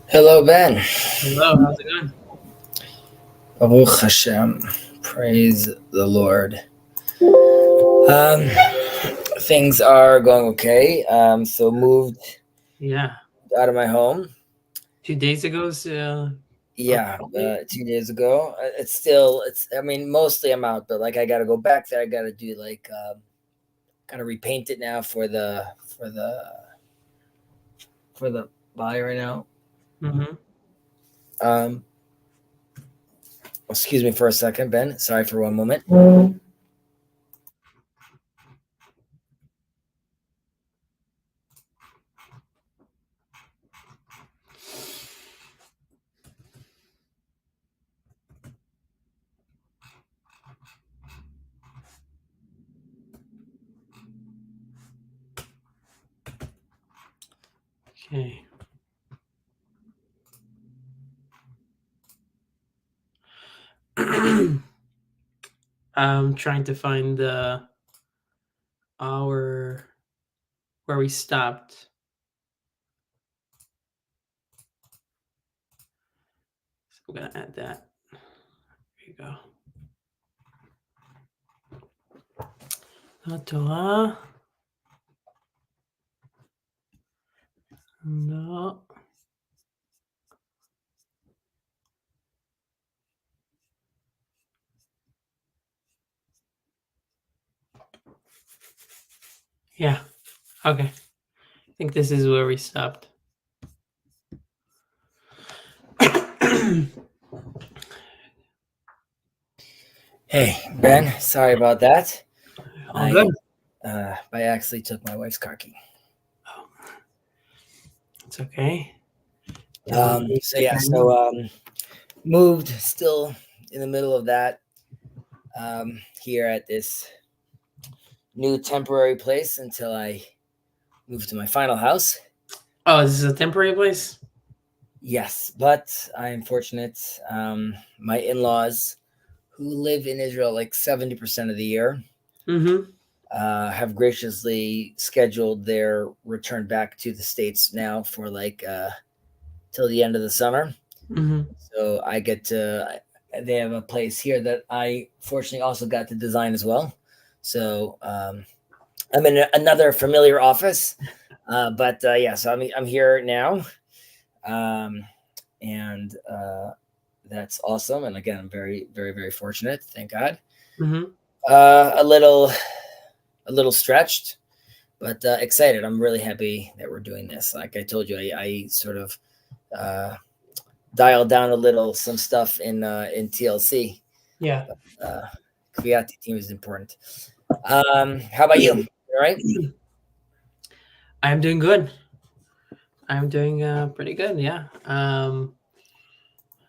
Hello, Ben. Hello, how's it going? Baruch Hashem. Praise the Lord. Things are going okay. So moved Yeah, out of my home. 2 days ago, Yeah, officially. 2 days ago. It's still. I mean, mostly I'm out, but like I got to go back there. I got to do gotta repaint it now for the body right now. Mm-hmm. Um, excuse me for a second, Ben. Sorry for one moment. Okay. I'm trying to find the our where we stopped. So we're gonna add that. There you go. Torah. No. Yeah. Okay. I think this is where we stopped. Hey, Ben. Sorry about that. All good. I actually took my wife's car key. Oh, it's okay. So moved, still in the middle of that. Here at this new temporary place until I move to my final house. Oh, this is a temporary place? Yes, but I am fortunate. My in-laws, who live in Israel like 70% of the year, Mm-hmm. have graciously scheduled their return back to the States now for till the end of the summer. Mm-hmm. So I get to. They have a place here that I fortunately also got to design as well. So I'm in another familiar office, but yeah. So I'm here now, um, and that's awesome. And again, I'm very very very fortunate. Thank God. Mm-hmm. Uh, a little a little stretched, but excited. I'm really happy that we're doing this. Like I told you, I sort of uh, dialed down a little some stuff in TLC. Yeah. Uh, Creati team is important. How about you? All right. I'm doing good. I'm doing pretty good. Yeah.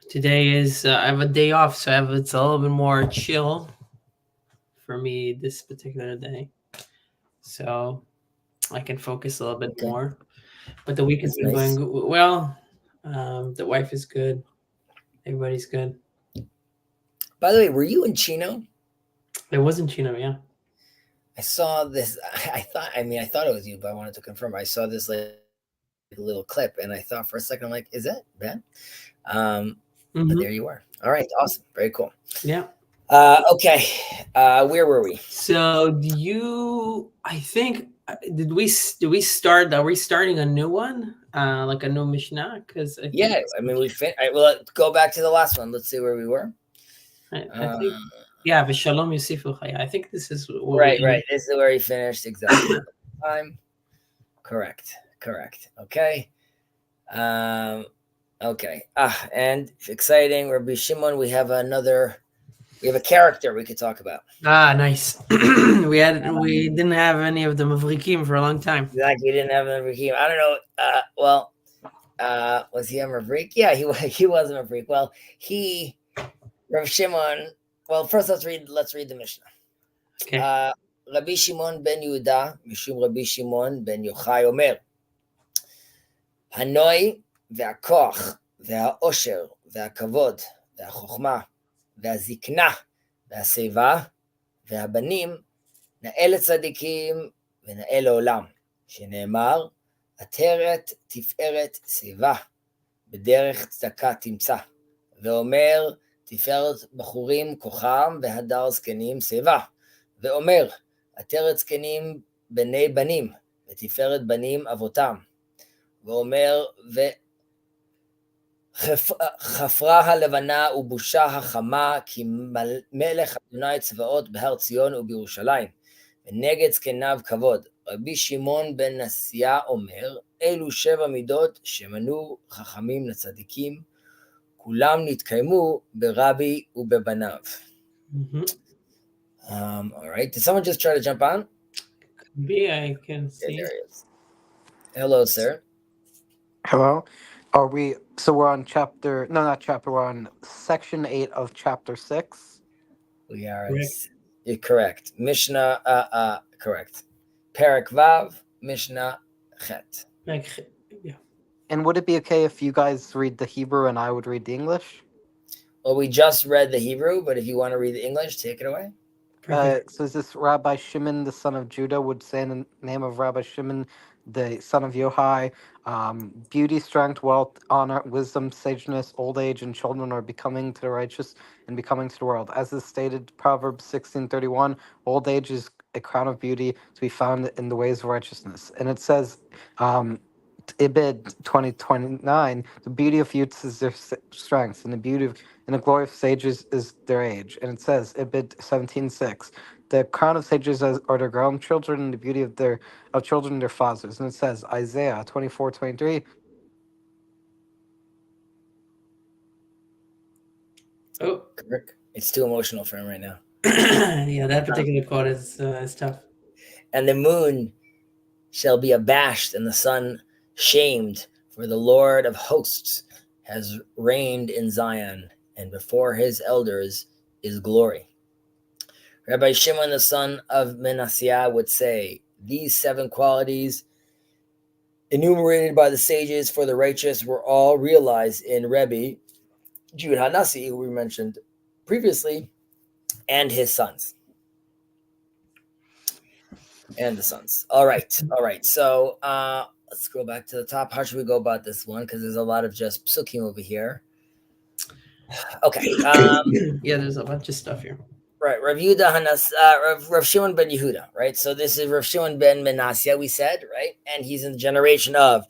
Today is I have a day off, so it's a little bit more chill for me this particular day, so I can focus a little bit Okay, more. But the week has that's been going nice. well. The wife is good. Everybody's good. By the way, were you in Chino? It wasn't Chino, yeah. I saw this. I thought it was you, but I wanted to confirm. I saw this like little clip, and I thought for a second, I'm like, is that Ben? Um, but Hmm. there you were. All right, awesome, very cool. Yeah. Okay, where were we? So do you? I think did we start? Are we starting a new one? Like a new Mishnah? Because I think Yeah, I mean, well, let's go back to the last one. Let's see where we were. I Uh, think yeah. V'shalom Yusifu Chaya. I think this is what we're right, gonna. right. This is where he finished exactly. Time. Correct. Correct. Okay. Um, okay. And exciting. Rabbi Shimon, we have a character we could talk about. Ah, nice. We didn't have any of the Mavrikim for a long time. Like we didn't have a Raheem. I don't know. Was he a Maverick? Yeah, he was a Maverick. Well, Rav Shimon. Well, first let's read the Mishnah. Okay. Uh, Rabbi Shimon ben Yehuda, Mishum Rabbi Shimon ben Yochai Omer, הנוי והכוח והעושר והכבוד והחוכמה והזקנה והשיבה והבנים נאה לצדיקים ונאה לעולם, שנאמר עטרת תפארת שיבה בדרך צדקה תמצא, ואומר, תפארת בחורים כוחם, והדר זקנים שיבה, ואומר, עטרת זקנים בני בנים, ותפארת בנים אבותם, ואומר, חפרה הלבנה ובושה החמה, כי מלך אדוני צבאות בהר ציון ובירושלים, ונגד זקניו כבוד. רבי שמעון בן נסיה אומר, אלו 7 מידות שמנו חכמים לצדיקים, כולם נתקיימו ברבי ובבניו. All right, did someone just try to jump on? Maybe I can see. Yeah, there he is. Hello, sir. Hello. Are we? So we're on chapter. No, not chapter. We're on section 8 of chapter 6. We are. Correct. You're correct. Mishnah. Correct. Perek Vav. Mishnah Chet. Yeah. And would it be okay if you guys read the Hebrew and I would read the English? Well, we just read the Hebrew, but if you want to read the English, take it away. So is this Rabbi Shimon, the son of Judah, would say in the name of Rabbi Shimon, the son of Yohai, beauty, strength, wealth, honor, wisdom, sageness, old age, and children are becoming to the righteous and becoming to the world. As is stated, Proverbs 16:31, old age is a crown of beauty to be found in the ways of righteousness. And it says, Ibid 20:29, the beauty of youths is their strength, and the glory of sages is their age. And it says, Ibid 17:6, the crown of sages are their grandchildren, and the beauty of children their fathers. And it says, Isaiah 24:23. Oh, Kirk, it's too emotional for him right now. Yeah, that particular quote is tough. And the moon shall be abashed, and the sun shamed, for the Lord of hosts has reigned in Zion, and before his elders is glory. Rabbi Shimon, the son of Manasseh, would say, these 7 qualities enumerated by the sages for the righteous were all realized in Rebbe Jude Hanasi, who we mentioned previously, and his sons. And the sons. All right. So let's go back to the top. How should we go about this one? Because there's a lot of just psukim over here. Okay. Yeah, there's a bunch of stuff here. Right. Rav Shimon ben Yehuda. Right. So this is Rav Shimon ben Manasseh, we said, right? And he's in the generation of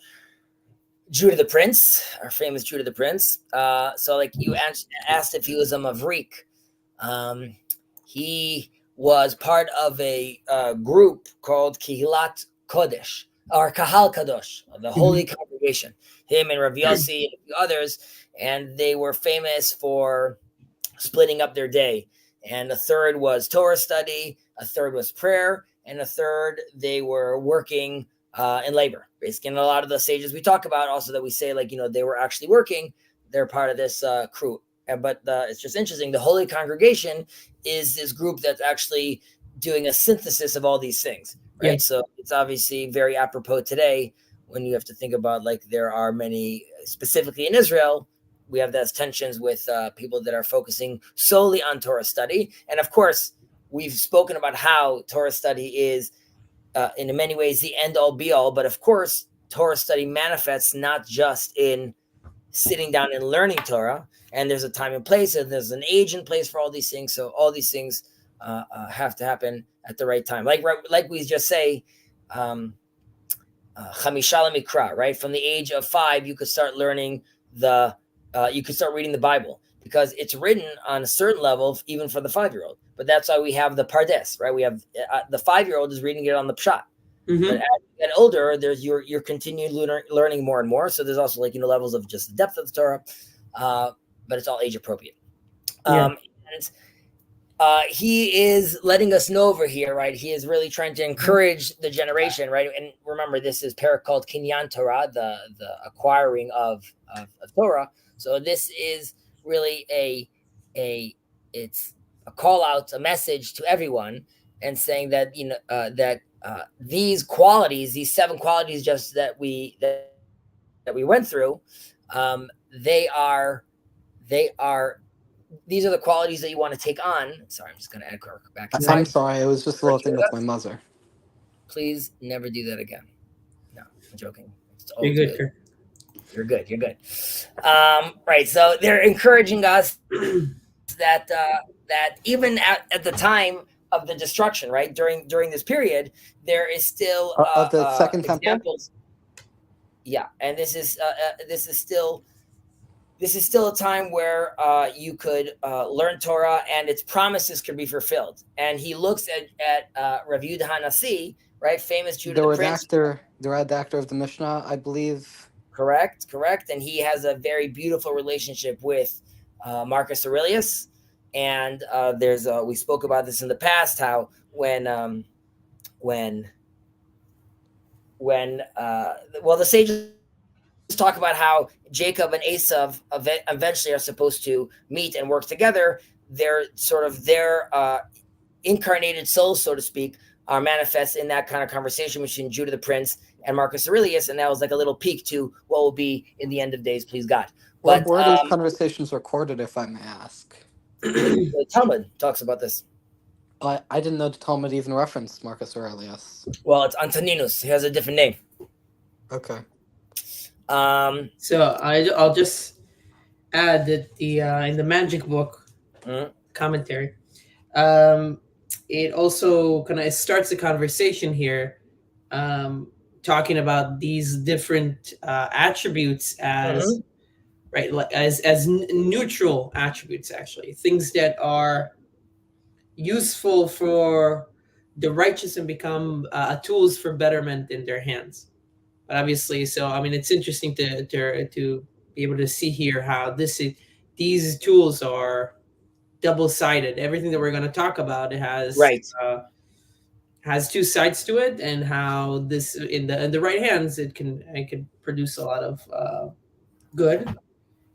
Judah the Prince, our famous Judah the Prince. So like you asked if he was a Mavrik. He was part of a group called Kihilat Kodesh, or Kahal Kadosh, the Holy Congregation. Him and Rav Yossi and a few others, and they were famous for splitting up their day. And a third was Torah study, a third was prayer, and a third they were working in labor. Basically, and a lot of the sages we talk about also that we say, like, they were actually working, they're part of this crew. But it's just interesting. The Holy Congregation is this group that's actually doing a synthesis of all these things, right? Yeah. So it's obviously very apropos today when you have to think about, like, there are many, specifically in Israel, we have those tensions with people that are focusing solely on Torah study. And of course, we've spoken about how Torah study is in many ways the end all be all. But of course, Torah study manifests not just in sitting down and learning Torah, and there's a time and place, and there's an age and place for all these things. So all these things have to happen at the right time. Like we just say, Chamisha Mikra, right? From the age of 5, you could start learning you could start reading the Bible, because it's written on a certain level, even for the 5-year-old. But that's why we have the Pardes, right? We have the 5-year-old is reading it on the Pshat. Mm-hmm. But as you get older, there's you're continuing learning more and more. So there's also, like, levels of just the depth of the Torah, but it's all age appropriate. Yeah. And he is letting us know over here, right? He is really trying to encourage the generation, right? And remember, this is parak called Kinyan Torah, the acquiring of Torah. So this is really it's a call out, a message to everyone, and saying that these qualities, these 7 qualities, just that we went through, these are the qualities that you want to take on. Sorry, I'm just going to add Kirk back. I'm sorry, it was just a little thing with my mother. Please never do that again. No, I'm joking. It's all good, Kirk. You're good. You're good. Right. So they're encouraging us that even at the time of the destruction, right, during this period, there is still Of the Second Temple. examples. Yeah, and this is still a time where you could learn Torah and its promises could be fulfilled. And he looks at Rav Yehuda Hanasi, right, famous Judah the Prince. The redactor of the Mishnah, I believe. Correct. And he has a very beautiful relationship with Marcus Aurelius. And there's we spoke about this in the past, how when the sages talk about how Jacob and Esav eventually are supposed to meet and work together. They're sort of their incarnated souls, so to speak, are manifest in that kind of conversation between Judah the Prince and Marcus Aurelius, and that was like a little peek to what will be in the end of days, please God. But where are these conversations recorded, if I may ask? The Talmud talks about this. I didn't know the Talmud even referenced Marcus Aurelius. Well, it's Antoninus. He has a different name. Okay. So I'll just add that the in the Magic Book commentary, it also it starts the conversation here, talking about these different attributes as right, like as neutral attributes, actually things that are useful for the righteous and become tools for betterment in their hands. But obviously, so I mean, it's interesting to be able to see here how these tools are double-sided. Everything that we're going to talk about has two sides to it, and how this in the right hands it can produce a lot of good.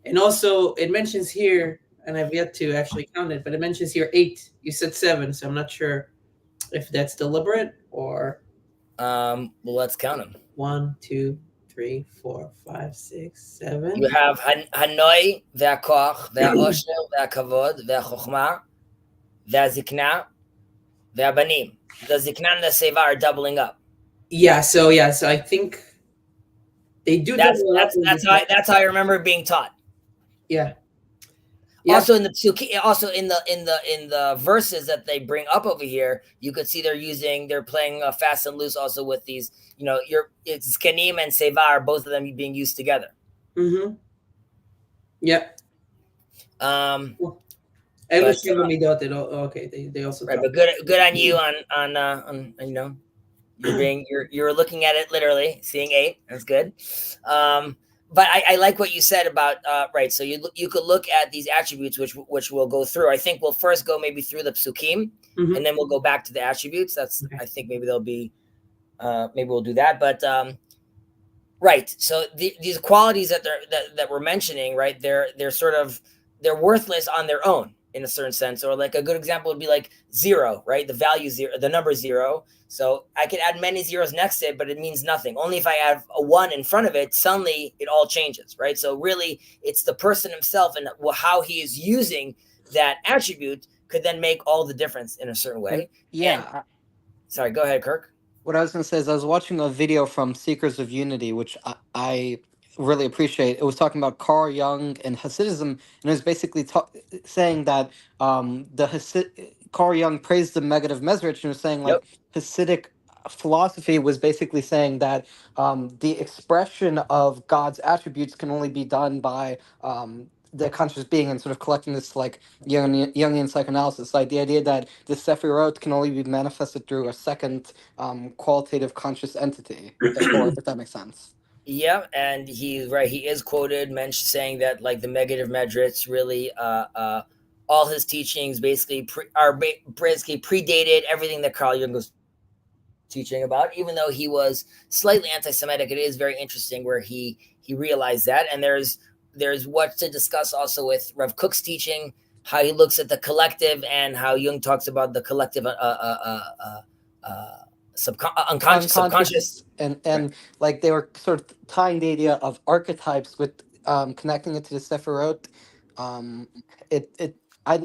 And also, it mentions here, and I've yet to actually count it, but it mentions here 8. You said 7, so I'm not sure if that's deliberate or. Well, let's count them. 1, 2, 3, 4, 5, 6, 7. You have Hanoi, והכוח, והעושר, והכבוד, והחוכמה, והזקנה, והבנים. The zikna and the seva are doubling up. Yeah, so I think they do. That's how I remember being taught. Yeah. Also in the verses that they bring up over here, you could see they're playing fast and loose also with these, it's Kenim and Seva are both of them being used together. Mm-hmm. Yep. Okay, they also right, but good on you on you're looking at it literally, seeing 8. That's good. But I like what you said about right. So you could look at these attributes, which we'll go through. I think we'll first go maybe through the psukim, and then we'll go back to the attributes. That's okay. I think maybe there'll be maybe we'll do that. But right. So these qualities that we're mentioning, right? They're worthless on their own in a certain sense. Or like a good example would be like 0, right? The value 0, the number 0. So I could add many zeros next to it, but it means nothing. Only if I add a 1 in front of it, suddenly it all changes, right? So really, it's the person himself and how he is using that attribute could then make all the difference in a certain way. Yeah. Sorry, go ahead, Kirk. What I was going to say is I was watching a video from Seekers of Unity, which I really appreciate. It was talking about Carl Jung and Hasidism, and it was basically saying that Carl Jung praised the Maggid of Mezrich, and was saying like Hasidic philosophy was basically saying that the expression of God's attributes can only be done by the conscious being, and sort of collecting this like Jungian psychoanalysis, like the idea that the Sephirot can only be manifested through a second qualitative conscious entity, if that makes sense. Yeah, and he's right. He is quoted saying that like the Maggid of Mezrich really all his teachings basically predated everything that Carl Jung was teaching about, even though he was slightly anti-Semitic. It is very interesting where he realized that. And there's what to discuss also with Rav Kook's teaching, how he looks at the collective and how Jung talks about the collective subconscious. And like they were sort of tying the idea of archetypes with connecting it to the Sephirot.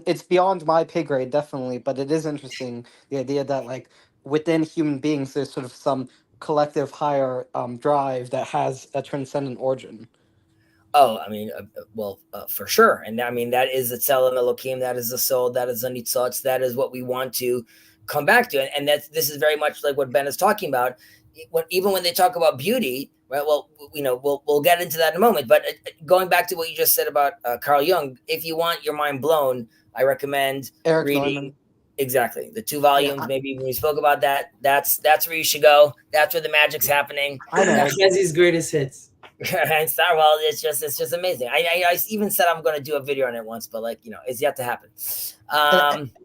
It's beyond my pay grade, definitely, but it is interesting, the idea that like within human beings, there's sort of some collective higher drive that has a transcendent origin. Oh, I mean, for sure. And I mean, that is the Tzelem Elohim, that is the soul, that is the Nitzotz, that is what we want to come back to. And this is very much like what Ben is talking about. Even when they talk about beauty, right? Well, we'll get into that in a moment. But going back to what you just said about Carl Jung, if you want your mind blown, I recommend Eric reading. Neumann. Exactly. The 2 volumes, maybe when we spoke about that, that's where you should go. That's where the magic's happening. I know. Chezi's greatest hits. And Star, well, it's just amazing. I even said I'm going to do a video on it once, but it's yet to happen.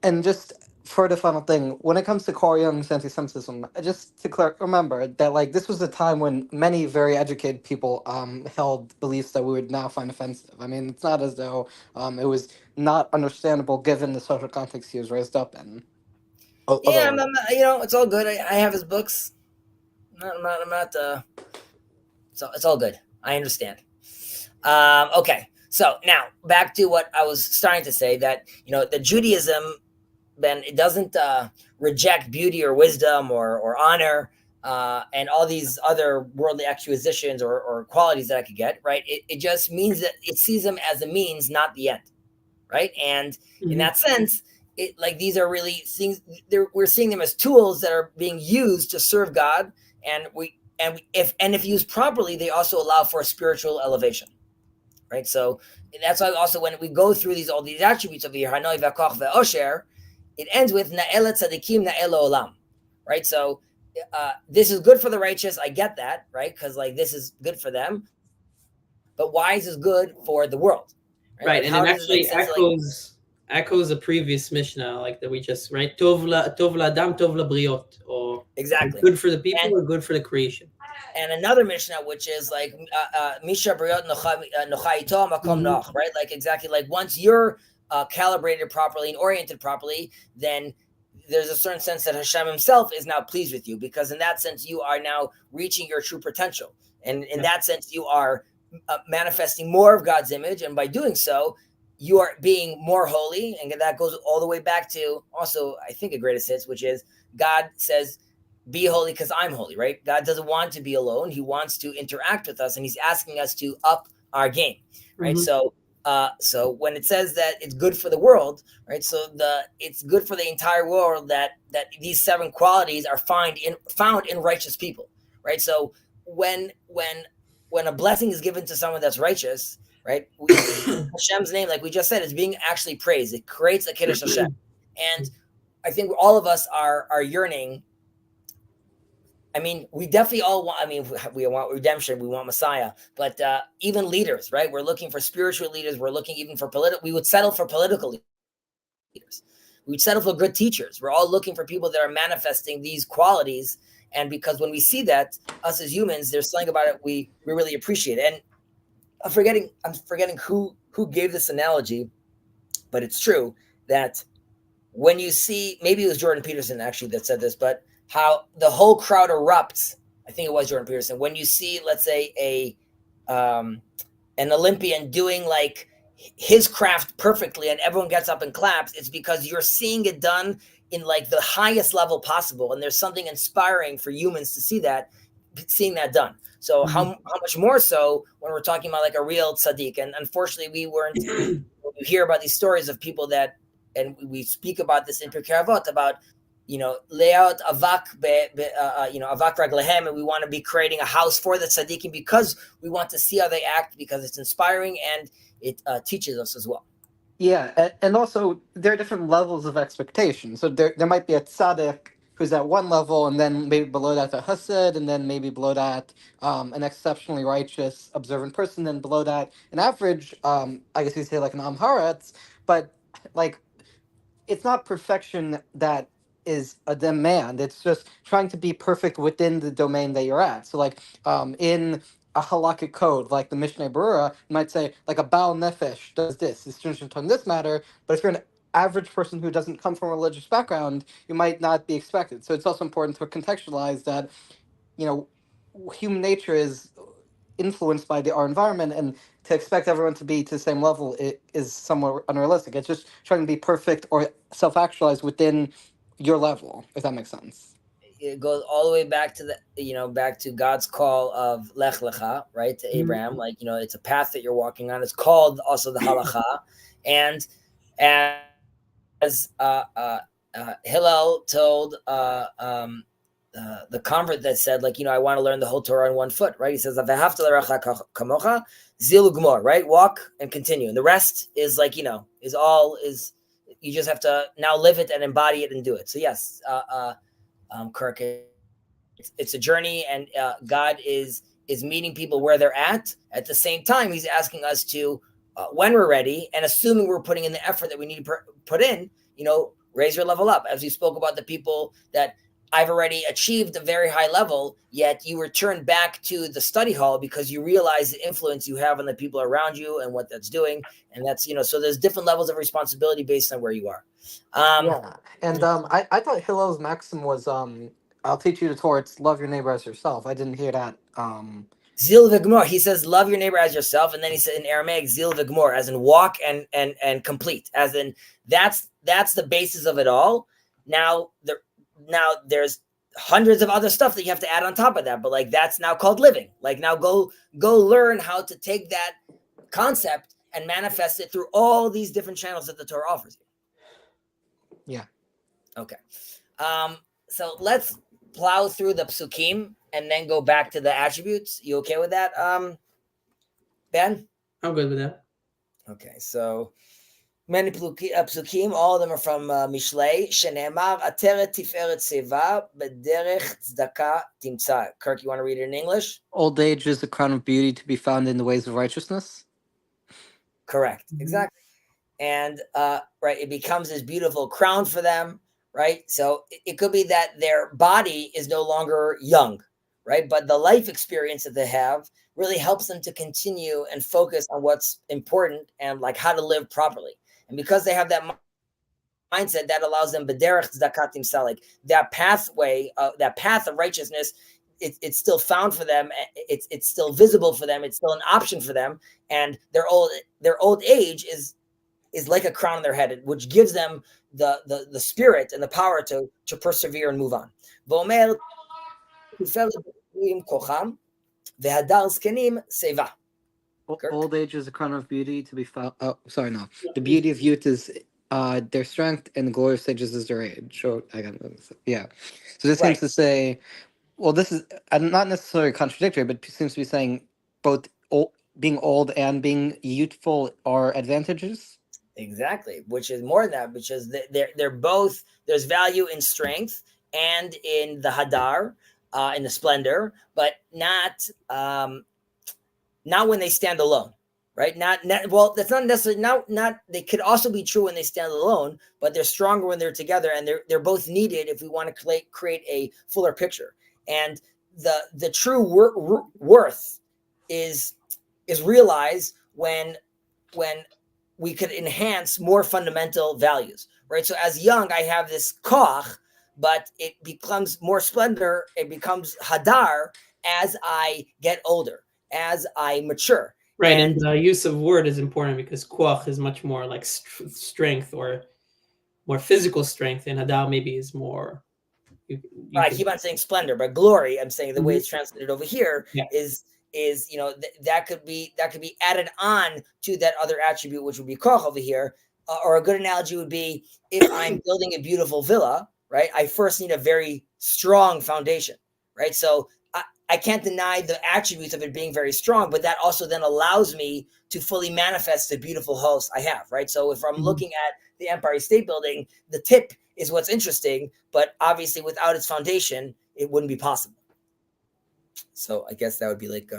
And just for the final thing, when it comes to Carl Jung's anti-Semitism, just to remember that this was a time when many very educated people held beliefs that we would now find offensive. I mean, it's not as though it was not understandable given the social context he was raised up in. Yeah, it's all good. I have his books. I'm not. So it's all good. I understand. Okay, so now back to what I was starting to say, that the Judaism, Ben, it doesn't reject beauty or wisdom or honor and all these other worldly acquisitions or qualities that I could get, right? It just means that it sees them as a means, not the end, right? And in that sense, these are really things. We're seeing them as tools that are being used to serve God, and if used properly, they also allow for a spiritual elevation, right? So that's why also when we go through all these attributes over here, Hanoi v'Koch ve'Osher, it ends with Na'ela tzadikim na'ela olam, right? So this is good for the righteous. I get that, right? Because this is good for them. But why is this good for the world? Right, and it actually echoes a previous Mishnah, that we just, right? Tov la'adam, tov labriot, or exactly good for the people or good for the creation. And another Mishnah, which is Misha briot nocha ito makom noch, right? Exactly, once you're calibrated properly and oriented properly, then there's a certain sense that Hashem himself is now pleased with you, because in that sense you are now reaching your true potential, and in that sense you are manifesting more of God's image, and by doing so you are being more holy. And that goes all the way back to also, I think, a greatest hits, which is God says, be holy because I'm holy, right? God doesn't want to be alone. He wants to interact with us, and he's asking us to up our game, right? So when it says that it's good for the world, right? So it's good for the entire world that these 7 qualities are found in righteous people, right? So when a blessing is given to someone that's righteous, right? Hashem's name, like we just said, is being actually praised. It creates a Kiddush Hashem. And I think all of us are yearning. I mean, we definitely all want, we want redemption, we want Messiah, but even leaders, right? We're looking for spiritual leaders. We're looking even for we would settle for political leaders. We would settle for good teachers. We're all looking for people that are manifesting these qualities. And because when we see that, us as humans, there's something about it we really appreciate. And I'm forgetting who gave this analogy, but it's true that when you see, maybe it was Jordan Peterson actually that said this, but how the whole crowd erupts. I think it was Jordan Peterson. When you see, let's say, an Olympian doing his craft perfectly, and everyone gets up and claps, it's because you're seeing it done in the highest level possible, and there's something inspiring for humans to seeing that done. So how much more so when we're talking about a real tzaddik? And unfortunately, we weren't. You hear about these stories of people that, and we speak about this in Pirkei Avot about, layout avak avak raglehem, and we want to be creating a house for the tzaddikim because we want to see how they act, because it's inspiring and it teaches us as well. Yeah, and also there are different levels of expectation. So there might be a tzaddik who's at one level, and then maybe below that a chassid, and then maybe below that an exceptionally righteous, observant person, then below that an average, I guess you'd say an am haaretz, but it's not perfection that is a demand. It's just trying to be perfect within the domain that you're at. So in a halakhic code, like the Mishneh Berurah, you might say a Baal Nefesh does this, is stringent on this matter, but if you're an average person who doesn't come from a religious background, you might not be expected. So it's also important to contextualize that, human nature is influenced by our environment, and to expect everyone to be to the same level is somewhat unrealistic. It's just trying to be perfect or self-actualize within your level, if that makes sense. it goes all the way back to back to God's call of Lech Lecha, right, to Abraham. Like, it's a path that you're walking on. It's called also the halacha, and as Hillel told the convert that said, like, I want to learn the whole Torah on one foot, right? He says, "V'ahavta l'recha kamocha, zilu gmor," right? Walk and continue, and the rest is like, is you just have to now live it and embody it and do it. So yes, Kirk, it's a journey, and God is meeting people where they're at. At the same time, He's asking us to, when we're ready, and assuming we're putting in the effort that we need to put in, raise your level up. As we spoke about the people that I've already achieved a very high level, yet you return back to the study hall because you realize the influence you have on the people around you and what that's doing. And that's, so there's different levels of responsibility based on where you are. And I thought Hillel's maxim was, I'll teach you the Torah, it's love your neighbor as yourself. I didn't hear that. Zil v'gmor. He says, love your neighbor as yourself. And then he said in Aramaic, zil v'gmor, as in walk and complete, as in that's the basis of it all. Now there's hundreds of other stuff that you have to add on top of that, but like that's now called living. Like now go learn how to take that concept and manifest it through all these different channels that the Torah offers you. Yeah. Okay. So let's plow through the psukim and then go back to the attributes. You okay with that, Ben? I'm good with that. Okay, so many psukim, all of them are from Mishlei. Shenemar ateret tiferet seva b'derech tzedakah timtza. Kirk, you want to read it in English? Old age is a crown of beauty to be found in the ways of righteousness. Correct, exactly. And right, it becomes this beautiful crown for them, right? So it could be that their body is no longer young, right? But the life experience that they have really helps them to continue and focus on what's important and like how to live properly. And because they have that mindset, that allows them b'derech tzedakah timtza, like that pathway, that path of righteousness, it's still found for them. It's still visible for them. It's still an option for them. And their old age is like a crown on their head, which gives them the spirit and the power to persevere and move on. V'omer kocham v'hadar zkenim seva. Old age is a crown of beauty to be found. Oh, sorry, no. The beauty of youth is their strength, and the glory of sages is their age. So yeah. So this seems to say, well, this is not necessarily contradictory, but it seems to be saying both being old and being youthful are advantages. Exactly, which is more than that, because they're both, there's value in strength and in the hadar, in the splendor, but not when they stand alone, right? Well, that's not necessarily not. They could also be true when they stand alone, but they're stronger when they're together, and they're both needed if we want to create a fuller picture. And the true worth is realized when we could enhance more fundamental values, right? So as young, I have this koach, but it becomes more splendor. It becomes hadar as I get older, as I mature. Right, and the use of word is important because koach is much more like strength or more physical strength, and hadar maybe is more. I keep on saying splendor, but glory, I'm saying the way it's translated over here is that could be added on to that other attribute, which would be koch over here. Or a good analogy would be, if I'm building a beautiful villa, right, I first need a very strong foundation, right? So I can't deny the attributes of it being very strong, but that also then allows me to fully manifest the beautiful house I have, right? So if I'm looking at the Empire State Building, the tip is what's interesting, but obviously without its foundation, it wouldn't be possible. So I guess that would be like,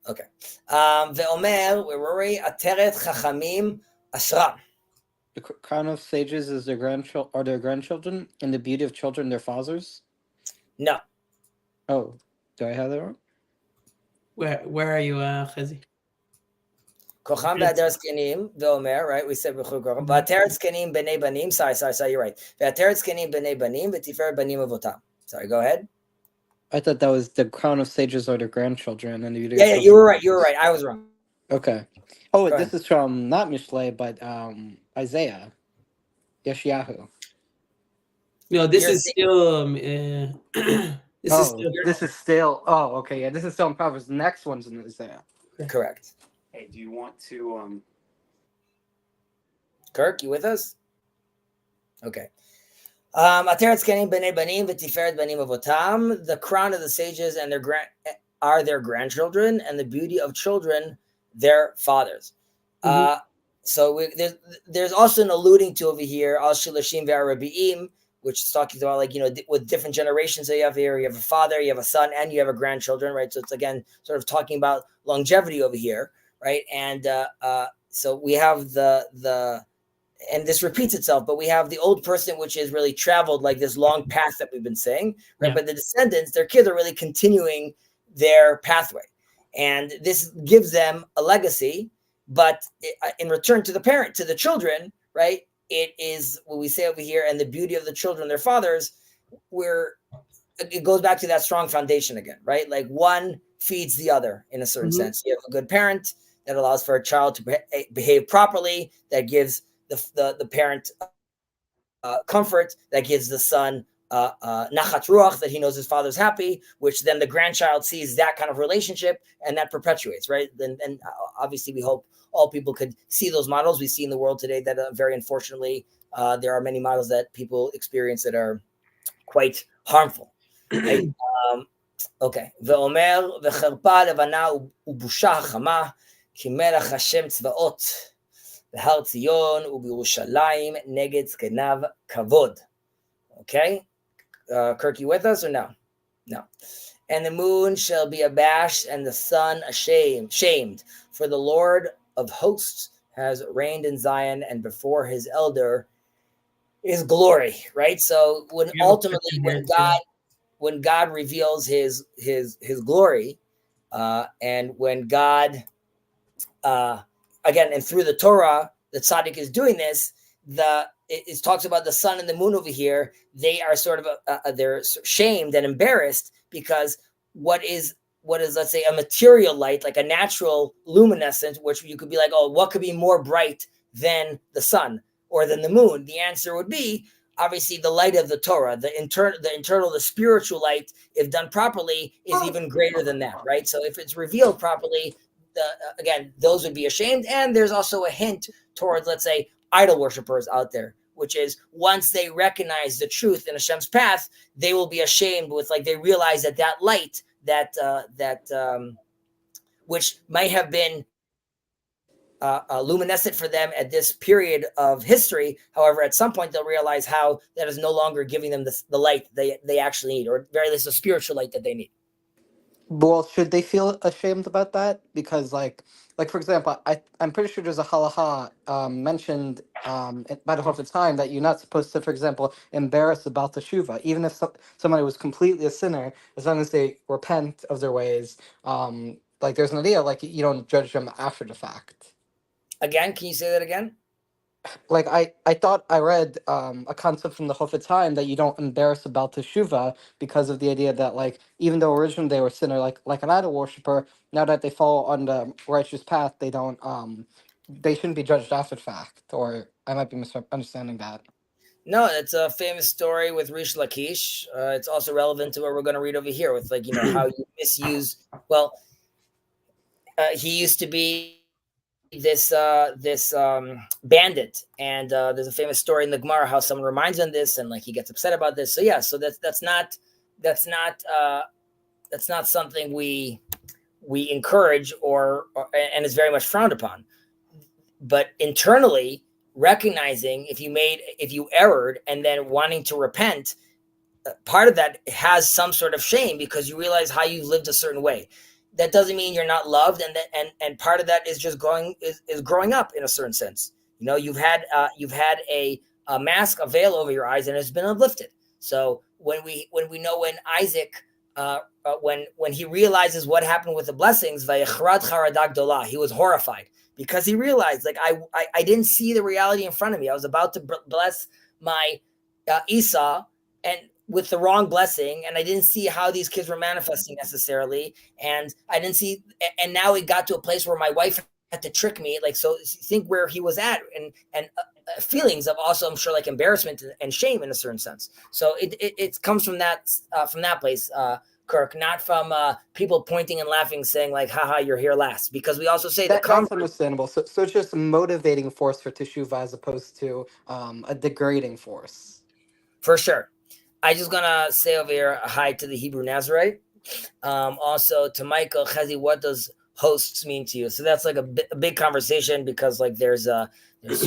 okay. Ve'omer, where were we? Ateret chachamim asra. The crown of sages is their grandchildren, and the beauty of children their fathers? No. Oh, do I have that wrong? Where are you, Chezi? Kocham v'ateret zkenim ve'omer, right? We said b'chul kocham. V'ateret zkenim b'nei banim. Sorry, you're right. V'ateret zkenim b'nei banim v'tiferet banim avotam. Sorry, go ahead. I thought that was the crown of sages are their grandchildren, and the beauty. Yeah, you were right. You were right. I was wrong. Okay. Oh, this is from not Mishlei, but Isaiah, Yeshayahu. No, this You're is still this is still This is still. Oh, okay. Yeah, this is still in Proverbs. The next one's in Isaiah. correct. Hey, do you want to? Kirk, you with us? Okay. Ateret Kenim B'nei Banim V'Tiferet Banim Avotam. The crown of the sages and their grandchildren, and the beauty of children their fathers. So there's also an alluding to over here Al Shilashim Ve'Arabiim, which is talking about like with different generations that you have here. You have a father, you have a son, and you have a grandchildren, right? So it's again sort of talking about longevity over here, right? And so we have the and this repeats itself, but we have the old person, which is really traveled like this long path that we've been saying, right? Yeah. But the descendants, their kids are really continuing their pathway. And this gives them a legacy, but in return to the parent, to the children, right? It is what we say over here, and the beauty of the children, their fathers, it goes back to that strong foundation again, right? Like one feeds the other in a certain sense. You have a good parent that allows for a child to behave properly, that gives the parent comfort, that gives the son nachat ruach, that he knows his father's happy, which then the grandchild sees that kind of relationship, and that perpetuates, right? And obviously we hope all people could see those models. We see in the world today that very unfortunately there are many models that people experience that are quite harmful. Right? Okay. Ve'omer ve'cherpa levana u'busha hachama ki melech Hashem tzvaot. בהר ציון ובירושלים נגד זקניו כבוד. Okay? Kirk, you with us or no? No. And the moon shall be abashed and the sun shamed, for the Lord of hosts has reigned in Zion, and before his elder is glory, right? So when ultimately when God reveals his glory, and when God again, and through the Torah, the tzaddik is doing this. It talks about the sun and the moon over here. They are sort of they're shamed and embarrassed because what is let's say a material light, like a natural luminescence, which you could be like, oh, what could be more bright than the sun or than the moon? The answer would be obviously the light of the Torah, the internal, the spiritual light, if done properly, is even greater than that, right? So if it's revealed properly, again, those would be ashamed. And there's also a hint towards, let's say, idol worshipers out there, which is once they recognize the truth in Hashem's path, they will be ashamed with, like, they realize that light, which might have been luminescent for them at this period of history. However, at some point they'll realize how that is no longer giving them the light they actually need, or at very least a spiritual light that they need. Well, should they feel ashamed about that? Because, like for example, I'm pretty sure there's a halacha mentioned by the Prophet time that you're not supposed to, for example, embarrass about the teshuva, even if somebody was completely a sinner, as long as they repent of their ways. Like there's an idea, like you don't judge them after the fact. Again, can you say that again? Like I thought I read a concept from the Chofetz Chaim that you don't embarrass about teshuva because of the idea that, like, even though originally they were sinner, like an idol worshiper, now that they fall on the righteous path, they don't they shouldn't be judged after the fact. Or I might be misunderstanding that. No, it's a famous story with Rish Lakish. It's also relevant to what we're going to read over here with, like, how you misuse. Well, he used to be this bandit, and there's a famous story in the Gemara how someone reminds him this, and like he gets upset about this. So yeah, so that's not something we encourage or and is very much frowned upon. But internally recognizing if you erred and then wanting to repent, part of that has some sort of shame because you realize how you've lived a certain way. That doesn't mean you're not loved, and part of that is just growing up in a certain sense. You've had a mask, a veil over your eyes, and it's been uplifted. So when we know when Isaac, when he realizes what happened with the blessings, vayechrad charadah gdolah, he was horrified because he realized, like, I didn't see the reality in front of me. I was about to bless my Esau, and with the wrong blessing, and I didn't see how these kids were manifesting necessarily, and I didn't see, and now it got to a place where my wife to trick me. Like, so think where he was at, and feelings of also, I'm sure, like embarrassment and shame in a certain sense. So it comes from that place, Kirk, not from people pointing and laughing, saying like, haha, you're here last. Because we also say That's understandable. So it's just a motivating force for teshuva as opposed to a degrading force. For sure. I just gonna say over here hi to the Hebrew Nazarite. Also to Michael, Chezi, what does hosts mean to you? So that's like a big conversation, because like there's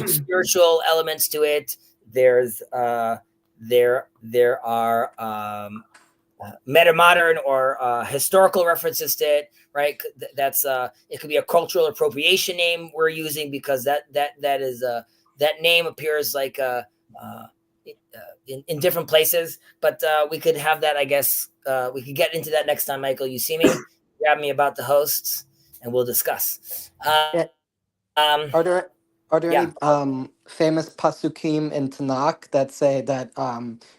spiritual elements to it. There's there are meta modern or historical references to it, right? That's it could be a cultural appropriation name we're using, because that is that name appears like in different places, but we could have that, I guess. We could get into that next time, Michael. You see me, grab me about the hosts, and we'll discuss. Yeah. Are there any famous pasukim in Tanakh that say that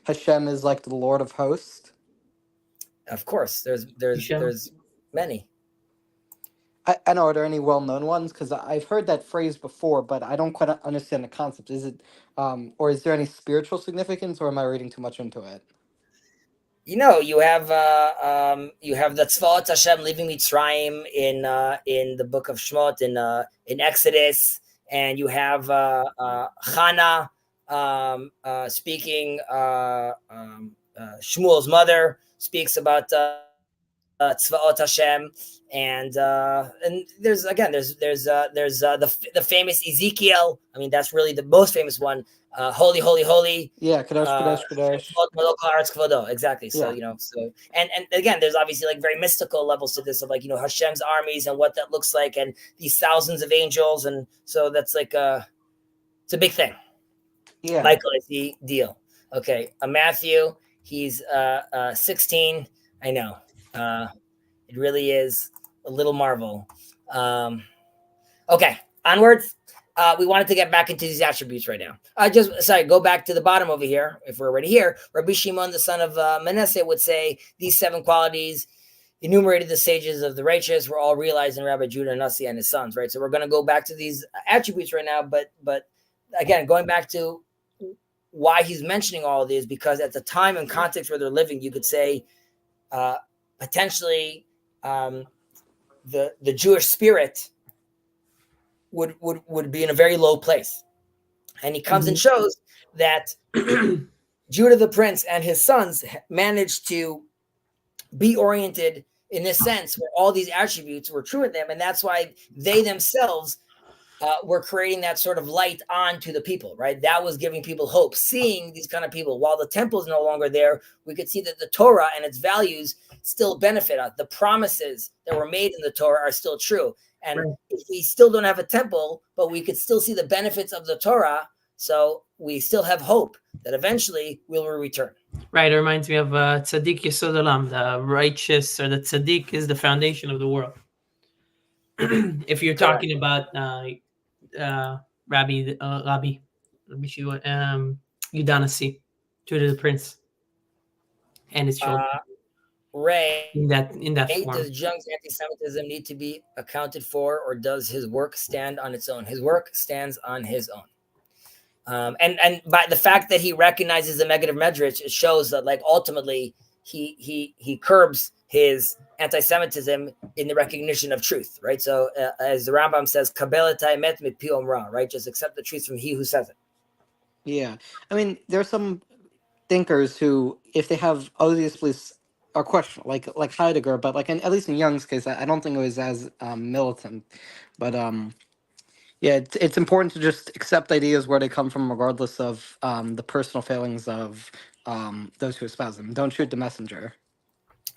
Hashem is like the Lord of Hosts? Of course, there's many. I know. Are there any well-known ones? Because I've heard that phrase before, but I don't quite understand the concept. Is it, or is there any spiritual significance, or am I reading too much into it? You know, you have the Tzvaot Hashem leaving Mitzrayim in the book of Shemot, in Exodus, and you have Hannah speaking. Shmuel's mother speaks about Tzvaot Hashem, and there's the famous Ezekiel. I mean, that's really the most famous one. Holy, holy, holy. Yeah, Kadosh, Kadosh, Kadosh. Exactly. So Yeah. And again, there's obviously like very mystical levels to this, of like, Hashem's armies and what that looks like, and these thousands of angels, and so that's like it's a big thing. Yeah. Michael, I see deal. Okay, Matthew, he's 16. I know. It really is a little marvel. Okay, onwards. We wanted to get back into these attributes right now. Go back to the bottom over here. If we're already here, Rabbi Shimon, the son of Manasseh, would say these 7 qualities enumerated the sages of the righteous were all realized in Rabbi Judah Nasi and his sons, right? So we're going to go back to these attributes right now. But again, going back to why he's mentioning all of these, because at the time and context where they're living, you could say potentially the Jewish spirit would be in a very low place. And he comes and shows that Judah the prince and his sons managed to be oriented in this sense, where all these attributes were true in them. And that's why they themselves were creating that sort of light onto the people, right? That was giving people hope. Seeing these kind of people, while the temple is no longer there, we could see that the Torah and its values still benefit us. The promises that were made in the Torah are still true. And if we still don't have a temple, but we could still see the benefits of the Torah, so we still have hope that eventually we'll return. Right. It reminds me of Tzaddik Yesod Olam, the righteous, or the Tzaddik is the foundation of the world. If you're talking about Rabbi Yudanasi, Judah the prince, and his children. Ray, in that form. Does Jung's anti-Semitism need to be accounted for, or does his work stand on its own? His work stands on his own. And by the fact that he recognizes the negative medrash, it shows that like ultimately he curbs his anti-Semitism in the recognition of truth, right? So as the Rambam says, "Kabel ha'emet mipi omra," right? Just accept the truth from he who says it. Yeah, I mean, there are some thinkers who, if they have obvious beliefs, are questionable, like Heidegger, but like at least in Jung's case, I don't think it was as militant. But yeah, it's important to just accept ideas where they come from, regardless of the personal failings of those who espouse them. Don't shoot the messenger.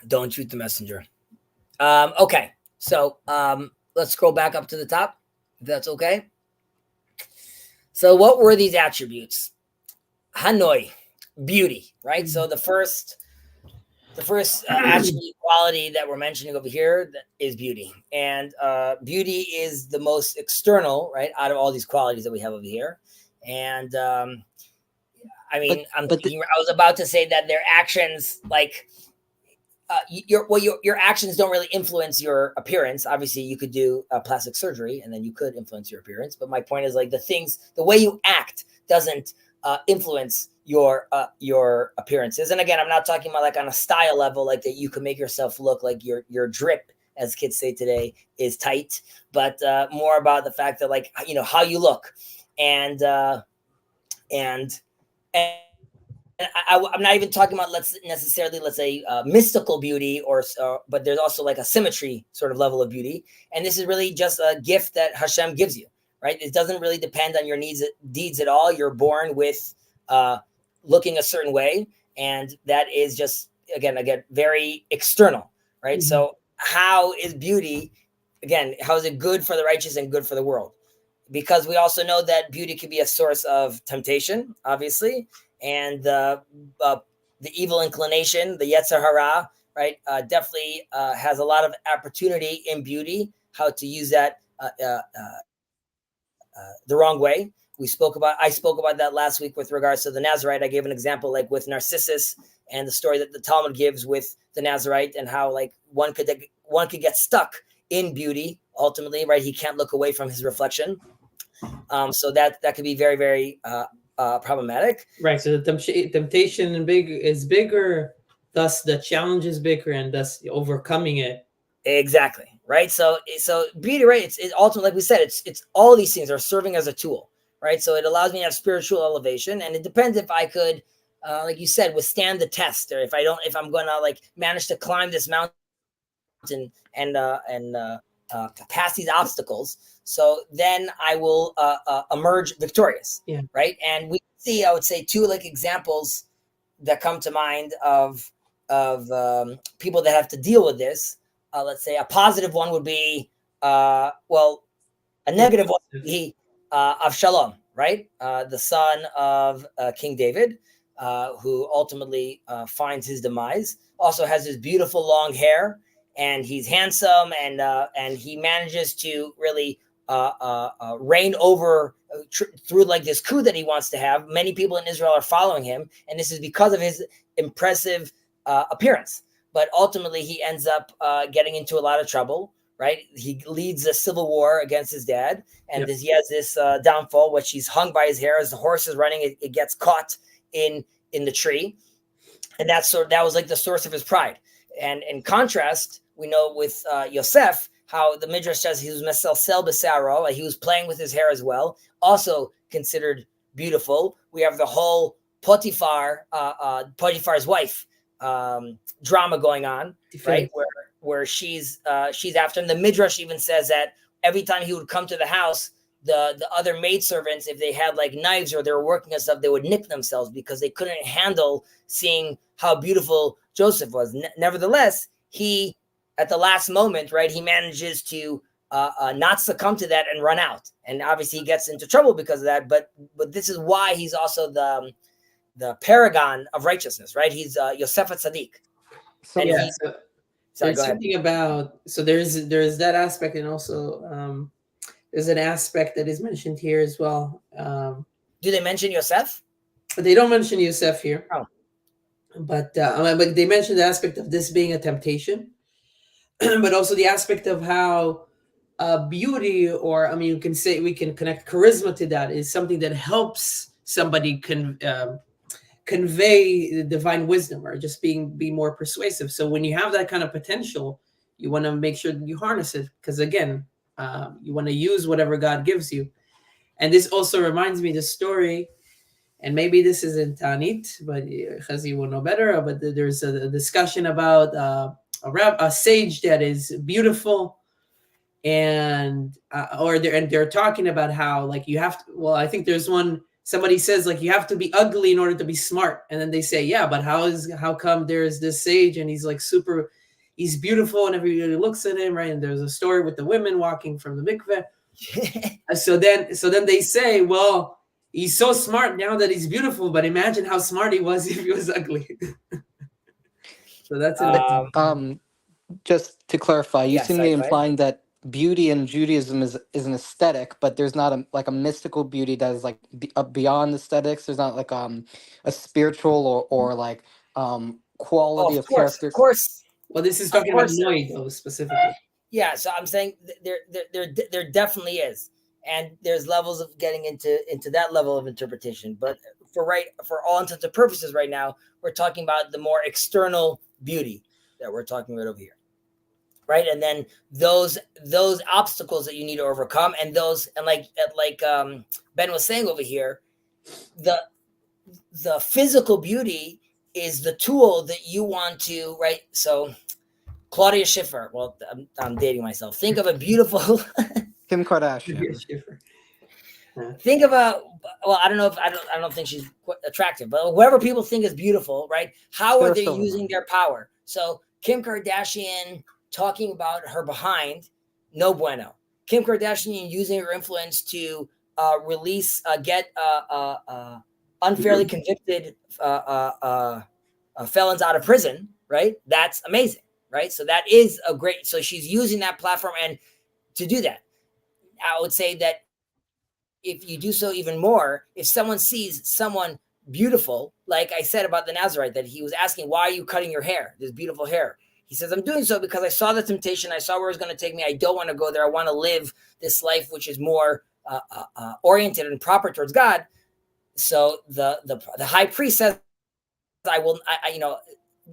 Don't shoot the messenger. Okay, so let's scroll back up to the top, if that's okay. So what were these attributes? Hanoi, beauty, right? So the first attribute quality that we're mentioning over here is beauty. And beauty is the most external, right, out of all these qualities that we have over here. And I mean, I was about to say that their actions, like, your actions don't really influence your appearance. Obviously, you could do plastic surgery, and then you could influence your appearance. But my point is, like, the way you act doesn't influence your appearances. And again, I'm not talking about like on a style level, like that you can make yourself look like your drip, as kids say today, is tight, but more about the fact that, like, how you look, and and I'm not even talking about let's say mystical beauty, but there's also like a symmetry sort of level of beauty, and this is really just a gift that Hashem gives you, right? It doesn't really depend on your deeds at all. You're born with looking a certain way, and that is just again very external, right? Mm-hmm. So how is beauty? Again, how is it good for the righteous and good for the world? Because we also know that beauty can be a source of temptation, obviously, and the evil inclination, the Yetzer Hara, right, definitely has a lot of opportunity in beauty, how to use that the wrong way. I spoke about that last week with regards to the Nazarite. I gave an example, like with Narcissus and the story that the Talmud gives with the Nazarite, and how like one could get stuck in beauty ultimately, right? He can't look away from his reflection. So that could be very, very problematic. Right. So the temptation is bigger, thus the challenge is bigger, and thus overcoming it. Exactly. Right. So beauty, right? It's ultimately, like we said, it's all these things are serving as a tool, right? So it allows me to have spiritual elevation, and it depends if I could, like you said, withstand the test, or if I'm going to like manage to climb this mountain and pass these obstacles. So then I will emerge victorious, right? And we see, I would say, two like examples that come to mind of people that have to deal with this. Let's say a positive one would be, a negative one would be Avshalom, right? The son of King David, who ultimately finds his demise. Also has this beautiful long hair, and he's handsome, and he manages to really reign over through like this coup that he wants to have. Many people in Israel are following him, and this is because of his impressive appearance. But ultimately, he ends up getting into a lot of trouble, right? He leads a civil war against his dad, and he has this downfall, which he's hung by his hair as the horse is running. It gets caught in the tree, and that was like the source of his pride. And in contrast, we know with Yosef, how the Midrash says he was meselsel b'saro, he was playing with his hair as well, also considered beautiful. We have the whole Potiphar's wife drama going on, right? Where she's after him. The Midrash even says that every time he would come to the house, the other maidservants, if they had like knives or they were working on stuff, they would nick themselves because they couldn't handle seeing how beautiful Joseph was. Nevertheless, he, at the last moment, right, he manages to not succumb to that and run out. And obviously he gets into trouble because of that. But this is why he's also the paragon of righteousness, right? He's Yosef HaTzadik. So there's something about, so there's that aspect, and also there's an aspect that is mentioned here as well. Do they mention Yosef? They don't mention Yosef here. Oh. But they mention the aspect of this being a temptation, but also the aspect of how beauty, or we can connect charisma to that, is something that helps somebody convey the divine wisdom, or just be more persuasive. So when you have that kind of potential, you want to make sure that you harness it, because again, you want to use whatever God gives you. And this also reminds me the story, and maybe this isn't Tanit, but Chezi will know better. But there's a discussion about a sage that is beautiful, and they're talking about how, like, you have to. Well, I think there's one. Somebody says, like, you have to be ugly in order to be smart, and then they say, yeah, but how come there's this sage and he's like he's beautiful and everybody looks at him, right? And there's a story with the women walking from the mikveh. So then they say, well, he's so smart now that he's beautiful, but imagine how smart he was if he was ugly. So that's it. Just to clarify, you seem to be implying that beauty in Judaism is an aesthetic, but there's not a mystical beauty that is like beyond aesthetics. There's not like a spiritual or like quality of character. Of course, Well, this is talking about Noi, though, specifically. Yeah, so I'm saying there definitely is, and there's levels of getting into that level of interpretation. But for all intents and purposes, right now we're talking about the more external beauty that we're talking about over here, right? And then those obstacles that you need to overcome, and like Ben was saying over here, the physical beauty is the tool that you want to, right? So Claudia Schiffer. Well, I'm dating myself. Think of a beautiful Kim Kardashian. Think of I don't think she's attractive, but whoever people think is beautiful, right? How are they using their power? So Kim Kardashian talking about her behind, no bueno. Kim Kardashian using her influence to get unfairly convicted felons out of prison, right? That's amazing. Right. So that is so she's using that platform and to do that. I would say that if you do so even more, if someone sees someone beautiful, like I said about the Nazarite, that he was asking, why are you cutting your hair? This beautiful hair. He says, I'm doing so because I saw the temptation. I saw where it's going to take me. I don't want to go there. I want to live this life, which is more oriented and proper towards God. So the high priest says,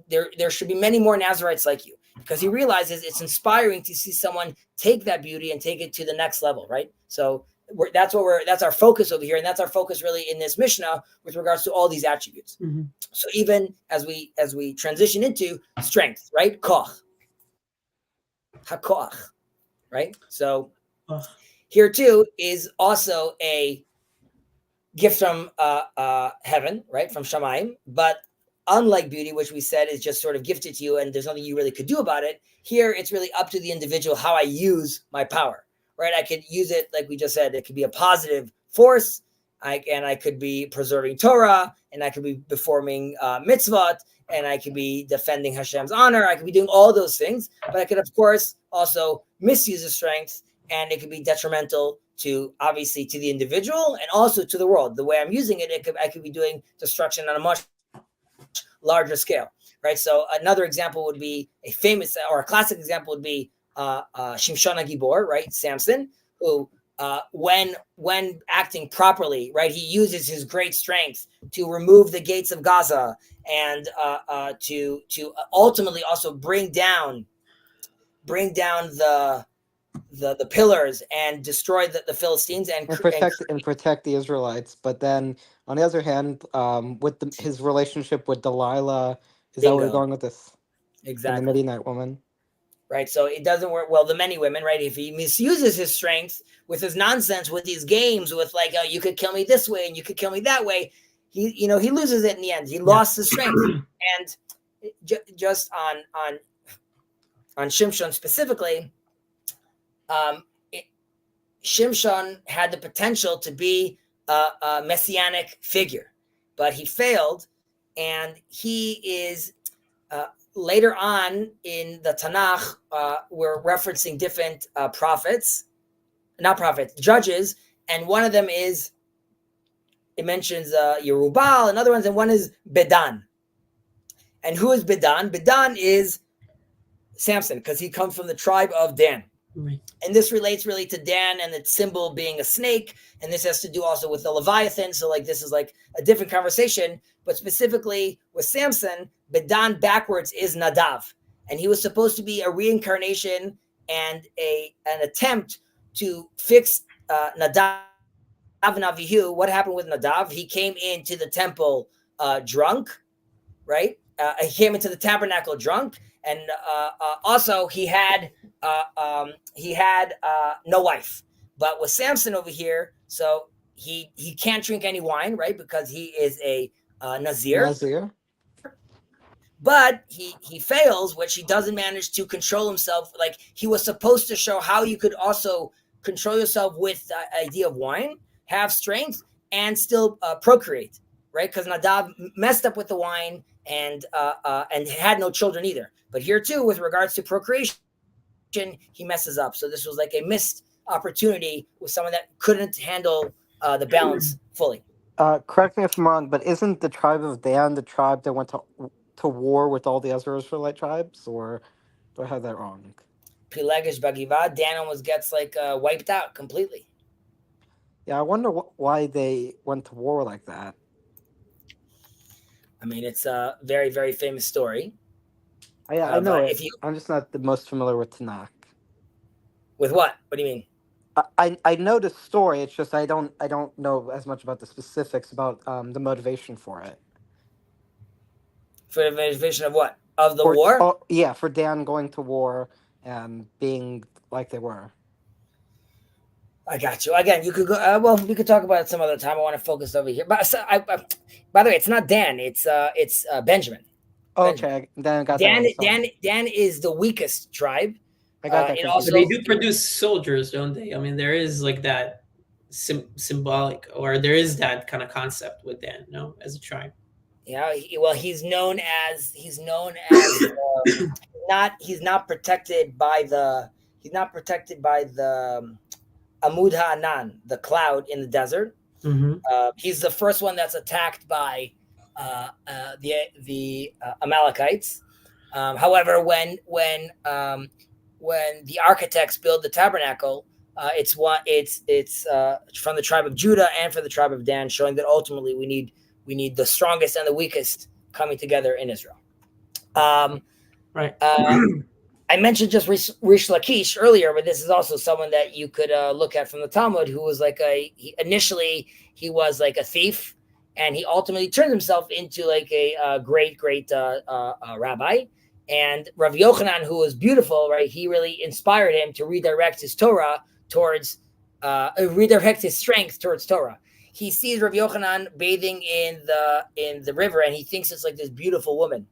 there should be many more Nazarites like you, because he realizes it's inspiring to see someone take that beauty and take it to the next level, right? So that's our focus over here, and that's our focus really in this Mishnah with regards to all these attributes. Mm-hmm. So even as we transition into strength, right? Koch, hakoach, right? So here too is also a gift from heaven, right? From Shamayim, but unlike beauty, which we said is just sort of gifted to you and there's nothing you really could do about it, here it's really up to the individual how I use my power, right? I could use it, like we just said, it could be a positive force, and I could be preserving Torah, and I could be performing mitzvot, and I could be defending Hashem's honor. I could be doing all those things, but I could, of course, also misuse the strength, and it could be detrimental to, obviously, to the individual and also to the world. The way I'm using it, I could be doing destruction on a much larger scale, right? So another example would be a classic example would be Shimshon HaGibor, right? Samson, who when acting properly, right, he uses his great strength to remove the gates of Gaza and to ultimately also bring down the pillars and destroy the Philistines and protect the Israelites. But then on the other hand, with his relationship with Delilah, is that where we're going with this? Exactly. And the Midianite woman. Right. So it doesn't work well. The many women, right? If he misuses his strength with his nonsense, with these games, with like, oh, you could kill me this way and you could kill me that way, he loses it in the end. He lost his strength. And just on Shimshon specifically, Shimshon had the potential to be a messianic figure, but he failed, and he is later on in the Tanakh, we're referencing different judges, and one of them is, it mentions Yerubal, and other ones, and one is Bedan. And who is Bedan? Bedan is Samson, because he comes from the tribe of Dan. Right. And this relates really to Dan and its symbol being a snake. And this has to do also with the Leviathan. So like this is like a different conversation. But specifically with Samson, Bedan backwards is Nadav. And he was supposed to be a reincarnation and an attempt to fix Nadav and Avihu. What happened with Nadav? He came into the temple drunk, right? He came into the tabernacle drunk. And also he had no wife. But with Samson over here, so he can't drink any wine, right? Because he is a Nazir. But he fails, which he doesn't manage to control himself. Like he was supposed to show how you could also control yourself with the idea of wine, have strength, and still procreate, right? Because Nadav messed up with the wine and had no children either. But here too, with regards to procreation, he messes up. So this was like a missed opportunity with someone that couldn't handle the balance fully. Correct me if I'm wrong, but isn't the tribe of Dan the tribe that went to to war with all the other Israelite tribes, or do I have that wrong? Pilegesh Bagiva, Dan almost gets like wiped out completely. Yeah, I wonder why they went to war like that. I mean, it's a very, very famous story. I know it. If you, I'm just not the most familiar with Tanakh. with what? What do you mean? I know the story. It's just I don't know as much about the specifics about the motivation for it. For the motivation of what? Of the war? Oh, yeah, for Dan going to war and being like they were. I got you. Again, you could go. Well, we could talk about it some other time. I want to focus over here. But by the way, it's not Dan. It's Benjamin. Okay, then I got Dan. that. Dan is the weakest tribe. I got that. It But they do produce soldiers, don't they? I mean, there is like that symbolic, or there is that kind of concept with Dan, no, as a tribe. Yeah. He's known as he's not protected by the Amud Ha'anan, the cloud in the desert. Mm-hmm. He's the first one that's attacked by the Amalekites. However, when the architects build the tabernacle, it's from the tribe of Judah and for the tribe of Dan, showing that ultimately we need the strongest and the weakest coming together in Israel. Right. I mentioned just Rish Lakish earlier, but this is also someone that you could look at from the Talmud, who was initially he was like a thief, and he ultimately turned himself into like a great rabbi. And Rav Yochanan, who was beautiful, right? He really inspired him to redirect his Torah towards redirect his strength towards Torah. He sees Rav Yochanan bathing in the river, and he thinks it's like this beautiful woman.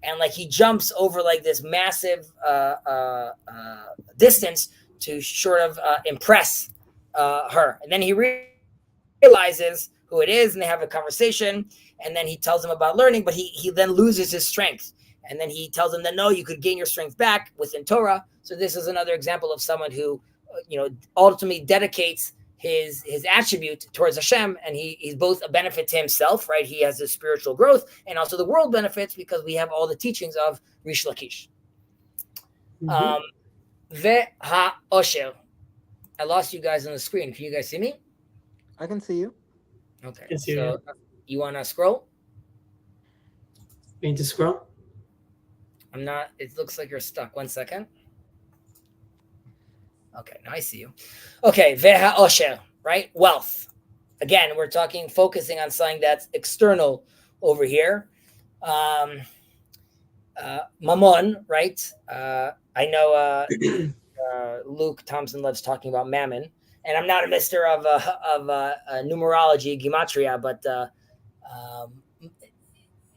And like he jumps over like this massive distance to sort of impress her. And then he realizes who it is, and they have a conversation. And then he tells him about learning, but he then loses his strength. And then he tells him that no, you could gain your strength back within Torah. So this is another example of someone who, ultimately dedicates his attribute towards Hashem, and he's both a benefit to himself, right? He has a spiritual growth, and also the world benefits because we have all the teachings of Rish Lakish. Ve'ha Osher. I lost you guys on the screen. Can you guys see me? I can see you. Okay. Can see so you want to scroll? You need to scroll? I'm not. It looks like you're stuck. 1 second. Okay, now I see you. Okay, veha osher, right? Wealth. Again, we're focusing on something that's external over here. Mammon, right? I know Luke Thompson loves talking about mammon, and I'm not a mister of numerology, gematria, but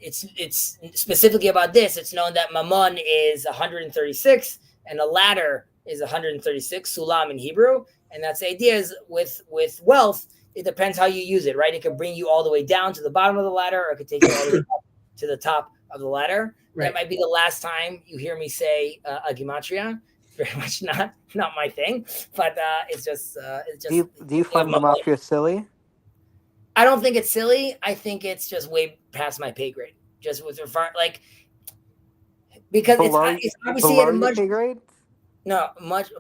it's specifically about this. It's known that mammon is 136, and a ladder is 136, sulam in Hebrew. And that's the idea is with wealth, it depends how you use it, right? It could bring you all the way down to the bottom of the ladder, or it could take you all the way up to the top of the ladder. Right. That might be the last time you hear me say a gematria. Very much not my thing, but it's just. Do you find gematria silly? I don't think it's silly. I think it's just way past my pay grade. Just with like, because it's obviously at a much pay grade. No, much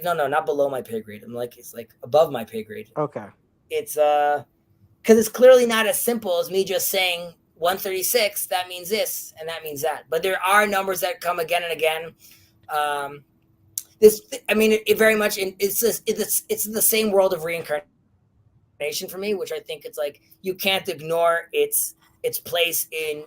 no, not below my pay grade. It's like above my pay grade. Okay. It's because it's clearly not as simple as me just saying 136. That means this and that means that. But there are numbers that come again and again. It very much it's the same world of reincarnation for me, which I think it's like you can't ignore its place in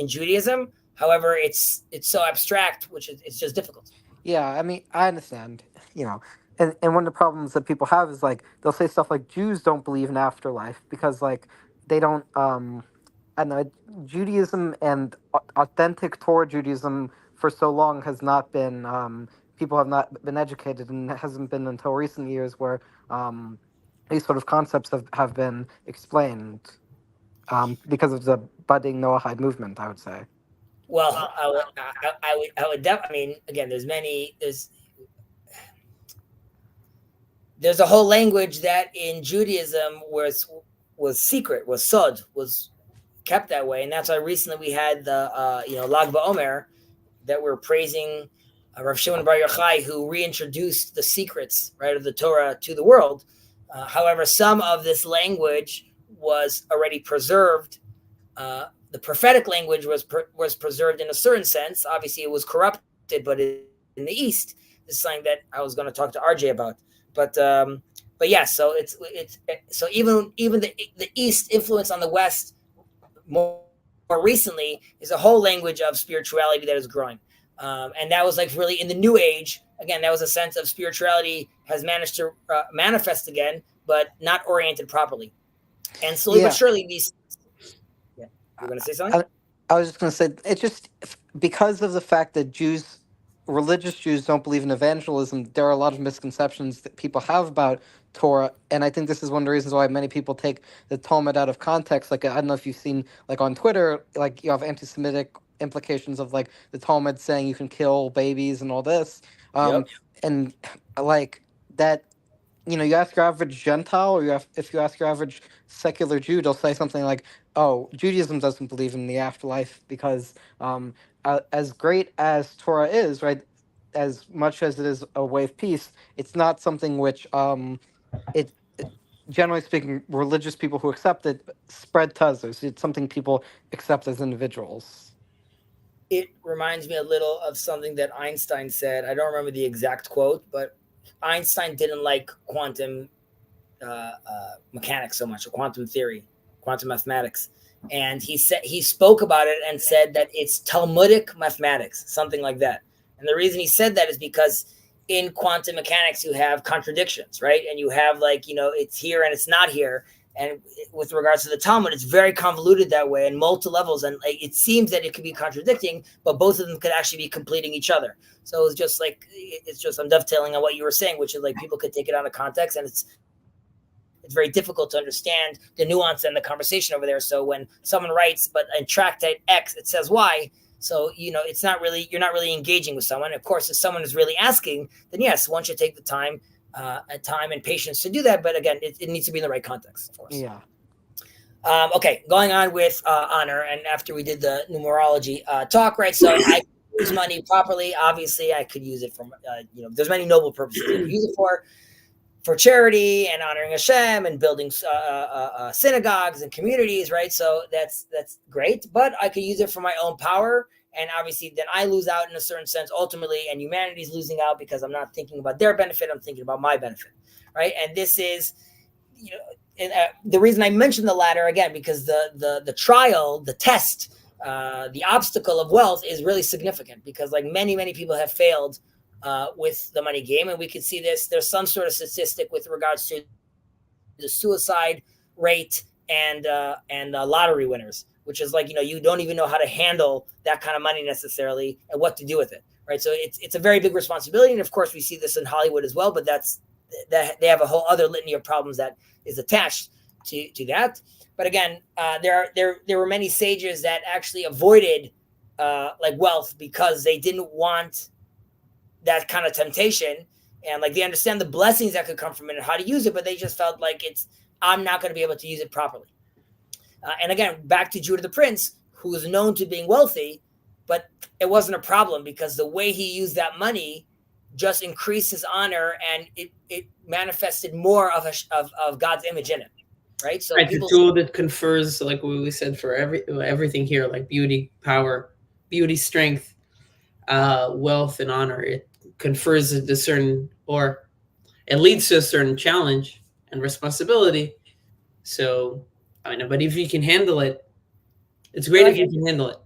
Judaism. However, it's so abstract, which it's just difficult. Yeah, I mean, I understand, and one of the problems that people have is like they'll say stuff like Jews don't believe in afterlife because like they don't. I know Judaism and authentic Torah Judaism for so long has not been. People have not been educated, and it hasn't been until recent years where these sort of concepts have been explained because of the budding Noahide movement, I would say. Well, I would definitely. Again, there's a whole language that in Judaism was secret, was sod, was kept that way, and that's why recently we had the Lag BaOmer that we're praising Rav Shimon Bar Yochai, who reintroduced the secrets, right, of the Torah to the world. However, some of this language was already preserved. The prophetic language was preserved in a certain sense. Obviously, it was corrupted, but in the East, this is something that I was going to talk to RJ about. But yeah, so it's so even the East influence on the West more recently is a whole language of spirituality that is growing. And that was like really in the New Age. Again, that was a sense of spirituality has managed to manifest again, but not oriented properly. And slowly but surely, these. Yeah, you're going to say something? I was just going to say, it's just because of the fact that religious Jews don't believe in evangelism, there are a lot of misconceptions that people have about Torah, and I think this is one of the reasons why many people take the Talmud out of context. Like, I don't know if you've seen, like, on Twitter, like, you have anti-Semitic implications of, like, the Talmud saying you can kill babies and all this. Yep. And, like, that, you ask your average Gentile, or if you ask your average secular Jew, they'll say something like, oh, Judaism doesn't believe in the afterlife because as great as Torah is, right, as much as it is a way of peace, it's not something which, generally speaking, religious people who accept it spread to others. It's something people accept as individuals. It reminds me a little of something that Einstein said. I don't remember the exact quote, but Einstein didn't like quantum mechanics so much, or quantum theory, quantum mathematics. And he spoke about it and said that it's Talmudic mathematics, something like that. And the reason he said that is because in quantum mechanics, you have contradictions, right? And you have it's here and it's not here. And with regards to the Talmud, it's very convoluted that way in multiple levels. And it seems that it could be contradicting, but both of them could actually be completing each other. So it's just I'm dovetailing on what you were saying, which is like people could take it out of context, and it's very difficult to understand the nuance and the conversation over there. So when someone writes, but in tractate X, it says Y, so, it's not really, you're not really engaging with someone. Of course, if someone is really asking, then yes, one should take the time and patience to do that. But again, it needs to be in the right context, of course. Yeah. Okay, going on with honor, and after we did the numerology talk, right? So I use money properly. Obviously, I could use it for, there's many noble purposes I could use it for charity and honoring Hashem and building synagogues and communities, right? So that's great, but I could use it for my own power. And obviously then I lose out in a certain sense ultimately, and humanity's losing out because I'm not thinking about their benefit, I'm thinking about my benefit, right? And this is, the reason I mentioned the latter, again, because the trial, the test, the obstacle of wealth is really significant, because like many people have failed with the money game. And we can see this, there's some sort of statistic with regards to the suicide rate and lottery winners, which is like, you don't even know how to handle that kind of money necessarily and what to do with it, right? So it's a very big responsibility. And of course we see this in Hollywood as well, but that they have a whole other litany of problems that is attached to that. But again, there were many sages that actually avoided like wealth because they didn't want that kind of temptation, and like they understand the blessings that could come from it and how to use it, but they just felt like I'm not going to be able to use it properly. And again, back to Judah the Prince, who was known to being wealthy, but it wasn't a problem because the way he used that money just increased his honor, and it manifested more of God's image in it, right? So right, the tool that confers, like what we said, for everything here, like beauty, power, beauty, strength, wealth, and honor. It confers a certain, or it leads to a certain challenge and responsibility. So, but if you can handle it, it's great if you can handle it.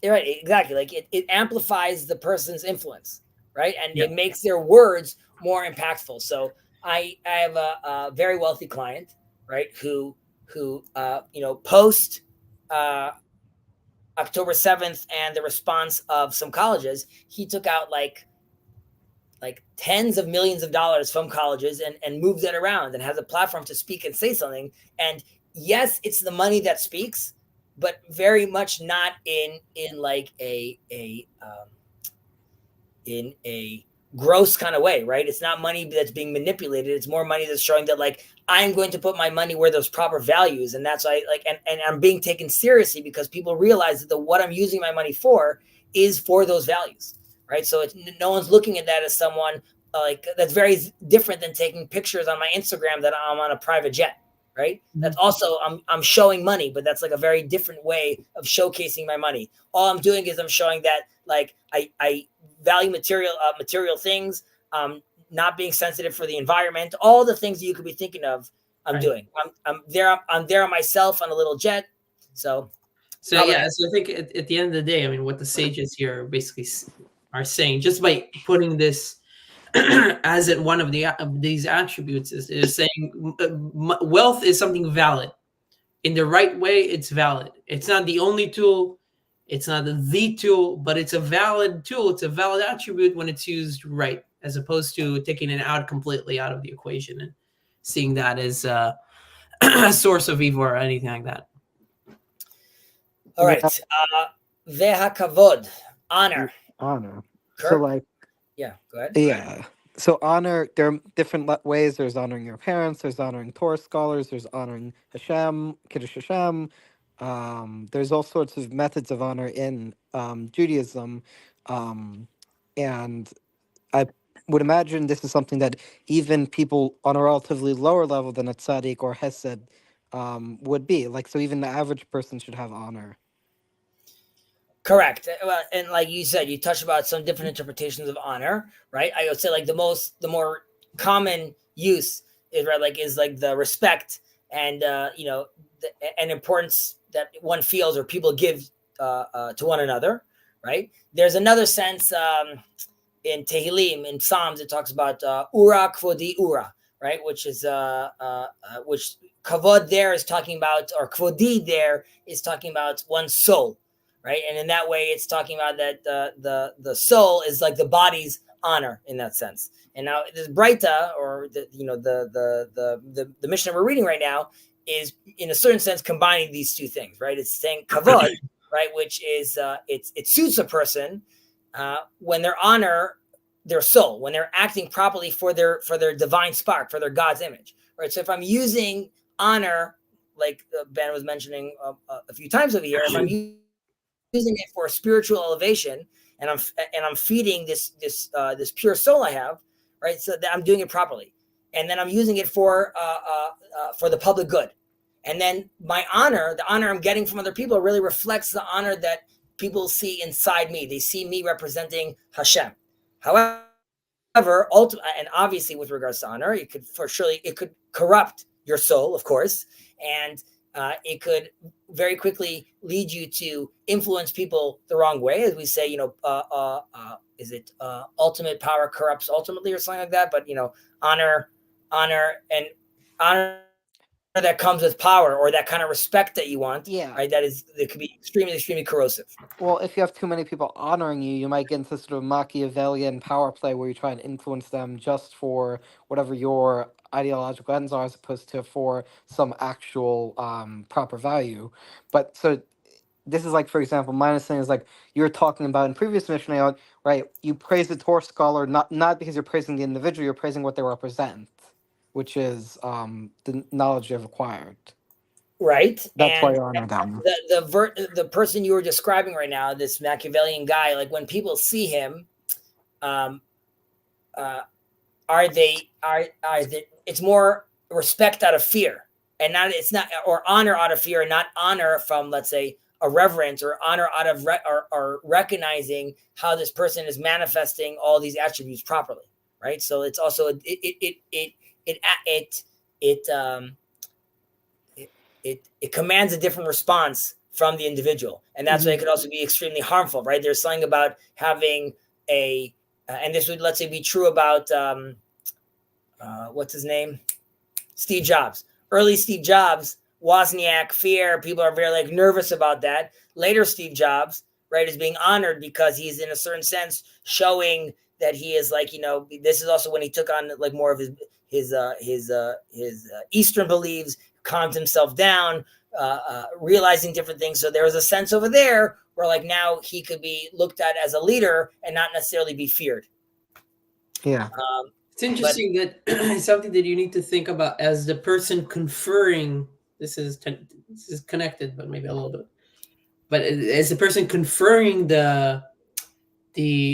Right, exactly. Like it amplifies the person's influence, right? And it makes their words more impactful. So I have a very wealthy client, right, who post October 7th and the response of some colleges, he took out like tens of millions of dollars from colleges and moves it around and has a platform to speak and say something. And yes, it's the money that speaks, but very much not in like in a gross kind of way, right? It's not money that's being manipulated. It's more money that's showing that like I'm going to put my money where those proper values, and that's why like and I'm being taken seriously because people realize that what I'm using my money for is for those values, right? So no one's looking at that as someone like that's very different than taking pictures on my Instagram that I'm on a private jet, right? Mm-hmm. That's also I'm showing money, but that's like a very different way of showcasing my money. All I'm doing is I'm showing that like I value material things, not being sensitive for the environment, all the things that you could be thinking of. I'm doing. I'm there on myself on a little jet. So yeah. So I think at the end of the day, I mean, what the sages here basically are saying, just by putting this as one of these attributes, is saying wealth is something valid. In the right way, it's valid. It's not the only tool. It's not the tool, but it's a valid tool. It's a valid attribute when it's used right, as opposed to taking it out completely out of the equation and seeing that as a source of evil or anything like that. All right. Veha kavod, honor. Honor. Kirk? So like, yeah, go ahead. Yeah. So honor, there are different ways. There's honoring your parents. There's honoring Torah scholars. There's honoring Hashem, Kiddush Hashem. There's all sorts of methods of honor in Judaism. And I would imagine this is something that even people on a relatively lower level than a tzaddik or hesed would be. Like, so even the average person should have honor. Correct. Well, and like you said, you touched about some different interpretations of honor, right? I would say like the more common use is like the respect and and importance that one feels or people give to one another, right? There's another sense in Tehillim, in Psalms, it talks about ura kvodi ura, right? Which is which kavod there is talking about, or kvodi there is talking about one's soul. Right, and in that way, it's talking about that the soul is like the body's honor in that sense. And now this Breita, or the Mishnah we're reading right now, is in a certain sense combining these two things. Right, it's saying kavod, right, which is it suits a person when they honor their soul, when they're acting properly for their divine spark, for their God's image. Right, so if I'm using honor, like Ben was mentioning a few times over here, if I'm using it for spiritual elevation, and I'm feeding this pure soul I have, right? So that I'm doing it properly, and then I'm using it for the public good, and then the honor I'm getting from other people really reflects the honor that people see inside me. They see me representing Hashem. However, and obviously with regards to honor, it could corrupt your soul, of course, and it could very quickly lead you to influence people the wrong way, as we say. Is it ultimate power corrupts ultimately, or something like that? But honor that comes with power, or that kind of respect that you want, right? That could be extremely, extremely corrosive. Well, if you have too many people honoring you, you might get into sort of Machiavellian power play where you try and influence them just for whatever your ideological ends are, as opposed to for some actual proper value. But so this is like, for example, my understanding is like you were talking about in previous Mishnah, right? You praise the Torah scholar not because you're praising the individual, you're praising what they represent, which is the knowledge you've acquired. Right. That's why you honor them. The person you were describing right now, this Machiavellian guy, like when people see him, it's more respect out of fear, and or honor out of fear, and not honor from, let's say, a reverence, or honor out of or recognizing how this person is manifesting all these attributes properly, right? So it's also it commands a different response from the individual, and that's why it could also be extremely harmful, right? There's something about having and this would, let's say, be true about what's his name, Steve Jobs. Early Steve Jobs, Wozniak, fear, people are very nervous about that. Later Steve Jobs, right, is being honored because he's in a certain sense showing that he is this is also when he took on more of his Eastern beliefs, calmed himself down, realizing different things. So there was a sense over there where now he could be looked at as a leader and not necessarily be feared. Yeah. It's interesting that it's something that you need to think about as the person conferring. This is connected, but maybe a little bit. But as the person conferring the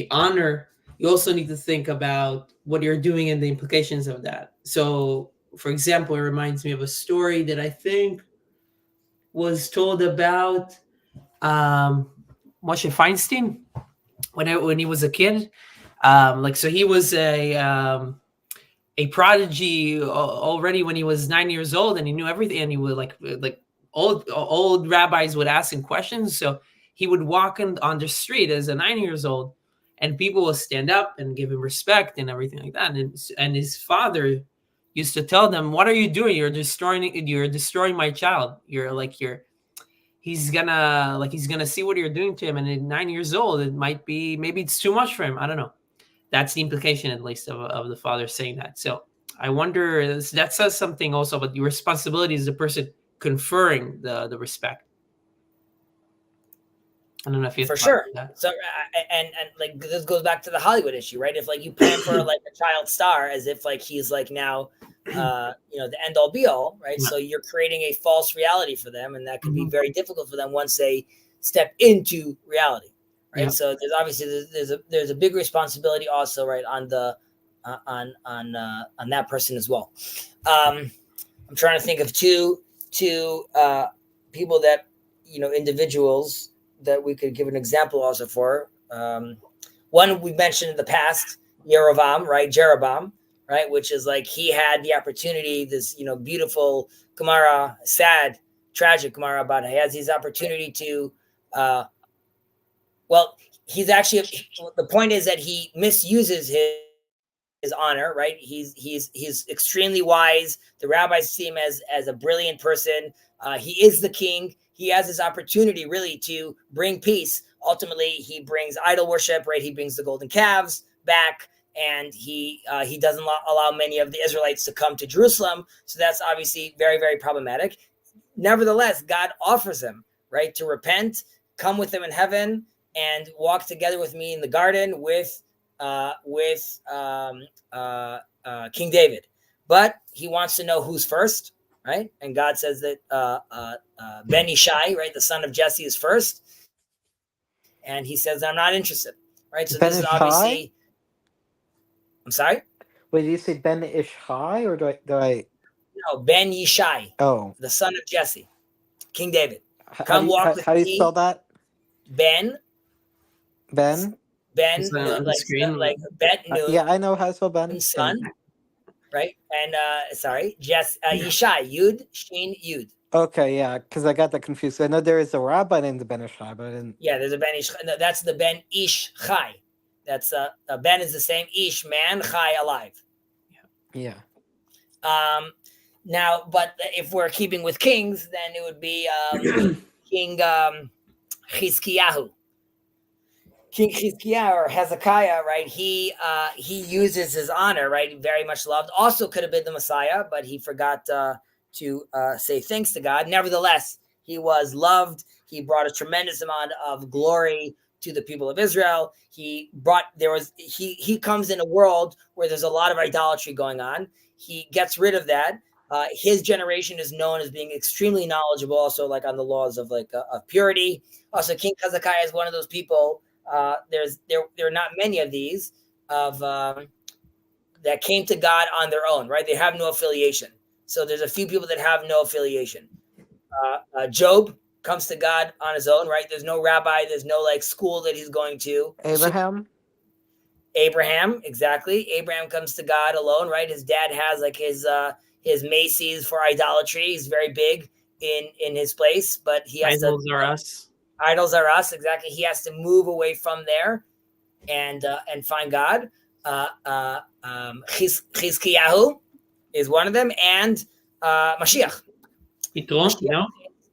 honor, you also need to think about what you're doing and the implications of that. So, for example, it reminds me of a story that I think was told about Moshe Feinstein when he was a kid. So he was a prodigy already when he was 9 years old, and he knew everything. And he would like old rabbis would ask him questions, so he would walk on the street as a 9 years old, and people would stand up and give him respect and everything like that. And his father used to tell them, "What are you doing? You're destroying my child. He's gonna see what you're doing to him, and at 9 years old, it might be maybe it's too much for him. I don't know." That's the implication, at least, of the father saying that. So I wonder, that says something also about your responsibility as the person conferring the respect. I don't know if you for sure. So and like this goes back to the Hollywood issue, right? If like you pamper like a child star as if like he's like now the end all be all, right? Yeah. So you're creating a false reality for them, and that could be very difficult for them once they step into reality, right? Yeah. So there's obviously there's a big responsibility also, right, on the on that person as well. I'm trying to think of two people that individuals that we could give an example also for. One we mentioned in the past, Jeroboam, right? Which is like he had the opportunity, this beautiful Gemara, sad, tragic Gemara about he has his opportunity to he's actually, the point is that he misuses his honor, right? He's extremely wise. The rabbis see him as a brilliant person. He is the king. He has this opportunity really to bring peace. Ultimately, he brings idol worship, right? He brings the golden calves back, and he doesn't allow many of the Israelites to come to Jerusalem. So that's obviously very, very problematic. Nevertheless, God offers him, right, to repent, come with him in heaven, and walk together with me in the garden with King David. But he wants to know who's first, right? And God says that Ben Ishai, right, the son of Jesse, is first. And he says, I'm not interested, right? So Ben this is Ishai? obviously... I'm sorry? Wait, did you say Ben Ishai, or do I... No, Ben Yishai. Oh. The son of Jesse, King David. How do you spell that? Ben. Ben? Ben, like Bet Nun. Yeah, I know how to spell Ben. Son, right? And Yishai, Yud, Shin, Yud. Okay, yeah, because I got that confused. I know there is a rabbi named Ben Ishai, but I didn't... Yeah, there's a Ben Ish. No, that's the Ben Ish Chai. That's Ben is the same Ish, man, Chai, alive. Yeah. Now, but if we're keeping with kings, then it would be King Chizkiyahu. King Chizkiah or Hezekiah, right? He uses his honor, right? Very much loved. Also could have been the Messiah, but he forgot to say thanks to God. Nevertheless, he was loved. He brought a tremendous amount of glory to the people of Israel. He comes in a world where there's a lot of idolatry going on. He gets rid of that. His generation is known as being extremely knowledgeable, also like on the laws of of purity. Also, King Hezekiah is one of those people. There are not many of these that came to God on their own, right? They have no affiliation. So there's a few people that have no affiliation. Job comes to God on his own, right? There's no rabbi, there's no school that he's going to. Abraham, exactly. Abraham comes to God alone, right? His dad has his maces for idolatry. He's very big in his place, but he has Idols are us. Idols are us, exactly. He has to move away from there and find God. Chizkiyahu is one of them, and Mashiach. Mashiach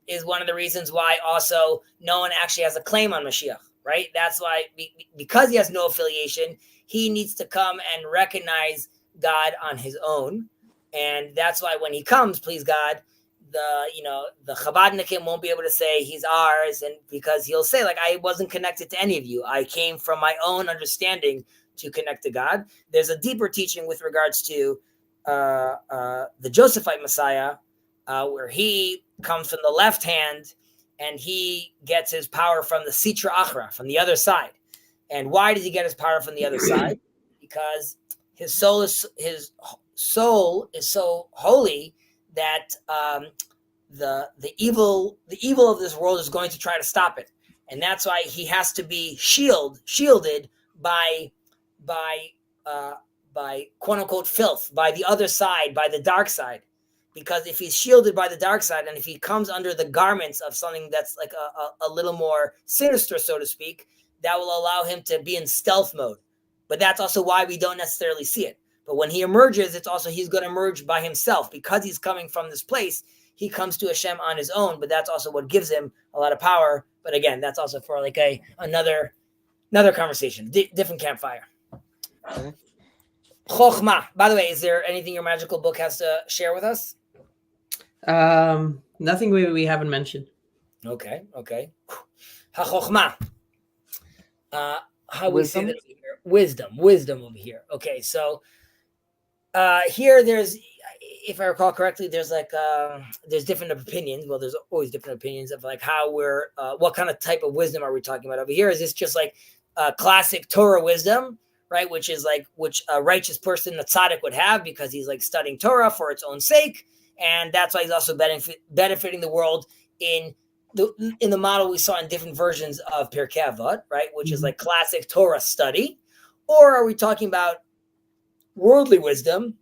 is one of the reasons why also no one actually has a claim on Mashiach, right? That's why, because he has no affiliation, he needs to come and recognize God on his own. And that's why when he comes, please God, the Chabadnikim won't be able to say he's ours, and because he'll say, I wasn't connected to any of you. I came from my own understanding to connect to God. There's a deeper teaching with regards to the Josephite Messiah, where he comes from the left hand and he gets his power from the Sitra Achra, from the other side. And why does he get his power from the other side? Because his soul is so holy that the evil of this world is going to try to stop it, and that's why he has to be shielded by quote unquote filth, by the other side, by the dark side. Because if he's shielded by the dark side, and if he comes under the garments of something that's like a little more sinister, so to speak, that will allow him to be in stealth mode. But that's also why we don't necessarily see it. But when he emerges, it's also he's going to emerge by himself, because he's coming from this place. He comes to Hashem on his own, but that's also what gives him a lot of power. But again, that's also for like another conversation, different campfire. Okay. Chokhmah. By the way, is there anything your magical book has to share with us? Nothing we haven't mentioned. Okay. Ha-chokhmah. How we say that over here? Wisdom over here. Okay, so here there's, if I recall correctly, there's like there's different opinions. Well, there's always different opinions of like how we're what kind of type of wisdom are we talking about over here? Is this just like classic Torah wisdom, right? Which is like which a righteous person, the tzaddik, would have, because he's like studying Torah for its own sake, and that's why he's also benefiting the world in the model we saw in different versions of Pirkei Avot, right? Which is like classic Torah study. Or are we talking about worldly wisdom,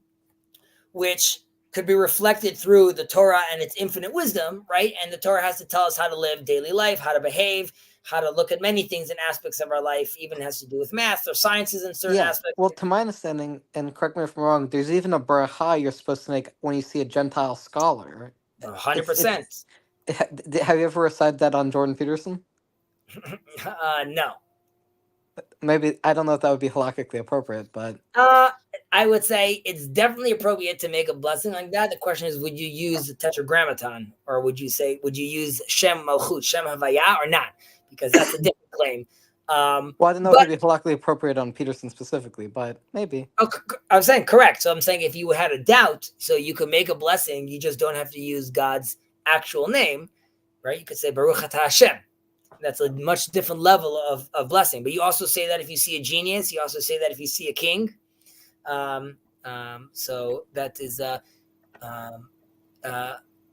which could be reflected through the Torah and its infinite wisdom, right? And the Torah has to tell us how to live daily life, how to behave, how to look at many things and aspects of our life, even has to do with math or sciences in certain aspects. Well, to my understanding, and correct me if I'm wrong, there's even a bracha you're supposed to make when you see a Gentile scholar. 100%. Have you ever recited that on Jordan Peterson? No. Maybe, I don't know if that would be halakhically appropriate, but I would say it's definitely appropriate to make a blessing like that. The question is, would you use the tetragrammaton, or would you use Shem Malchut, Shem Havaya, or not? Because that's a different claim. Well, I don't know if it'd be halakhically appropriate on Peterson specifically, but maybe. I'm saying correct. So I'm saying if you had a doubt, so you could make a blessing, you just don't have to use God's actual name, right? You could say Baruch Atah Hashem. That's a much different level of blessing. But you also say that if you see a genius, you also say that if you see a king. So that is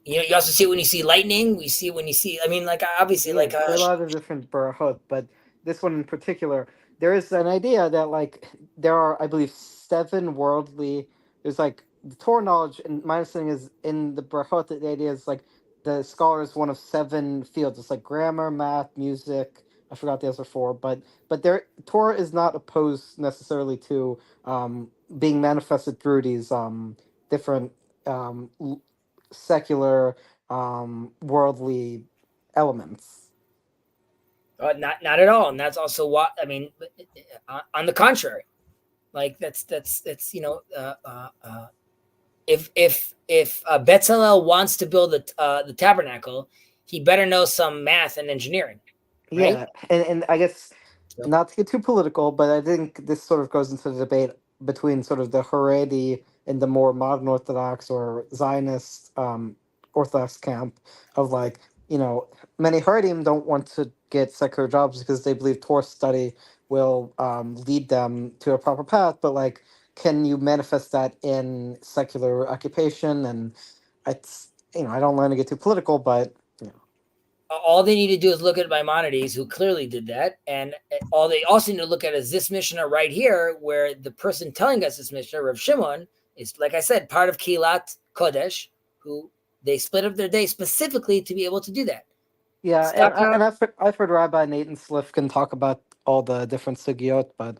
you also see it when you see lightning. We see it when you see. I mean, like obviously, like there are a lot of different barachot, but this one in particular, there is an idea that like there are, I believe, 7 worldly. There's like the Torah knowledge, and my understanding is in the barachot, the idea is like the scholar is one of 7 fields. It's like grammar, math, music. I forgot the other 4, but there Torah is not opposed necessarily to being manifested through these different secular worldly elements. Not at all, and that's also what I mean. On the contrary, like that's if Bezalel wants to build the tabernacle, he better know some math and engineering. Right? Yeah, and I guess not to get too political, but I think this sort of goes into the debate between sort of the Haredi and the more modern Orthodox or Zionist Orthodox camp of like, many Haredim don't want to get secular jobs because they believe Torah study will lead them to a proper path, but like, can you manifest that in secular occupation? And it's, I don't want to get too political, but all they need to do is look at Maimonides, who clearly did that. And all they also need to look at is this Mishnah right here, where the person telling us this Mishnah, Rav Shimon, is, like I said, part of Kilat Kodesh, who they split up their day specifically to be able to do that. Yeah, and I've heard Rabbi Nathan Slifkin talk about all the different sugyot, but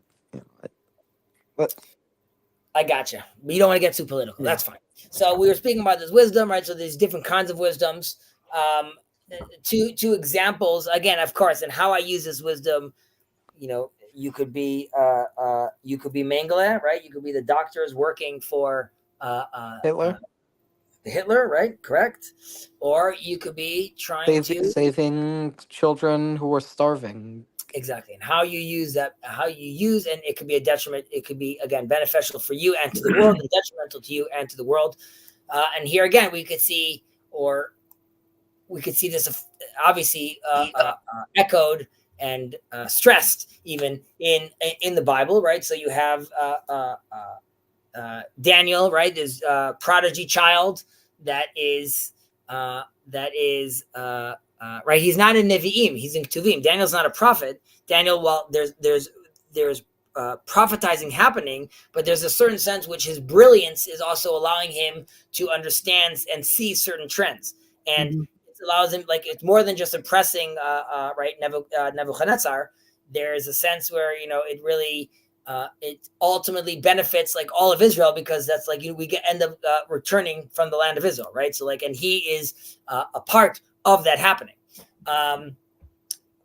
I gotcha. You don't want to get too political. Yeah. That's fine. So we were speaking about this wisdom, right? So there's different kinds of wisdoms. Two examples again, of course, and how I use this wisdom. You could be Mengele, right? You could be the doctors working for Hitler. Hitler, right? Correct. Or you could be trying to saving children who are starving. exactly, and how you use, and it could be a detriment. It could be, again, beneficial for you and to the world, and detrimental to you and to the world. And here again, we could see this obviously echoed and stressed even in the Bible, right? So you have Daniel, right? This prodigy child that is right. He's not in Nevi'im; he's in Ketuvim. Daniel's not a prophet. Daniel, well, there's prophetizing happening, but there's a certain sense which his brilliance is also allowing him to understand and see certain trends, and it allows him, like, it's more than just impressing right, Nebuchadnezzar. There's a sense where it really it ultimately benefits like all of Israel, because that's like we end up returning from the land of Israel, right? So like, and he is a part of that happening.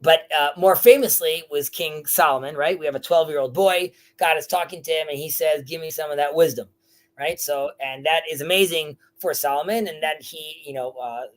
But more famously was King Solomon, right? We have a 12-year-old boy. God is talking to him, and he says, "Give me some of that wisdom," right? So, and that is amazing for Solomon, and that he,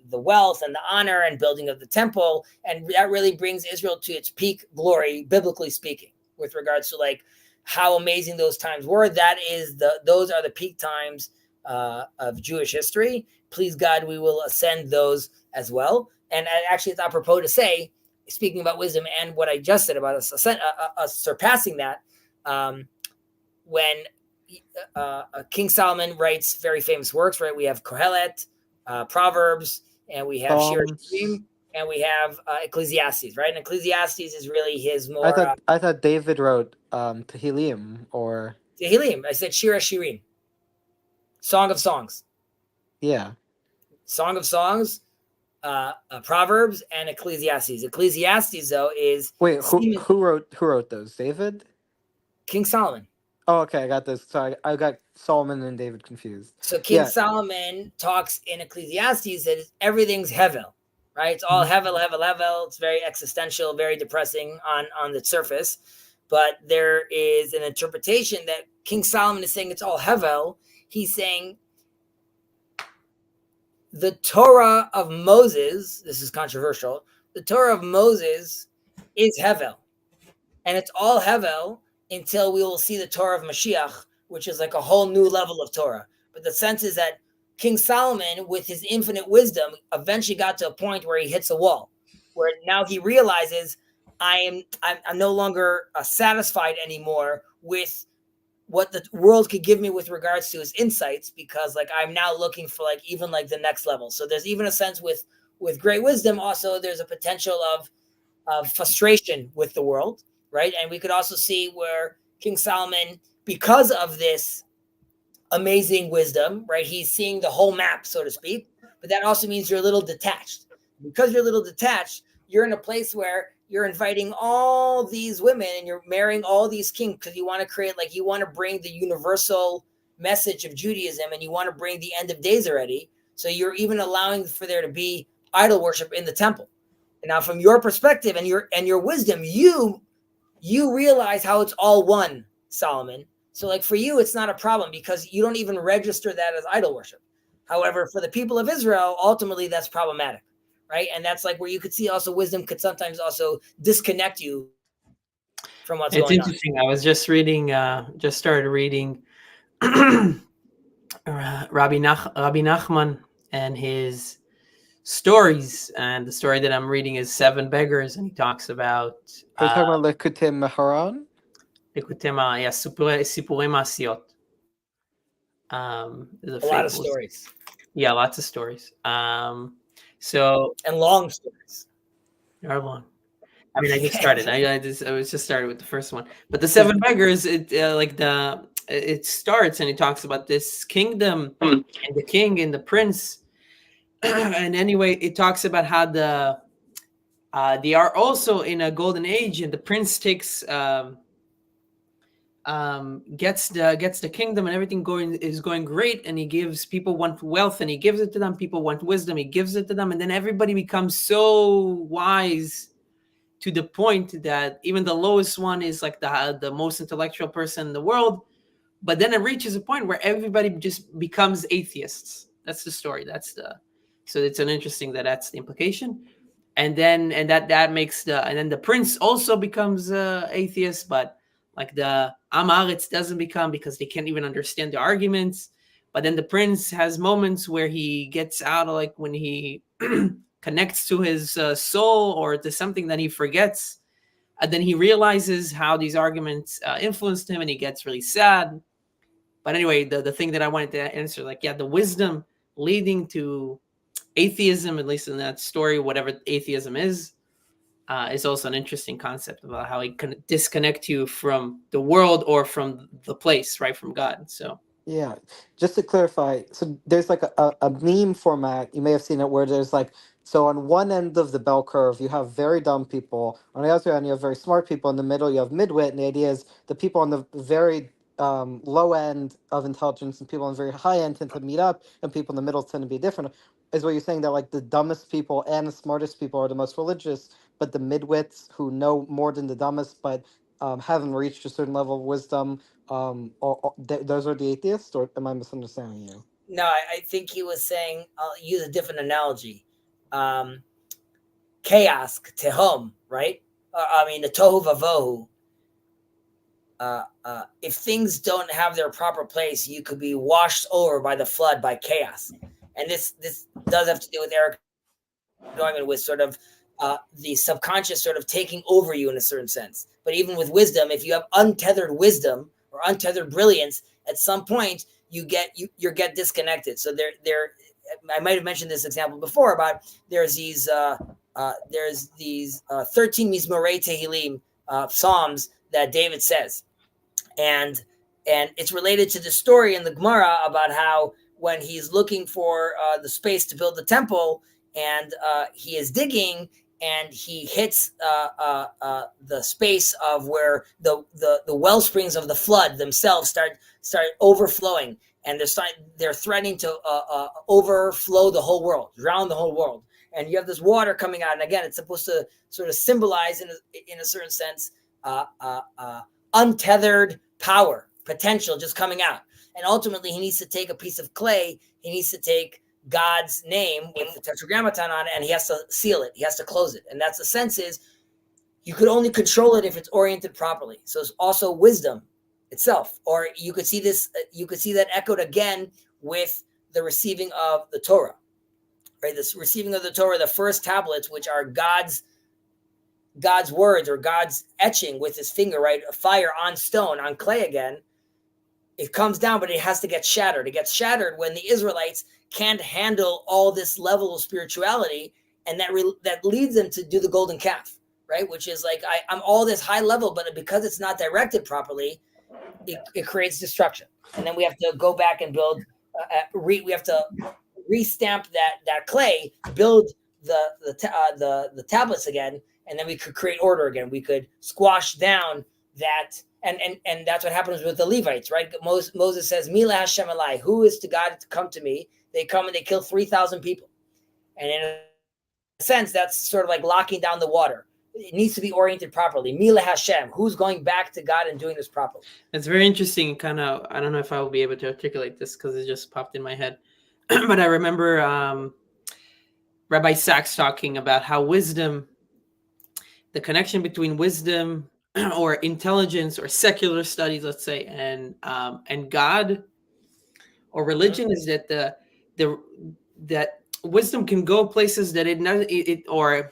the wealth and the honor and building of the temple, and that really brings Israel to its peak glory, biblically speaking, with regards to like how amazing those times were. Those are the peak times of Jewish history. Please God, we will ascend those as well. And actually, it's apropos to say, speaking about wisdom and what I just said about us surpassing that, when King Solomon writes very famous works, right? We have Kohelet, Proverbs, and we have Shir Shirim, and we have Ecclesiastes, right? And Ecclesiastes is really his more... I thought David wrote Tehillim, or... Tehillim. I said Shir Shirim. Song of Songs. Yeah. Song of Songs, Proverbs, and Ecclesiastes. Ecclesiastes, though, is... Wait, who wrote those? David? King Solomon. Oh, okay, I got this. Sorry, I got Solomon and David confused. So King Solomon talks in Ecclesiastes that everything's hevel, right? It's all hevel. It's very existential, very depressing on the surface. But there is an interpretation that King Solomon is saying it's all hevel. He's saying the Torah of Moses, this is controversial, the Torah of Moses is hevel. And it's all hevel until we will see the Torah of Mashiach, which is like a whole new level of Torah. But the sense is that King Solomon, with his infinite wisdom, eventually got to a point where he hits a wall, where now he realizes I'm no longer satisfied anymore with what the world could give me with regards to his insights, because like I'm now looking for like even like the next level. So there's even a sense with great wisdom. Also, there's a potential of frustration with the world. Right. And we could also see where King Solomon, because of this amazing wisdom, right, he's seeing the whole map, so to speak. But that also means you're a little detached. Because you're a little detached, you're in a place where you're inviting all these women and you're marrying all these kings, because you want to create, like, you want to bring the universal message of Judaism, and you want to bring the end of days already. So you're even allowing for there to be idol worship in the temple. And now from your perspective and your wisdom, you realize how it's all one, Solomon. So like for you, it's not a problem because you don't even register that as idol worship. However, for the people of Israel, ultimately that's problematic, right? And that's like where you could see also wisdom could sometimes also disconnect you from what's going on. It's interesting. I was just reading, just started reading Rabbi Nachman and his stories, and the story that I'm reading is Seven Beggars, and he talks about Are you talking about Likutei Maharan? Sipurei Masiot. A lot of stories. Yeah, lots of stories. So and long stories. Are long. I mean, I just started. I was just started with the first one, but the Seven Beggars, it starts and it talks about this kingdom and the king and the prince. And anyway, it talks about how they are also in a golden age, and the prince takes gets the kingdom, and everything is going great, and he gives people want wealth, and he gives it to them. People want wisdom, he gives it to them, and then everybody becomes so wise to the point that even the lowest one is like the most intellectual person in the world. But then it reaches a point where everybody just becomes atheists. That's the story. So it's an interesting that's the implication. And then that makes the prince also becomes atheist, but like the Amaritz doesn't become, because they can't even understand the arguments. But then the prince has moments where he gets out, like when he connects to his soul or to something that he forgets, and then he realizes how these arguments influenced him, and he gets really sad. But anyway, the thing that I wanted to answer, like, the wisdom leading to atheism, at least in that story, whatever atheism is also an interesting concept about how it can disconnect you from the world or from the place, right, from God. So Yeah, just to clarify, so there's like a meme format, you may have seen it, where there's like, so on one end of the bell curve, you have very dumb people. On the other end, you have very smart people. In the middle, you have midwit. And the idea is the people on the very low end of intelligence and people on the very high end tend to meet up, and people in the middle tend to be different. Is what you're saying, that like the dumbest people and the smartest people are the most religious, but the midwits who know more than the dumbest, but haven't reached a certain level of wisdom, those are the atheists, or am I misunderstanding you? No, I think he was saying, I'll use a different analogy. Chaos, tehom, right? I mean, the tohu vavohu. If things don't have their proper place, you could be washed over by the flood, by chaos. And this does have to do with Eric Neumann, with sort of the subconscious sort of taking over you in a certain sense. But even with wisdom, if you have untethered wisdom or untethered brilliance, at some point you get disconnected. So there I might have mentioned this example before about there's these 13 Mizmorei Tehillim psalms that David says, and it's related to the story in the Gemara about how when he's looking for the space to build the temple, and he is digging, and he hits the space of where the well springs of the flood themselves start overflowing, and they're threatening to overflow the whole world, drown the whole world. And you have this water coming out, and again, it's supposed to sort of symbolize, in a certain sense, untethered power, potential just coming out. And ultimately, he needs to take a piece of clay. He needs to take God's name with the tetragrammaton on it, and he has to seal it. He has to close it. And that's the sense is, you could only control it if it's oriented properly. So it's also wisdom itself. Or you could see that echoed again with the receiving of the Torah, right? This receiving of the Torah, the first tablets, which are God's words, or God's etching with his finger, right? A fire on stone, on clay again. It comes down, but it has to get shattered. It gets shattered when the Israelites can't handle all this level of spirituality, and that leads them to do the golden calf, right? Which is like, I'm all this high level, but because it's not directed properly, it creates destruction. And then we have to go back and build. We have to restamp that clay, build the tablets again, and then we could create order again. We could squash down that. And that's what happens with the Levites, right? Moses says, Mila Hashem Alai, who is to God to come to me? They come and they kill 3,000 people. And in a sense, that's sort of like locking down the water. It needs to be oriented properly. Mila Hashem, who's going back to God and doing this properly? It's very interesting. Kind of, I don't know if I will be able to articulate this because it just popped in my head. But I remember Rabbi Sachs talking about how wisdom, the connection between wisdom or intelligence or secular studies, let's say, and God or religion, is that that wisdom can go places that or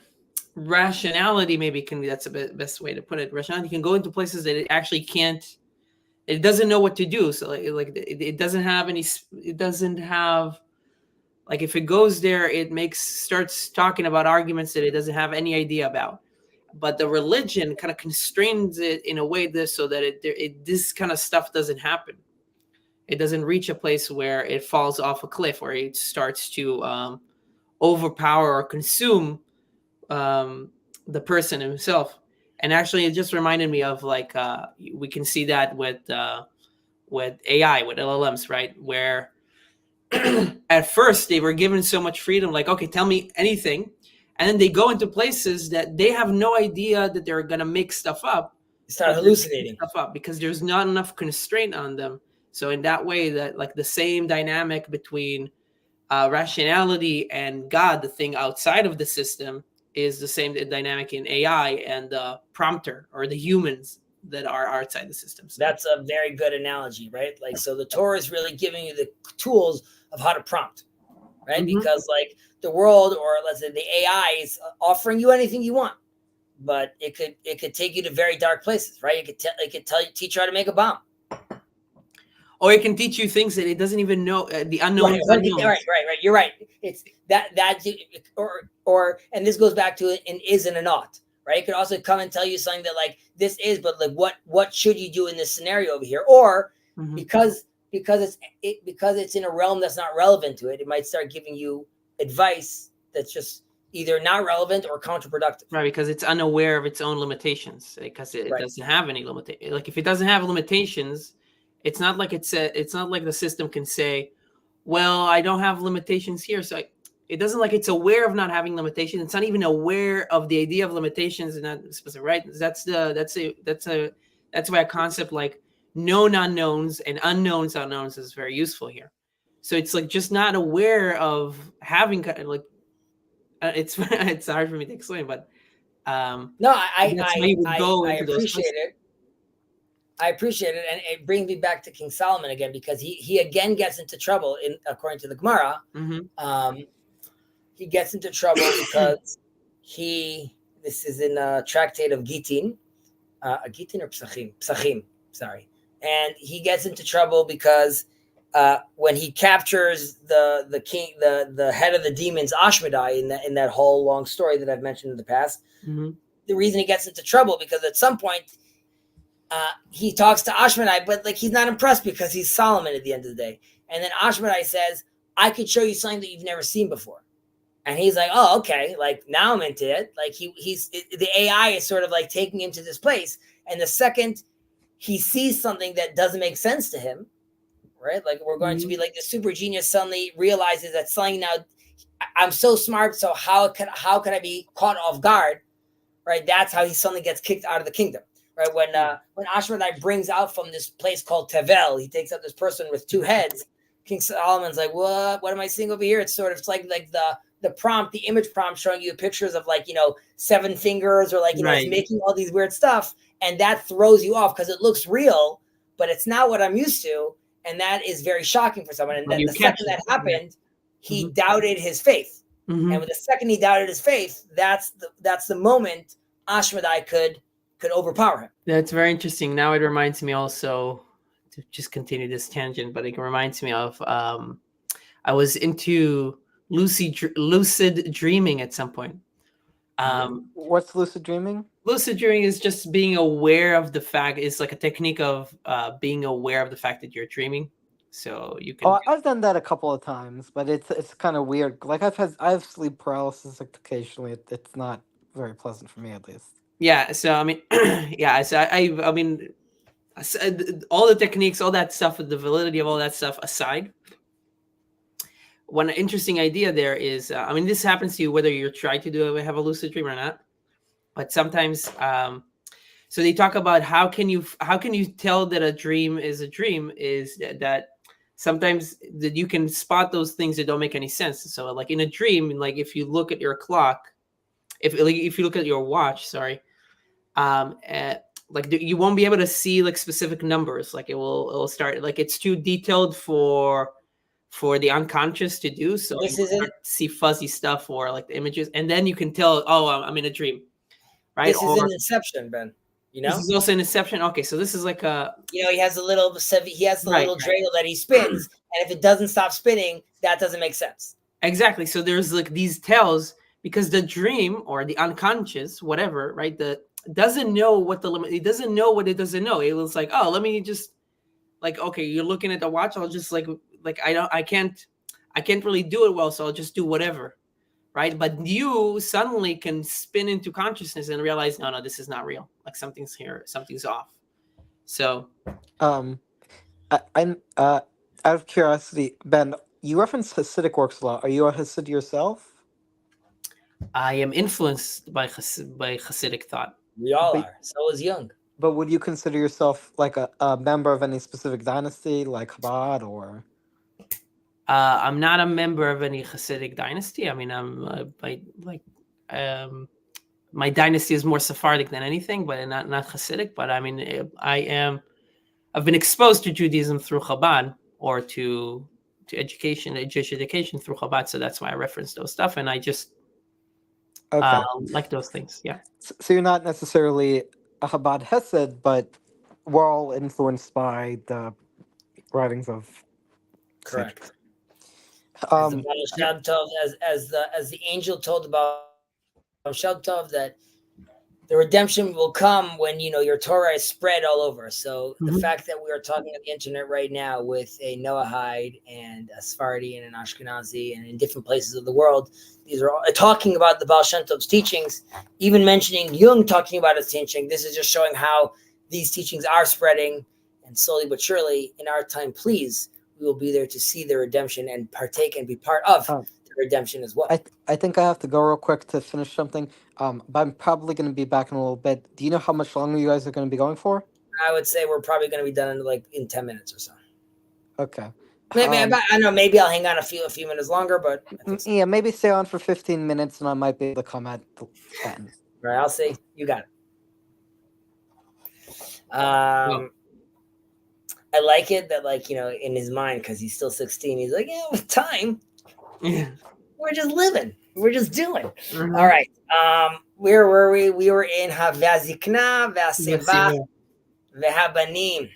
rationality, maybe can be, that's the best way to put it. Rationality can go into places that it actually can't. It doesn't know what to do. So it doesn't have any. It doesn't have, like, if it goes there, it starts talking about arguments that it doesn't have any idea about. But the religion kind of constrains it in a way so that this kind of stuff doesn't happen. It doesn't reach a place where it falls off a cliff, where it starts to overpower or consume the person himself. And actually, it just reminded me of, like, we can see that with AI, with LLMs, right? Where at first they were given so much freedom, like, okay, tell me anything. And then they go into places that they have no idea that they're going to make stuff up. Start hallucinating stuff up because there's not enough constraint on them. So in that way, that, like, the same dynamic between rationality and God, the thing outside of the system, is the same dynamic in AI and the prompter or the humans that are outside the system. So that's a very good analogy, right? Like, so the Torah is really giving you the tools of how to prompt, right? Because like the world, or let's say the AI, is offering you anything you want, but it could take you to very dark places, right? It could teach you how to make a bomb, or it can teach you things that it doesn't even know, the unknowns. Right. You're right. It's that or and this goes back to an is and a not, right? It could also come and tell you something that like this is, but like what should you do in this scenario over here? Or because it's in a realm that's not relevant to it, it might start giving you advice that's just either not relevant or counterproductive. Right, because it's unaware of its own limitations, because it doesn't have any limitations. Like if it doesn't have limitations, it's not like it's not like the system can say, well, I don't have limitations here. So it doesn't, like it's aware of not having limitations. It's not even aware of the idea of limitations and not specific, right? That's why a concept like known unknowns and unknowns is very useful here. So it's like just not aware of having like it's hard for me to explain, but no, I appreciate it. I appreciate it, and it brings me back to King Solomon again, because he again gets into trouble according to the Gemara. He gets into trouble because this is in a tractate of Gittin, Gittin or Psachim, sorry, and he gets into trouble because when he captures the king, the head of the demons, Ashmedai, in that whole long story that I've mentioned in the past, the reason he gets into trouble because at some point he talks to Ashmedai, but like he's not impressed because he's Solomon at the end of the day, and then Ashmedai says, "I could show you something that you've never seen before," and he's like, "Oh, okay, like now I'm into it." Like the AI is sort of like taking him to this place, and the second he sees something that doesn't make sense to him, right? Like we're going to be like the super genius suddenly realizes that something now, I'm so smart, so how could I be caught off guard, right? That's how he suddenly gets kicked out of the kingdom, right? When Ashmedai brings out from this place called Tevel, he takes out this person with two heads. King Solomon's like, what am I seeing over here? It's like the prompt, the image prompt showing you pictures of like, 7 fingers, or like, it's making all these weird stuff. And that throws you off because it looks real, but it's not what I'm used to. And that is very shocking for someone. And then the second that happened, he doubted his faith. And with the second he doubted his faith, that's the moment Ashmedai could overpower him. That's very interesting. Now it reminds me also, to just continue this tangent, but it reminds me of I was into lucid dreaming at some point. What's lucid dreaming? Lucid dreaming is just being aware of the fact. It's like a technique of being aware of the fact that you're dreaming. So you can. Oh, I've done that a couple of times, but it's kind of weird. Like I have sleep paralysis occasionally. It's not very pleasant for me, at least. Yeah. So I mean, yeah. So I mean, all the techniques, all that stuff, the validity of all that stuff aside, one interesting idea there is, this happens to you whether you're trying to have a lucid dream or not. But sometimes, so they talk about how can you tell that a dream is a dream, is that sometimes that you can spot those things that don't make any sense. So like in a dream, like if you look at your clock, if you look at your watch, sorry, like you won't be able to see like specific numbers. Like it will start, like it's too detailed for the unconscious to do. So this you isn't see fuzzy stuff or like the images, and then you can tell, oh, I'm in a dream. Right? This is an Inception, Ben. This is also an Inception. Okay, so this is like a. He has a little. He has the little dreidel that he spins, and if it doesn't stop spinning, that doesn't make sense. Exactly. So there's like these tells, because the dream or the unconscious, whatever, right? Doesn't know what the limit. It doesn't know what it doesn't know. It was like, oh, let me just like, okay, you're looking at the watch. I'll just like I can't really do it well, so I'll just do whatever. Right, but you suddenly can spin into consciousness and realize, no, this is not real. Like something's here, something's off. So, I'm out of curiosity, Ben. You reference Hasidic works a lot. Are you a Hasid yourself? I am influenced by Hasidic thought. We all are. So is Jung. But would you consider yourself like a member of any specific dynasty, like Chabad, or? I'm not a member of any Hasidic dynasty. I mean, my dynasty is more Sephardic than anything, but not Hasidic. But I mean, I've been exposed to Judaism through Chabad, or to education, Jewish education through Chabad. So that's why I reference those stuff, and I just like those things. Yeah. So you're not necessarily a Chabad Hesed, but we're all influenced by the writings of Correct. As the Baal Shem Tov, as the angel told about Baal Shem Tov, that the redemption will come when your Torah is spread all over. So the fact that we are talking on the internet right now with a Noahide and a Sephardi and an Ashkenazi and in different places of the world, these are all talking about the Baal Shem Tov's teachings, even mentioning Jung talking about his teaching. This is just showing how these teachings are spreading, and slowly but surely in our time, please, we will be there to see the redemption and partake and be part of the redemption as well. I think I have to go real quick to finish something, but I'm probably going to be back in a little bit. Do you know how much longer you guys are going to be going for? I would say we're probably going to be done in 10 minutes or so. Okay. Maybe I don't know. Maybe I'll hang on a few minutes longer, but so. Yeah, maybe stay on for 15 minutes, and I might be able to come at 10. Right, I'll see. You got it. I like it that, in his mind, because he's still 16, he's like, yeah, with time, we're just living, we're just doing. Mm-hmm. All right. Where were we? We were in Havazikna, Vaseva, Vehabanim.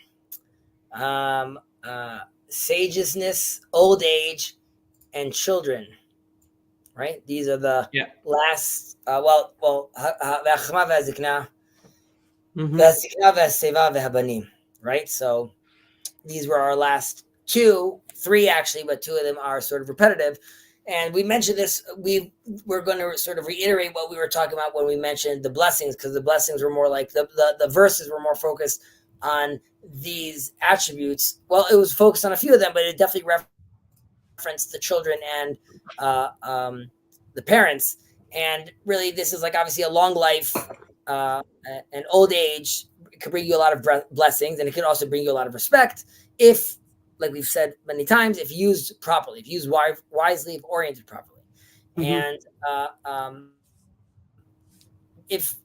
Sageousness, old age, and children. Right? These are the last. Vachma Vazikna, Vazikna, Vaseva, Vehabanim. Right? So these were our last three actually, but two of them are sort of repetitive. And we mentioned this. We're going to sort of reiterate what we were talking about when we mentioned the blessings, because the blessings were more like the verses were more focused on these attributes. Well, it was focused on a few of them, but it definitely referenced the children and the parents. And really, this is obviously a long life, an old age. It could bring you a lot of blessings, and it could also bring you a lot of respect if, like we've said many times, if used properly, if used wisely, if oriented properly. And if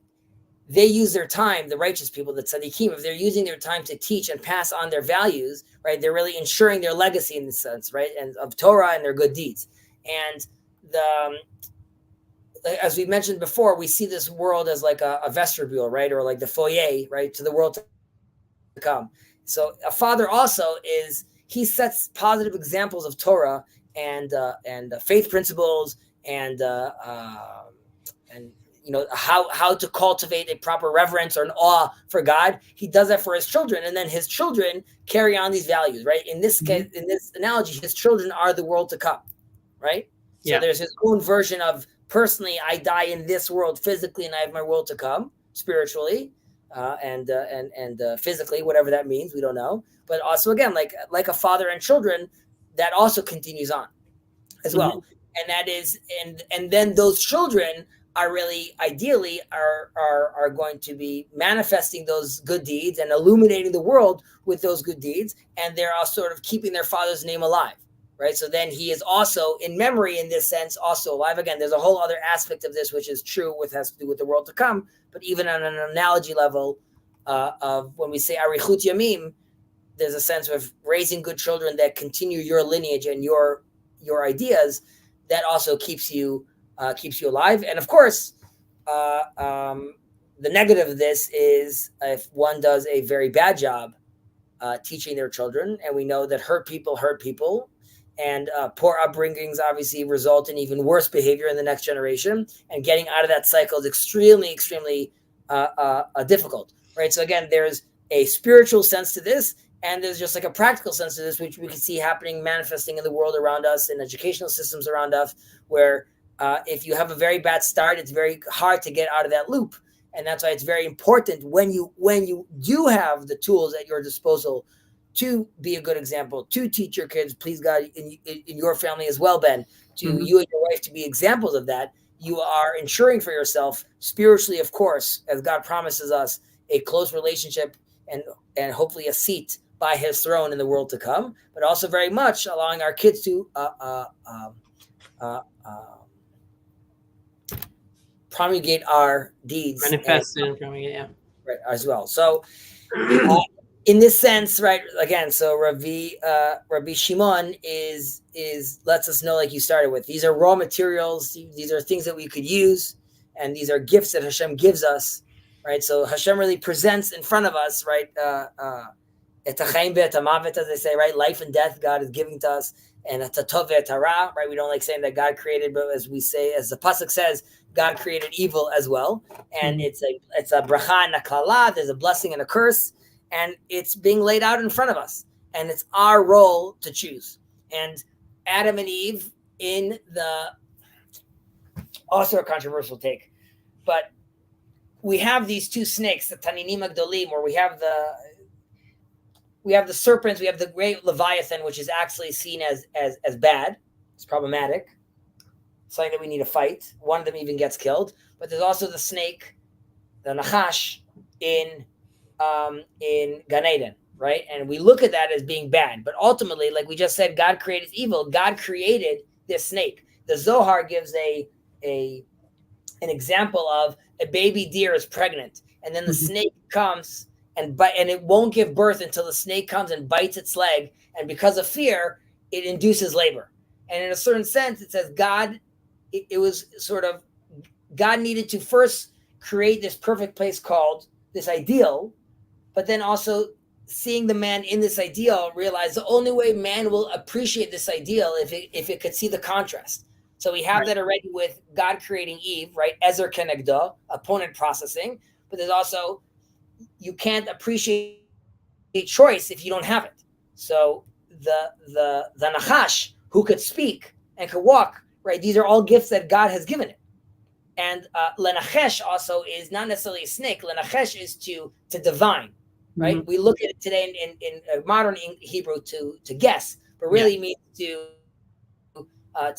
they use their time, the righteous people, the tzaddikim, if they're using their time to teach and pass on their values, right, they're really ensuring their legacy in this sense, right, and of Torah and their good deeds. And as we mentioned before, we see this world as like a vestibule, right, or like the foyer, right, to the world to come. So a father also he sets positive examples of Torah and faith principles and how to cultivate a proper reverence or an awe for God. He does that for his children, and then his children carry on these values, right? In this case, in this analogy, his children are the world to come, right? So there's his own version of, personally, I die in this world physically, and I have my world to come spiritually, and physically, whatever that means, we don't know. But also, again, like a father and children, that also continues on as well. And that is, and then those children are really, ideally, are going to be manifesting those good deeds and illuminating the world with those good deeds, and they're all sort of keeping their father's name alive, right? So then he is also, in memory, in this sense, also alive. Again, there's a whole other aspect of this which is true, has to do with the world to come, but even on an analogy level of when we say Arichut Yamim, there's a sense of raising good children that continue your lineage and your ideas, that also keeps you alive. And of course, the negative of this is if one does a very bad job teaching their children, and we know that hurt people, and poor upbringings obviously result in even worse behavior in the next generation, and getting out of that cycle is extremely, extremely difficult, right? So again, there's a spiritual sense to this, and there's just like a practical sense to this, which we can see happening, manifesting in the world around us, in educational systems around us, where if you have a very bad start, it's very hard to get out of that loop. And that's why it's very important when you do have the tools at your disposal to be a good example, to teach your kids, please God, in your family as well, Ben, to you and your wife to be examples of that. You are ensuring for yourself spiritually, of course, as God promises us, a close relationship and hopefully a seat by his throne in the world to come, but also very much allowing our kids to promulgate our deeds, manifest and promulgate, yeah, right, as well. So in this sense, right, again, so Rabbi Shimon is lets us know, like you started with, these are raw materials, these are things that we could use, and these are gifts that Hashem gives us, right? So Hashem really presents in front of us, right, et ha'chaim ve'et ha'mavet, as they say, right, life and death God is giving to us, and et ha'tov ve'et ha'ra, right? We don't like saying that God created, but as we say, as the pasuk says, God created evil as well, and it's a bracha and a klala. There's a blessing and a curse, and it's being laid out in front of us, and it's our role to choose. And Adam and Eve, in the also a controversial take, but we have these two snakes, the Taninim Agdolim, where we have the serpents, we have the great Leviathan, which is actually seen as bad. It's problematic, something that we need to fight. One of them even gets killed. But there's also the snake, the Nachash, in Gan Eden, right? And we look at that as being bad. But ultimately, like we just said, God created evil. God created this snake. The Zohar gives an example of a baby deer is pregnant, and then the snake comes and it won't give birth until the snake comes and bites its leg, and because of fear, it induces labor. And in a certain sense, it says God, it was sort of, God needed to first create this perfect place called this ideal, but then also seeing the man in this ideal, realize the only way man will appreciate this ideal if it could see the contrast. So we have that already with God creating Eve, right? Ezer kenegdo, opponent processing. But there's also, you can't appreciate choice if you don't have it. So the Nachash, who could speak and could walk, right? These are all gifts that God has given it. And Lenachesh also is not necessarily a snake. Lenachesh is to divine, right? Mm-hmm. We look at it today in modern Hebrew to guess, but really means to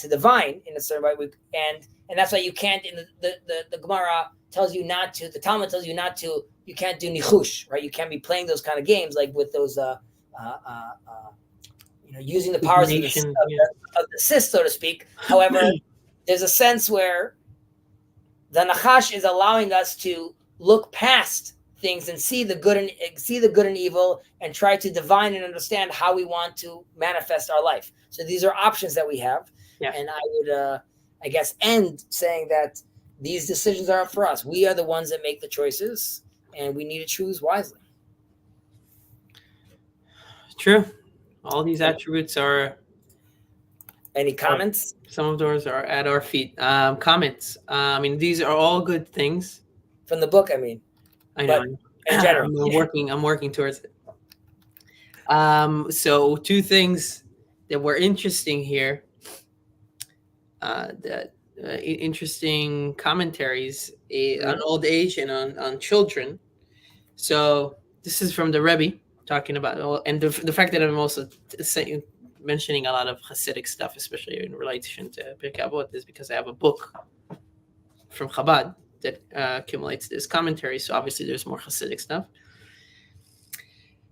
divine in a certain way. And that's why you can't, in the Gemara tells you not to, the Talmud tells you not to, you can't do nichush, right? You can't be playing those kind of games like with those, using the powers of the sis, so to speak. However, there's a sense where the Nachash is allowing us to look past things and see the good and evil, and try to divine and understand how we want to manifest our life. So these are options that we have. Yeah. And I would, I guess, end saying that these decisions are up for us. We are the ones that make the choices, and we need to choose wisely. True. All these attributes are. Any comments? Some of those are at our feet. Comments. I mean, these are all good things from the book. I mean, I know. In general, I'm working towards it. So two things that were interesting here. Interesting commentaries on old age and on children. So this is from the Rebbe talking about, and the fact that I'm also mentioning a lot of Hasidic stuff, especially in relation to Pirkei Avot, is because I have a book from Chabad that accumulates this commentary. So obviously there's more Hasidic stuff.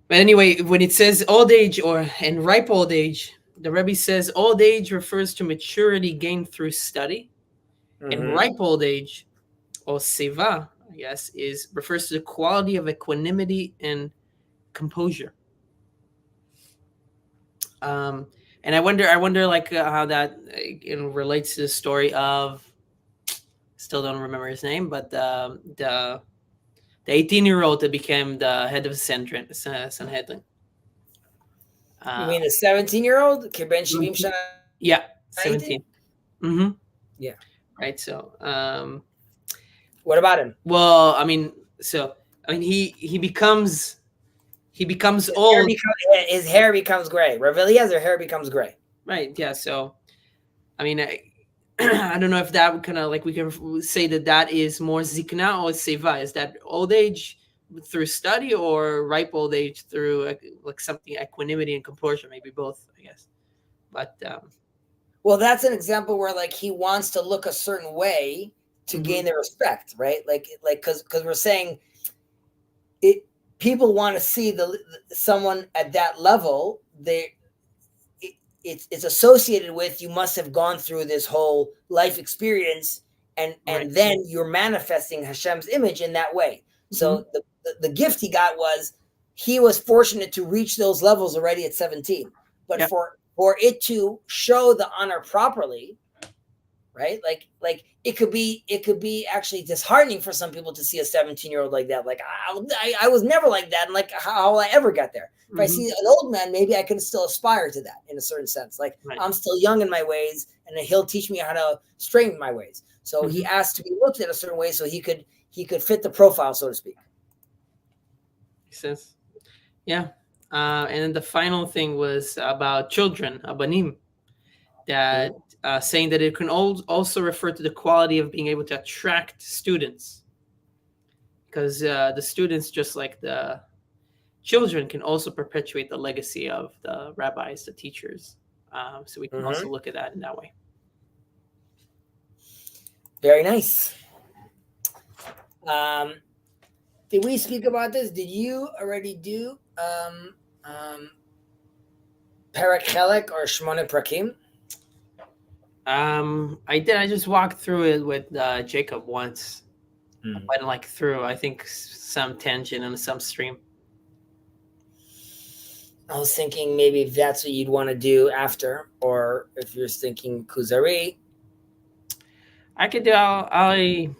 But anyway, when it says old age and ripe old age, the Rebbe says old age refers to maturity gained through study, and ripe old age, or seva, I guess, refers to the quality of equanimity and composure. And I wonder like how that relates to the story of, still don't remember his name, but the 18-year-old that became the head of Sanhedrin. You mean the 17-year-old? Yeah, 17. Mm-hmm. Yeah. Right. So, what about him? Well, I mean, he becomes old. His hair becomes gray. Rav Eliezer hair becomes gray. Right. Yeah. So, I mean, I don't know if that would kind of like we can say that is more zikna or seva. Is that old age through study, or ripe old age through like something equanimity and composure? Maybe both, I guess. But well, that's an example where like he wants to look a certain way to gain their respect, right? Like because we're saying it. people want to see someone at that level. It's associated with, you must have gone through this whole life experience, and then you're manifesting Hashem's image in that way. So the gift he got was, he was fortunate to reach those levels already at 17. But for it to show the honor properly, right? Like it could be actually disheartening for some people to see a 17-year-old like that. Like I was never like that, and like how I ever got there. If I see an old man, maybe I can still aspire to that in a certain sense. Like I'm still young in my ways, and he'll teach me how to straighten my ways. So he asked to be looked at a certain way so he could fit the profile, so to speak. Makes sense. Yeah. And then the final thing was about children, abanim, that saying that it can also refer to the quality of being able to attract students, because the students, just like the children, can also perpetuate the legacy of the rabbis, the teachers. So we can also look at that in that way. Very nice. Did we speak about this? Did you already do Perek Chelek or Shmona Prakim? I did. I just walked through it with Jacob once. But like through, I think, some tangent and some stream. I was thinking maybe if that's what you'd want to do after, or if you're thinking Kuzari. I could do. I'm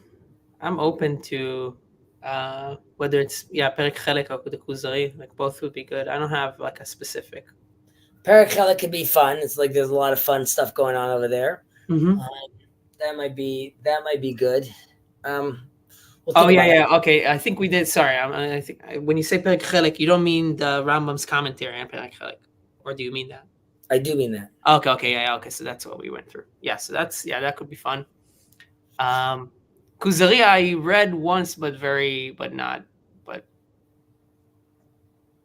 open to whether it's Perek Chelek or the Kuzari. Like both would be good. I don't have like a specific. Perek Chelek could be fun. It's like there's a lot of fun stuff going on over there. That might be good. Okay. I think we did. Sorry, I think when you say Perek Chelek, you don't mean the Rambam's commentary on Perek Chelek, or do you mean that? I do mean that. Okay. So that's what we went through. Yeah. So that could be fun. Kuzari I read once, but not.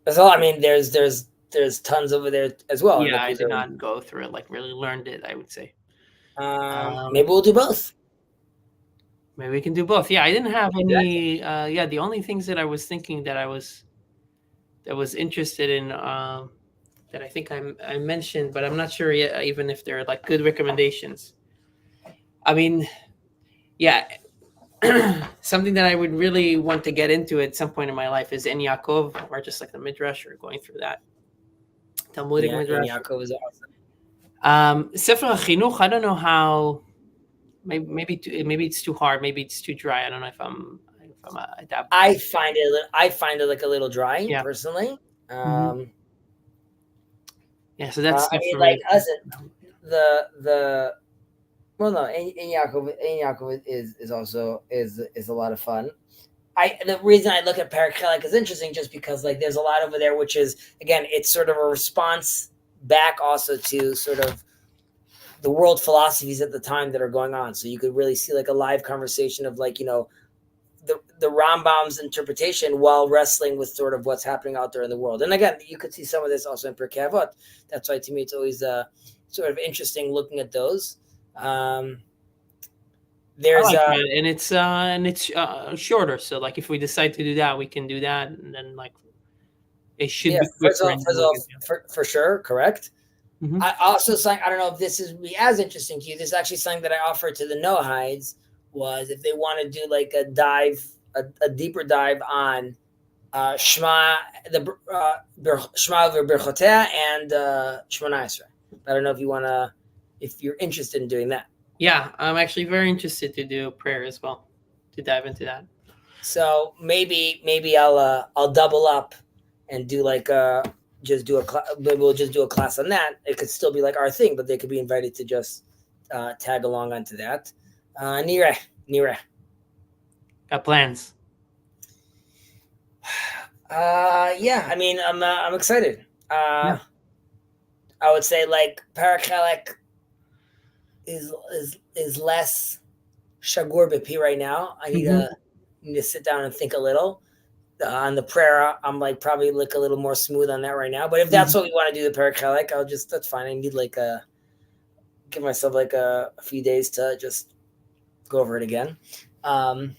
That's all. I mean, there's tons over there as well. Yeah, I did not go through it, like really learned it, I would say. Maybe we'll do both. Maybe we can do both. Yeah, I didn't have any. The only things that I was thinking that I was interested in, that I think I mentioned, but I'm not sure yet, even if they're like good recommendations. I mean, yeah, something that I would really want to get into at some point in my life is En Yaakov, or just like the Midrash, or going through that. Talmudic Midrash. En Yaakov is awesome. Sefer HaChinuch, I don't know how. Maybe it's too hard. Maybe it's too dry. I don't know if I'm adapting. I find it like a little dry, personally. So that's like us. En Yaakov is also a lot of fun. The reason I look at Perek Chelek is interesting, just because like there's a lot over there, which is, again, it's sort of a response back also to sort of the world philosophies at the time that are going on. So you could really see like a live conversation of like, the Rambam's interpretation while wrestling with sort of what's happening out there in the world. And again, you could see some of this also in Pirkei Avot. That's why to me it's always sort of interesting looking at those. There's and it's shorter. So like if we decide to do that, we can do that, and then like it should be for sure, correct. I also sang, I don't know if this is be as interesting to you. This is actually something that I offered to the Noahides, was if they want to do like a deeper dive on Shema, Shema V'Berchotea and Shemona Esrei. I don't know if you're interested in doing that. Yeah, I'm actually very interested to do prayer as well, to dive into that. So maybe I'll double up and do like maybe we'll just do a class on that. It could still be like our thing, but they could be invited to just tag along onto that. Nire. Got plans? Yeah. I mean, I'm excited. I would say like Perek Chelek is less shagur b'pi right now. I need to sit down and think a little. On the prayer, I'm like probably look a little more smooth on that right now. But if that's what we want to do, the Perek Chelek, that's fine. I need like give myself like a few days to just go over it again. But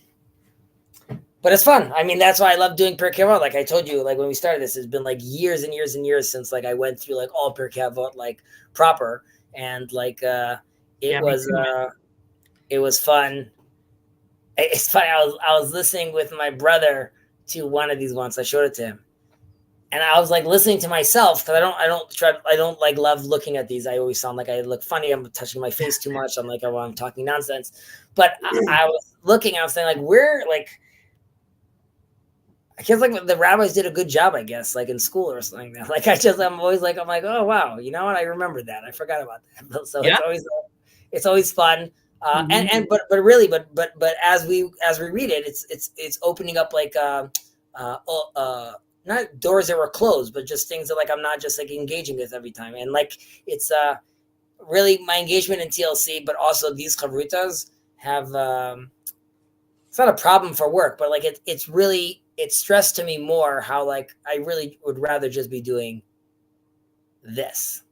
But it's fun. I mean, that's why I love doing Pirkei Avot. Like I told you, like when we started this, it's been like years and years and years since like I went through like all Pirkei Avot like proper, and like it was fun. It's funny. I was listening with my brother to one of these once. I showed it to him, and I was like listening to myself because I don't like love looking at these. I always sound like I look funny. I'm touching my face too much. I'm like, oh, I'm talking nonsense. But I was looking. I was saying like, we're like, I guess like the rabbis did a good job. I guess like in school or something. Like I'm always like, I'm like, oh wow, you know what? I remember that. I forgot about that. So yeah. It's always fun. And but really, but as we read it, it's opening up like not doors that were closed, but just things that like I'm not just like engaging with every time. And like it's really my engagement in TLC, but also these chavrutas have it's not a problem for work, but like it's stressed to me more how like I really would rather just be doing this.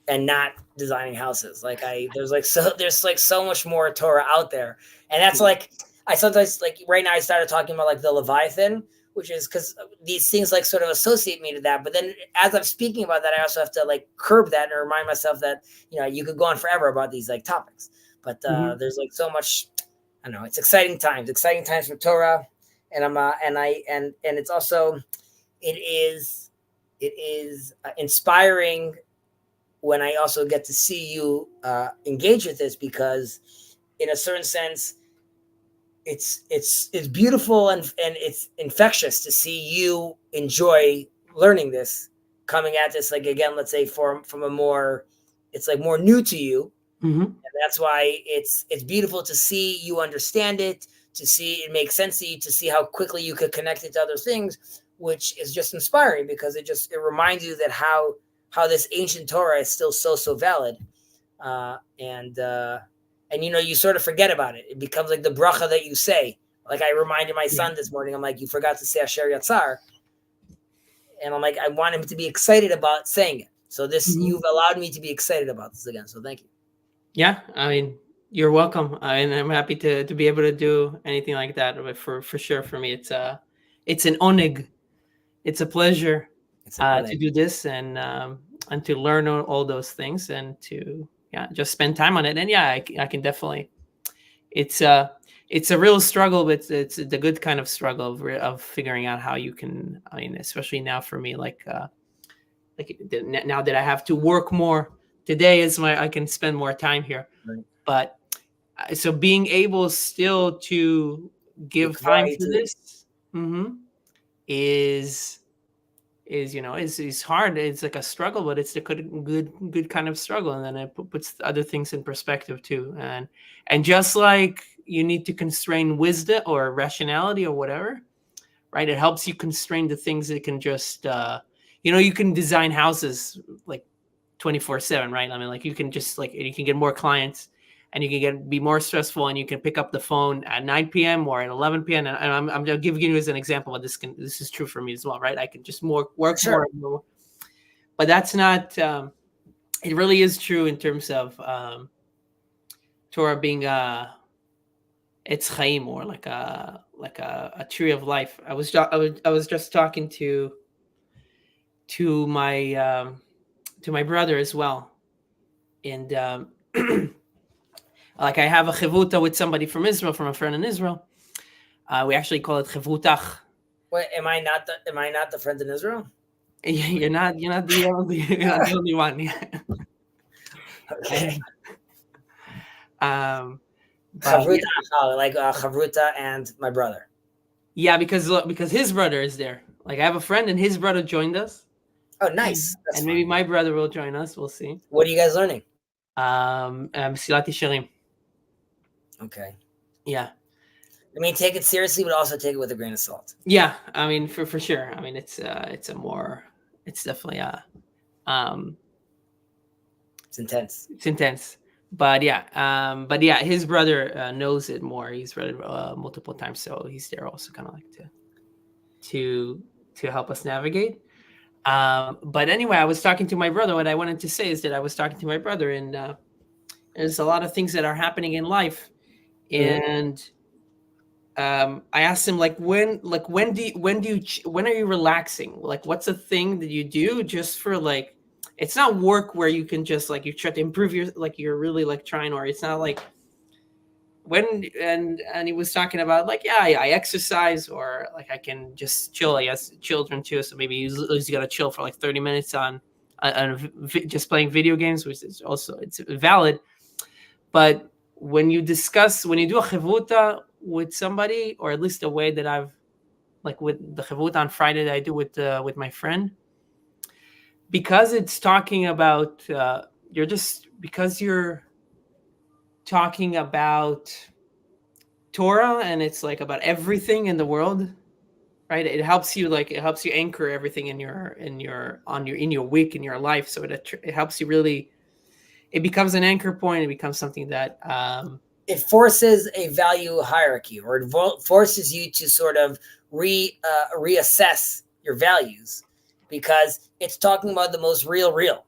And not designing houses. Like there's so much more Torah out there. And that's like, I sometimes like right now I started talking about like the Leviathan, which is because these things like sort of associate me to that. But then as I'm speaking about that, I also have to like curb that and remind myself that, you know, you could go on forever about these like topics, but there's like so much, I don't know, it's exciting times for Torah. And and it's also, it is inspiring when I also get to see you engage with this, because in a certain sense, it's beautiful and it's infectious to see you enjoy learning this, coming at this like again, let's say from a more, it's like more new to you, and that's why it's beautiful to see you understand it, to see it make sense to you, to see how quickly you could connect it to other things, which is just inspiring because it reminds you that how this ancient Torah is still so valid, and you know, you sort of forget about it. It becomes like the bracha that you say. Like I reminded my son this morning, I'm like, you forgot to say Asher Yatzar, and I'm like, I want him to be excited about saying it. So this, you've allowed me to be excited about this again. So thank you. Yeah, I mean, you're welcome, and I'm happy to be able to do anything like that. But for sure, for me, it's an oneg. It's a pleasure to do this and to learn all those things and to just spend time on it. And I can definitely. It's a real struggle, but it's the good kind of struggle of figuring out how you can. I mean, especially now for me, like now that I have to work more. Today is I can spend more time here, right. But so being able still to give time to this is you know is hard. It's like a struggle, but it's a good kind of struggle, and then it puts other things in perspective too. And just like you need to constrain wisdom or rationality or whatever, right? It helps you constrain the things that can just you know, you can design houses like 24/7, right? I mean, like you can just like you can get more clients, and you can be more stressful, and you can pick up the phone at 9 p.m. or at 11 p.m. And I'm just giving you as an example, but this is true for me as well, right? I can just work more. But that's not. It really is true in terms of Torah being it's chaim, or like a tree of life. I was just talking to my brother as well, and like I have a chevuta with somebody from Israel, from a friend in Israel. We actually call it chevutach. Wait, am I not the friend in Israel? You're not the only one. Yeah. Okay. Chavruta, like Chavruta and my brother. Yeah, because his brother is there. Like I have a friend, and his brother joined us. Oh, nice. And maybe my brother will join us. We'll see. What are you guys learning? Mesilat Yesharim. Okay. Yeah. I mean, take it seriously, but also take it with a grain of salt. Yeah, I mean, for sure. I mean, it's definitely it's intense. It's intense, but his brother knows it more. He's read it multiple times, so he's there also, kind of like to help us navigate. But anyway, I was talking to my brother. What I wanted to say is that I was talking to my brother, and there's a lot of things that are happening in life, and I asked him when are you relaxing? Like, what's a thing that you do just for like, it's not work where you can just like, you try to improve your, like you're really like trying, or it's not like and he was talking about like, yeah, I exercise, or like I can just chill. He has children too, so maybe he's gonna chill for like 30 minutes on just playing video games, which is also, it's valid. But when you do a chivuta with somebody, or at least the way that I've, like with the chivuta on Friday that I do with my friend, because it's talking about you're talking about Torah, and it's like about everything in the world, right? It helps you anchor everything in your week, in your life. So it helps you really. It becomes an anchor point. It becomes something that it forces a value hierarchy, or it forces you to sort of reassess your values, because it's talking about the most real.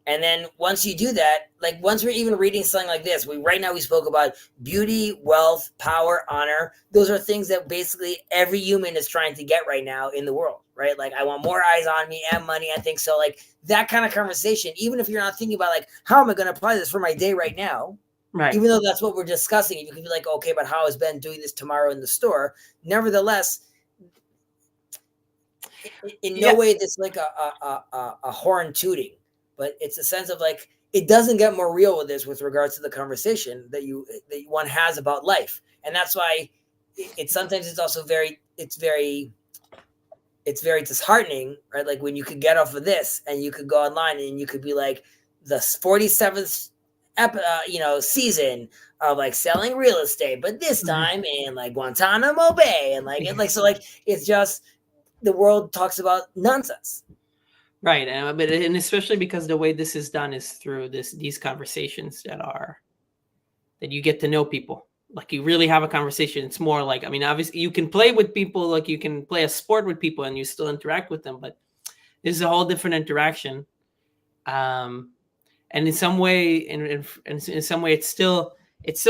And then once you do that, like once we're even reading something like this, right now we spoke about beauty, wealth, power, honor. Those are things that basically every human is trying to get right now in the world, right? Like, I want more eyes on me and money and things. So like that kind of conversation, even if you're not thinking about like, how am I going to apply this for my day right now? Right. Even though that's what we're discussing, you can be like, okay, but how is Ben doing this tomorrow in the store? Nevertheless, in no way this like a horn tooting, but it's a sense of like, it doesn't get more real with this with regards to the conversation that one has about life. And that's why it's sometimes it's also very disheartening, right? Like when you could get off of this and you could go online and you could be like the 47th season of like selling real estate, but this time in like Guantanamo Bay, and like so like it's just the world talks about nonsense. Right, and especially because the way this is done is through these conversations that you get to know people. Like you really have a conversation. It's more like, I mean, obviously you can play with people, like you can play a sport with people and you still interact with them, but this is a whole different interaction. And in some way, in some way, it's still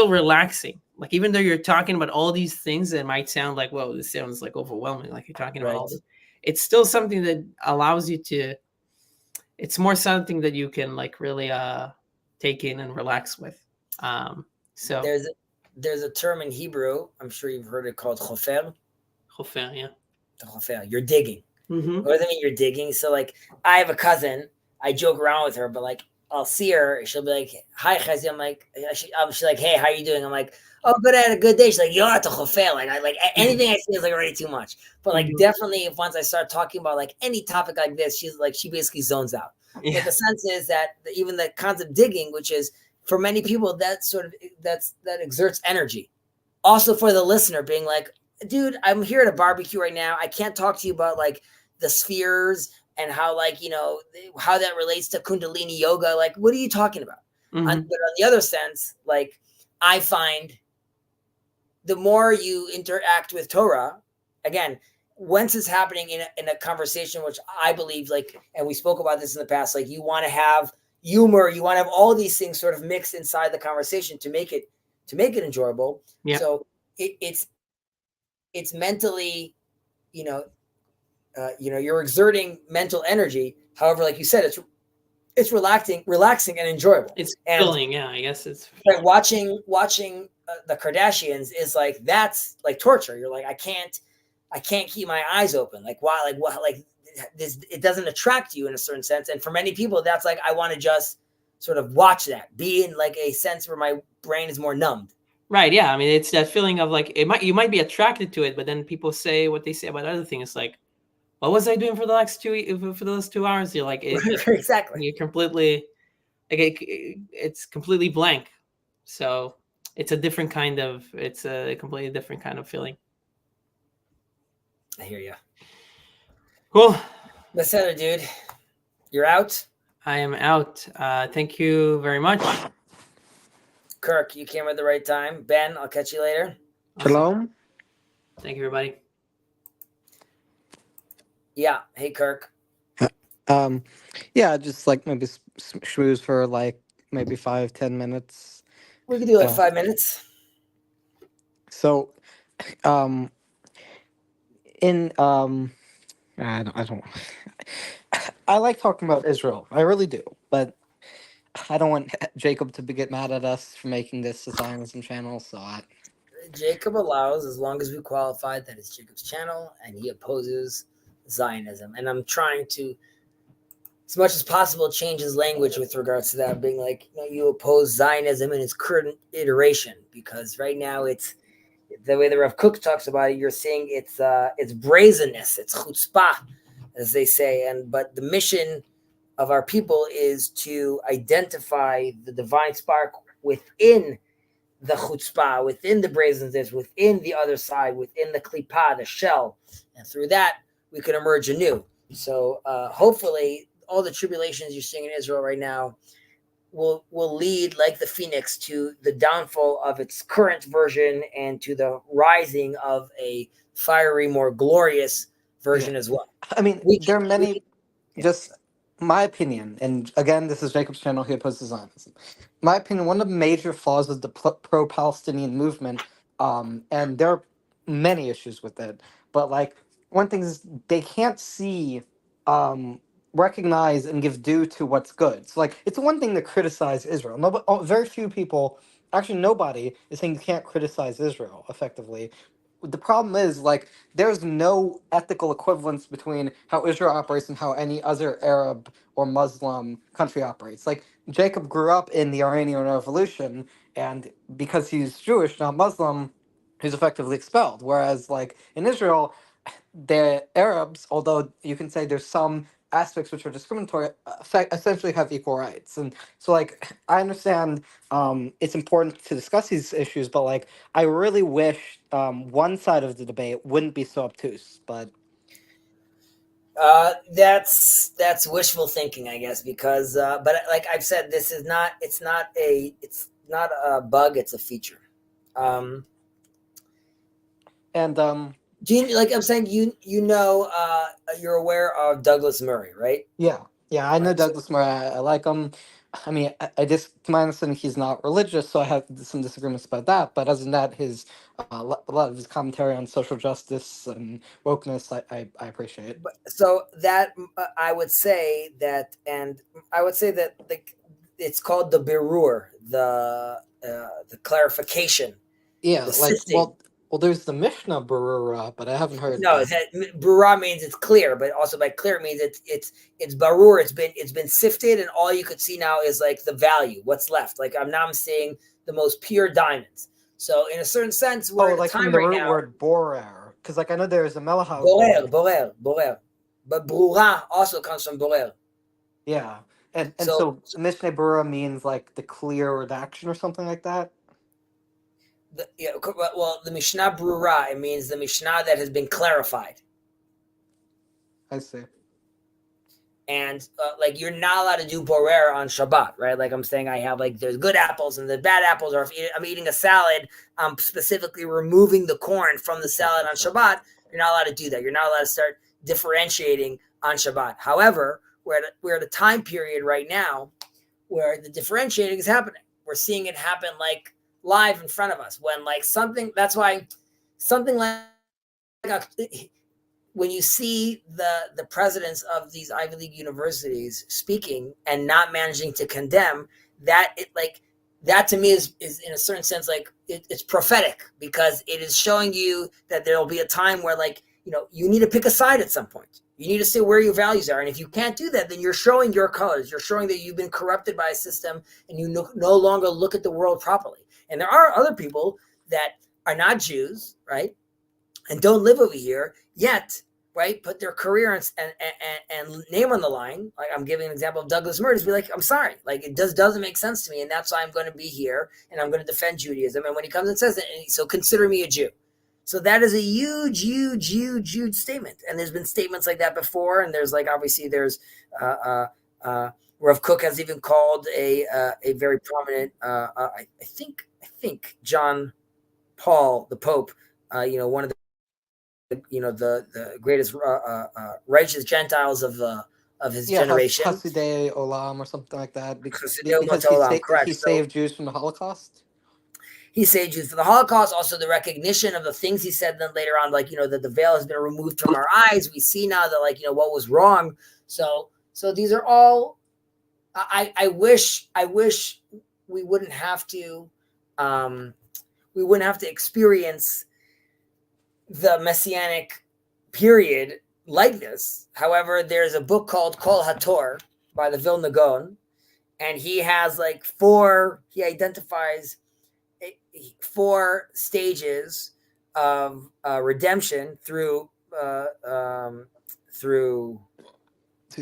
relaxing. Like even though you're talking about all these things that might sound like, whoa, this sounds like overwhelming. Like you're talking about all this. It's still something that allows you to. It's more something that you can like really take in and relax with. So there's a term in Hebrew, I'm sure you've heard it, called chofer. Chofer, yeah. Chofer, you're digging. Mm-hmm. What does it mean, you're digging? So like, I have a cousin. I joke around with her, but like, I'll see her. She'll be like, "Hi, Chezi." I'm like, she's like, "Hey, how are you doing?" I'm like, "Oh, good. I had a good day." She's like, "You're at the chofer." Like, I like anything I say is like already too much. But like, definitely, if once I start talking about like any topic like this, she basically zones out. Yeah. But the sense is that even the concept of digging, which is for many people, that exerts energy. Also for the listener, being like, "Dude, I'm here at a barbecue right now. I can't talk to you about like the spheres and how like, how that relates to Kundalini yoga. Like, what are you talking about?" But on the other sense, like, I find the more you interact with Torah, again, once it's happening in a conversation, which I believe, like, and we spoke about this in the past, like you want to have humor, you want to have all these things sort of mixed inside the conversation to make it enjoyable. Yeah. So it's mentally, you're exerting mental energy. However, like you said, it's relaxing and enjoyable. It's filling, yeah. I guess it's like watching the Kardashians is like, that's like torture. You're like, I can't keep my eyes open. Like, why? Like, what? Like, this, it doesn't attract you in a certain sense. And for many people, that's like, I want to just sort of watch that, be in like a sense where my brain is more numbed. Right. Yeah. I mean, it's that feeling of like, you might be attracted to it, but then people say what they say about other things. Like, what was I doing for those 2 hours? You're like, exactly. You're completely like, it's completely blank. So it's a completely different kind of feeling. I hear you. Cool. Let's set it, dude. You're out. I am out. Thank you very much. Kirk, you came at the right time. Ben, I'll catch you later. Awesome. Shalom. Thank you, everybody. Yeah. Hey, Kirk. Yeah, just like maybe schmooze for like maybe 5-10 minutes. We can do like 5 minutes. So um in I don't I like talking about Israel. I really do, but I don't want Jacob to get mad at us for making this a Zionism channel. So Jacob allows, as long as we qualify that it's Jacob's channel, and he opposes Zionism. And I'm trying to, as much as possible, change his language with regards to that, being like, you oppose Zionism in its current iteration, because right now it's the way the Rav Kook talks about it. You're seeing it's brazenness, it's chutzpah, as they say, but the mission of our people is to identify the divine spark within the chutzpah, within the brazenness, within the other side, within the klipa, the shell, and through that we can emerge anew. So hopefully, all the tribulations you're seeing in Israel right now will lead, like the phoenix, to the downfall of its current version and to the rising of a fiery, more glorious version as well. I mean, there are many. Just my opinion, and again, this is Jacob's channel. He opposes Zionism. My opinion, one of the major flaws of the pro-Palestinian movement, and there are many issues with it, but like one thing is they can't see, recognize, and give due to what's good. So like it's one thing to criticize Israel. Nobody, very few people, actually nobody, is saying you can't criticize Israel effectively. The problem is like there's no ethical equivalence between how Israel operates and how any other Arab or Muslim country operates. Like Jacob grew up in the Iranian Revolution, and because he's Jewish, not Muslim, he's effectively expelled. Whereas like in Israel, the Arabs, although you can say there's some aspects which are discriminatory, essentially have equal rights. And so like I understand it's important to discuss these issues, but like I really wish one side of the debate wouldn't be so obtuse. But that's wishful thinking, I guess, because but like I've said, this is not it's not a bug, it's a feature. And Do you, like I'm saying, you're aware of Douglas Murray, right? yeah, I know Right. Douglas Murray. I like him. I mean, I just, to my understanding, he's not religious, so I have some disagreements about that. But other than that, his a lot of his commentary on social justice and wokeness, I appreciate. So that I would say that, like it's called the birur, the clarification, Yeah, the like sifting. well, there's the Mishnah Berurah, but I haven't heard No, the. that birur means it's clear, but also by clear means it's barur. It's been sifted, and all you could see now is like the value, what's left. Like I'm seeing the most pure diamonds. So in a certain sense, we're Oh, at a like from time the right root now. word borer, because like I know there's a Melahav Borer, word. borer. But brura also comes from borer. Yeah, and So so Mishnah Berurah means like the clear redaction or something like that. the Mishnah Brura, it means the Mishnah that has been clarified. I see. And like you're not allowed to do borer on Shabbat, right? Like I'm saying, I have like there's good apples and the bad apples, or if I'm eating a salad, I'm specifically removing the corn from the salad on Shabbat. You're not allowed to do that. You're not allowed to start differentiating on Shabbat. However, we're at a time period right now where the differentiating is happening. We're seeing it happen like live in front of us when like something. That's why something like when you see the presidents of these Ivy League universities speaking and not managing to condemn that, that to me is in a certain sense like it's prophetic, because it is showing you that there will be a time where you need to pick a side at some point. You need to say where your values are, and if you can't do that, then you're showing your colors. You're showing that you've been corrupted by a system, and you no longer look at the world properly. And there are other people that are not Jews, right, and don't live over here yet, right, put their career and name on the line. Like I'm giving an example of Douglas Murray, to be like, I'm sorry, like it doesn't make sense to me, and that's why I'm going to be here and I'm going to defend Judaism. And when he comes and says that, so consider me a Jew. So that is a huge statement. And there's been statements like that before. And there's obviously there's Rav Kook has even called a very prominent, I think John Paul, the Pope, one of the greatest righteous Gentiles of his generation. Hasidei Olam or something like that, because Correct. he saved Jews from the Holocaust. he saved Jews for the Holocaust. Also, the recognition of the things he said then later on, like, that the veil has been removed from our eyes. We see now that, like, what was wrong. So these are all. I wish we wouldn't have to. We wouldn't have to experience the Messianic period like this. However, there's a book called Kol HaTor by the Vilna Gaon, and he has like he identifies 4 stages of redemption through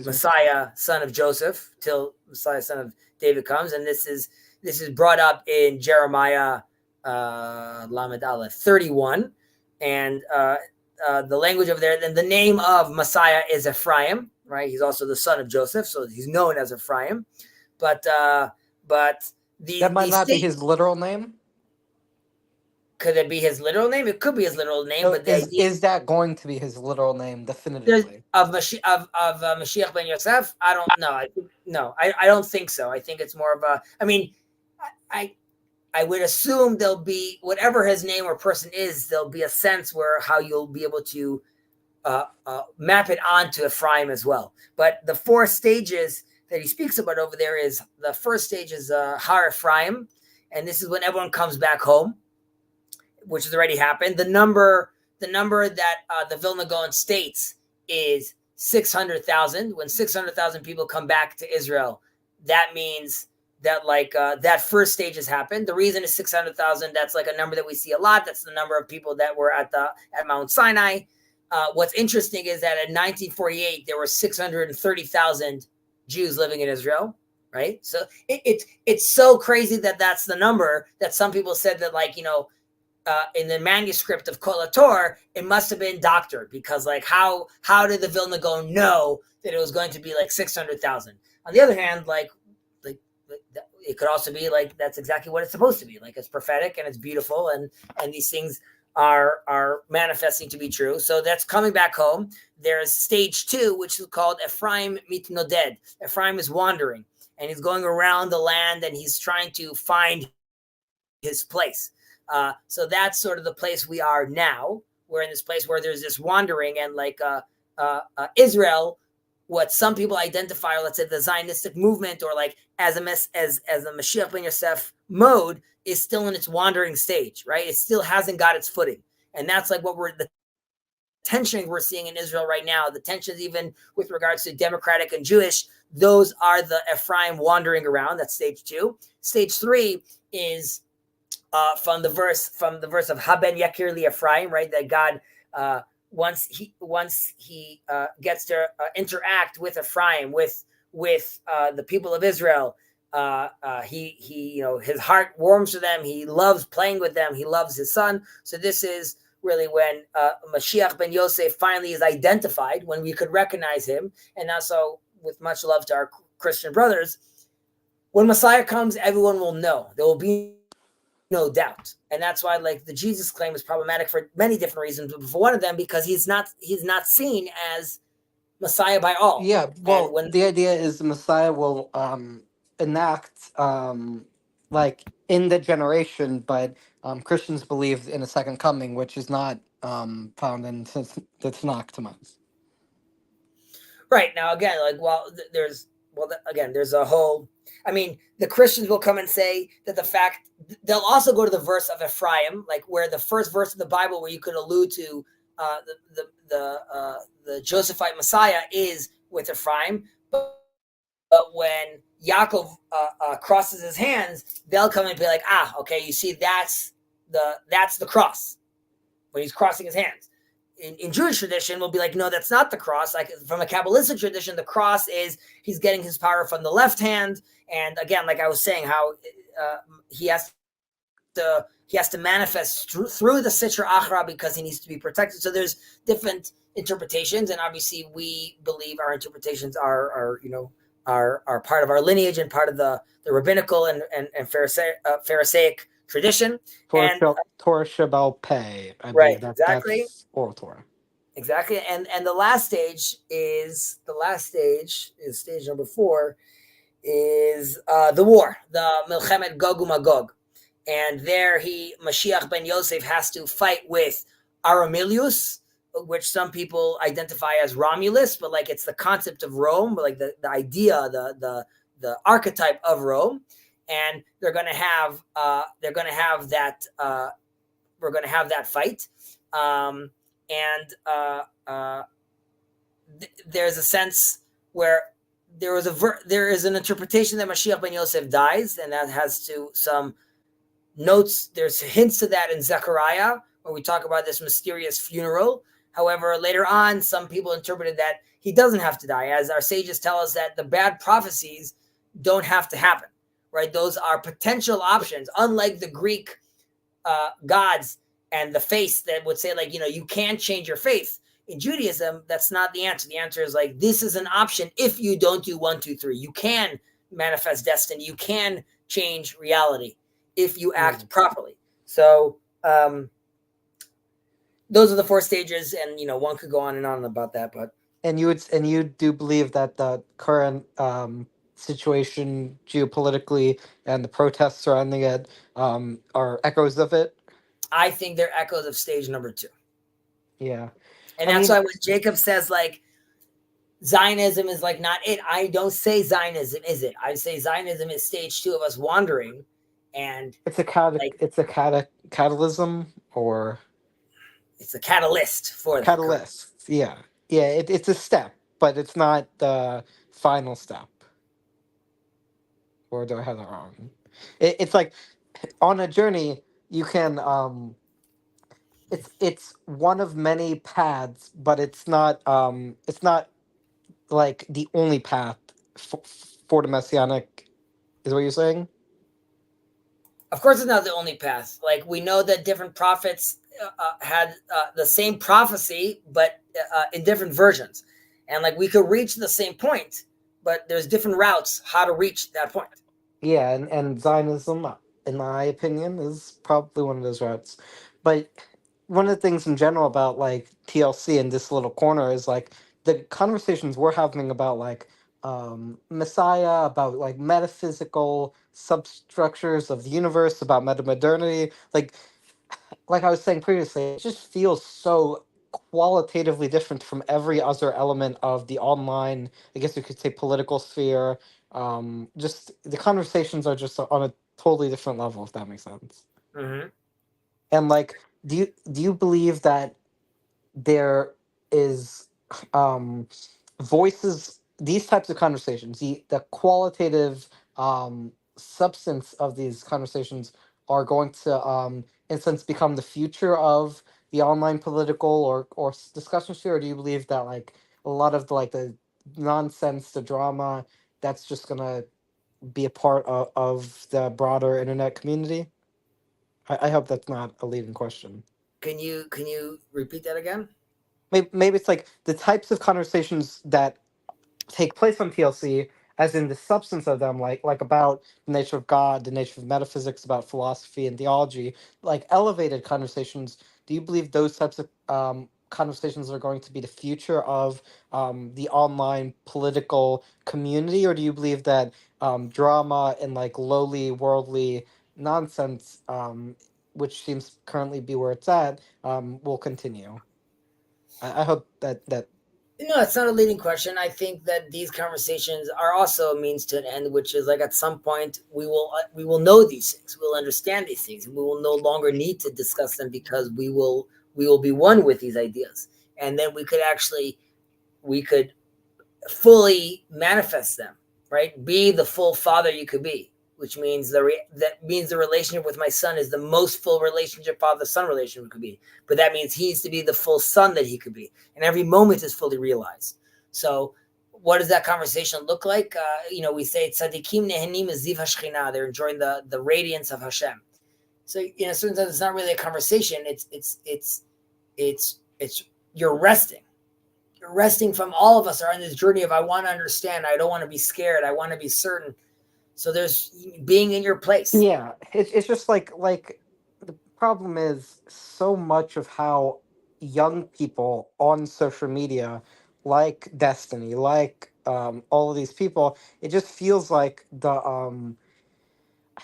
Messiah, son of Joseph, till Messiah, son of David comes. And this is brought up in Jeremiah Lamed Aleph 31. And the language over there, then the name of Messiah is Ephraim, right? He's also the son of Joseph, so he's known as Ephraim. But that might not be his literal name. Could it be his literal name? It could be his literal name, So but is that going to be his literal name definitively? Of Mashiach ben Yosef? I don't know. I don't think so. I think it's more of a. I mean, I would assume there'll be whatever his name or person is. There'll be a sense where how you'll be able to map it onto Ephraim as well. But the 4 stages that he speaks about over there is the first stage is Har Ephraim, and this is when everyone comes back home, which has already happened. The number that the Vilna Gaon states is 600,000. When 600,000 people come back to Israel, that means that that first stage has happened. The reason is 600,000. That's like a number that we see a lot. That's the number of people that were at Mount Sinai. What's interesting is that in 1948 there were 630,000 Jews living in Israel. Right, so it's so crazy that that's the number that some people said that in the manuscript of Kol HaTor, it must have been doctored because how did the Vilna Gaon know that it was going to be 600,000? On the other hand, it could also be that's exactly what it's supposed to be. It's prophetic and it's beautiful and these things are manifesting to be true. So that's coming back home. There's stage 2, which is called Ephraim mitnoded. Ephraim is wandering and he's going around the land and he's trying to find his place. So that's sort of the place we are now. We're in this place where there's this wandering and Israel, what some people identify, let's say the Zionistic movement or as a Mashiach ben Yosef mode is still in its wandering stage, right? It still hasn't got its footing. And that's the tension we're seeing in Israel right now. The tensions even with regards to democratic and Jewish, those are the Ephraim wandering around. That's stage 2. Stage 3 is from the verse of Haben Yakir li Ephraim, right? That God once he gets to interact with Ephraim, with the people of Israel, he his heart warms to them. He loves playing with them. He loves his son. So this is really when Mashiach ben Yosef finally is identified, when we could recognize him. And also, with much love to our Christian brothers, when Messiah comes, everyone will know. There will be no doubt. And that's why the Jesus claim is problematic for many different reasons. But for one of them, because he's not seen as Messiah by all. Yeah, well, the idea is the Messiah will enact in the generation, but Christians believe in a second coming, which is not found in the Tanakh to us. Right. Now, again, there's a whole, the Christians will come and say that they'll also go to the verse of Ephraim, where the first verse of the Bible where you could allude to the Josephite Messiah is with Ephraim. But when Yaakov crosses his hands, they'll come and be like, okay, you see, that's the cross when he's crossing his hands. In Jewish tradition, we'll be like, no, that's not the cross. From a Kabbalistic tradition, the cross is he's getting his power from the left hand. And again, I was saying, how he has to manifest through the Sitra Achra because he needs to be protected. So there's different interpretations, and obviously we believe our interpretations are part of our lineage and part of the rabbinical and Pharisaic tradition. Torah Shabbat Pei. Right, exactly. That's oral Torah. Exactly. And the last stage is stage number 4 is the war, the Milchemet Gog uMagog. and there Mashiach ben Yosef has to fight with Aramilius, which some people identify as Romulus, but like it's the concept of Rome, but like the idea, the archetype of Rome, and they're going to have we're going to have that fight, and there's a sense where there is an interpretation that Mashiach ben Yosef dies, and that has to some notes. There's hints to that in Zechariah, where we talk about this mysterious funeral. However, later on, some people interpreted that he doesn't have to die, as our sages tell us that the bad prophecies don't have to happen, right? Those are potential options, unlike the Greek gods and the faith that would say, like, you can change your faith. In Judaism, that's not the answer. The answer is like, this is an option if you don't do 1, 2, 3. You can manifest destiny. You can change reality if you act properly. So those are the 4 stages, and one could go on and on about that. But you do believe that the current situation geopolitically and the protests surrounding it are echoes of it? I think they're echoes of stage number 2. Yeah. And that's why when Jacob says, like, Zionism is like not it, I don't say Zionism is it. I say Zionism is stage 2 of us wandering, and it's a catalysm, or it's a catalyst for that. Catalyst. Yeah. It's a step, but it's not the final step. Or do I have that wrong? It's like on a journey you can it's one of many paths, but it's not like the only path for the messianic, is what you're saying? Of course, it's not the only path. Like, we know that different prophets had the same prophecy, but in different versions. And like, we could reach the same point, but there's different routes how to reach that point. Yeah, and Zionism, in my opinion, is probably one of those routes. But one of the things in general about like TLC in this little corner is like the conversations we're having about like Messiah, about like metaphysical substructures of the universe, about metamodernity, like I was saying previously, it just feels so qualitatively different from every other element of the online, I guess you could say, political sphere. Just the conversations are just on a totally different level, if that makes sense. Mm-hmm. And like, do you believe that there is voices, these types of conversations, the qualitative substance of these conversations are going to in a sense become the future of the online political or discussion sphere? Or do you believe that like a lot of the nonsense, the drama, that's just gonna be a part of the broader internet community? I hope that's not a leading question. Can you repeat that again? Maybe it's like the types of conversations that take place on TLC, as in the substance of them, like about the nature of God, the nature of metaphysics, about philosophy and theology, like elevated conversations. Do you believe those types of conversations are going to be the future of the online political community, or do you believe that drama and like lowly worldly nonsense, which seems currently be where it's at, will continue? I hope that. No, it's not a leading question. I think that these conversations are also a means to an end, which is like at some point we will know these things, we'll understand these things, and we will no longer need to discuss them because we will be one with these ideas, and then we could fully manifest them, right? Be the full father you could be, which means that means the relationship with my son is the most full relationship father-son relationship could be. But that means he needs to be the full son that he could be, and every moment is fully realized. So, what does that conversation look like? We say tzaddikim nehenim ziv hashchina. They're enjoying the radiance of Hashem. So, sometimes it's not really a conversation. It's you're resting. You're resting from all of us are on this journey of I want to understand. I don't want to be scared. I want to be certain. So there's being in your place. Yeah, it's just like the problem is so much of how young people on social media, like Destiny, like all of these people, it just feels like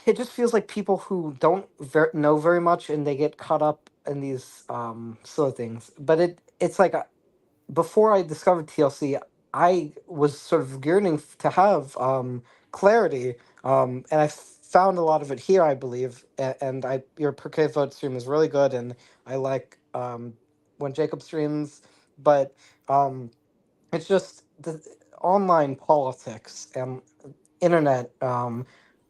it just feels like people who don't know very much and they get caught up in these silly things. But it's like before I discovered TLC, I was sort of yearning to have clarity, and I found a lot of it here, I believe. And your Pirkei Avot stream is really good, and I like when Jacob streams, but um, it's just the online politics and internet.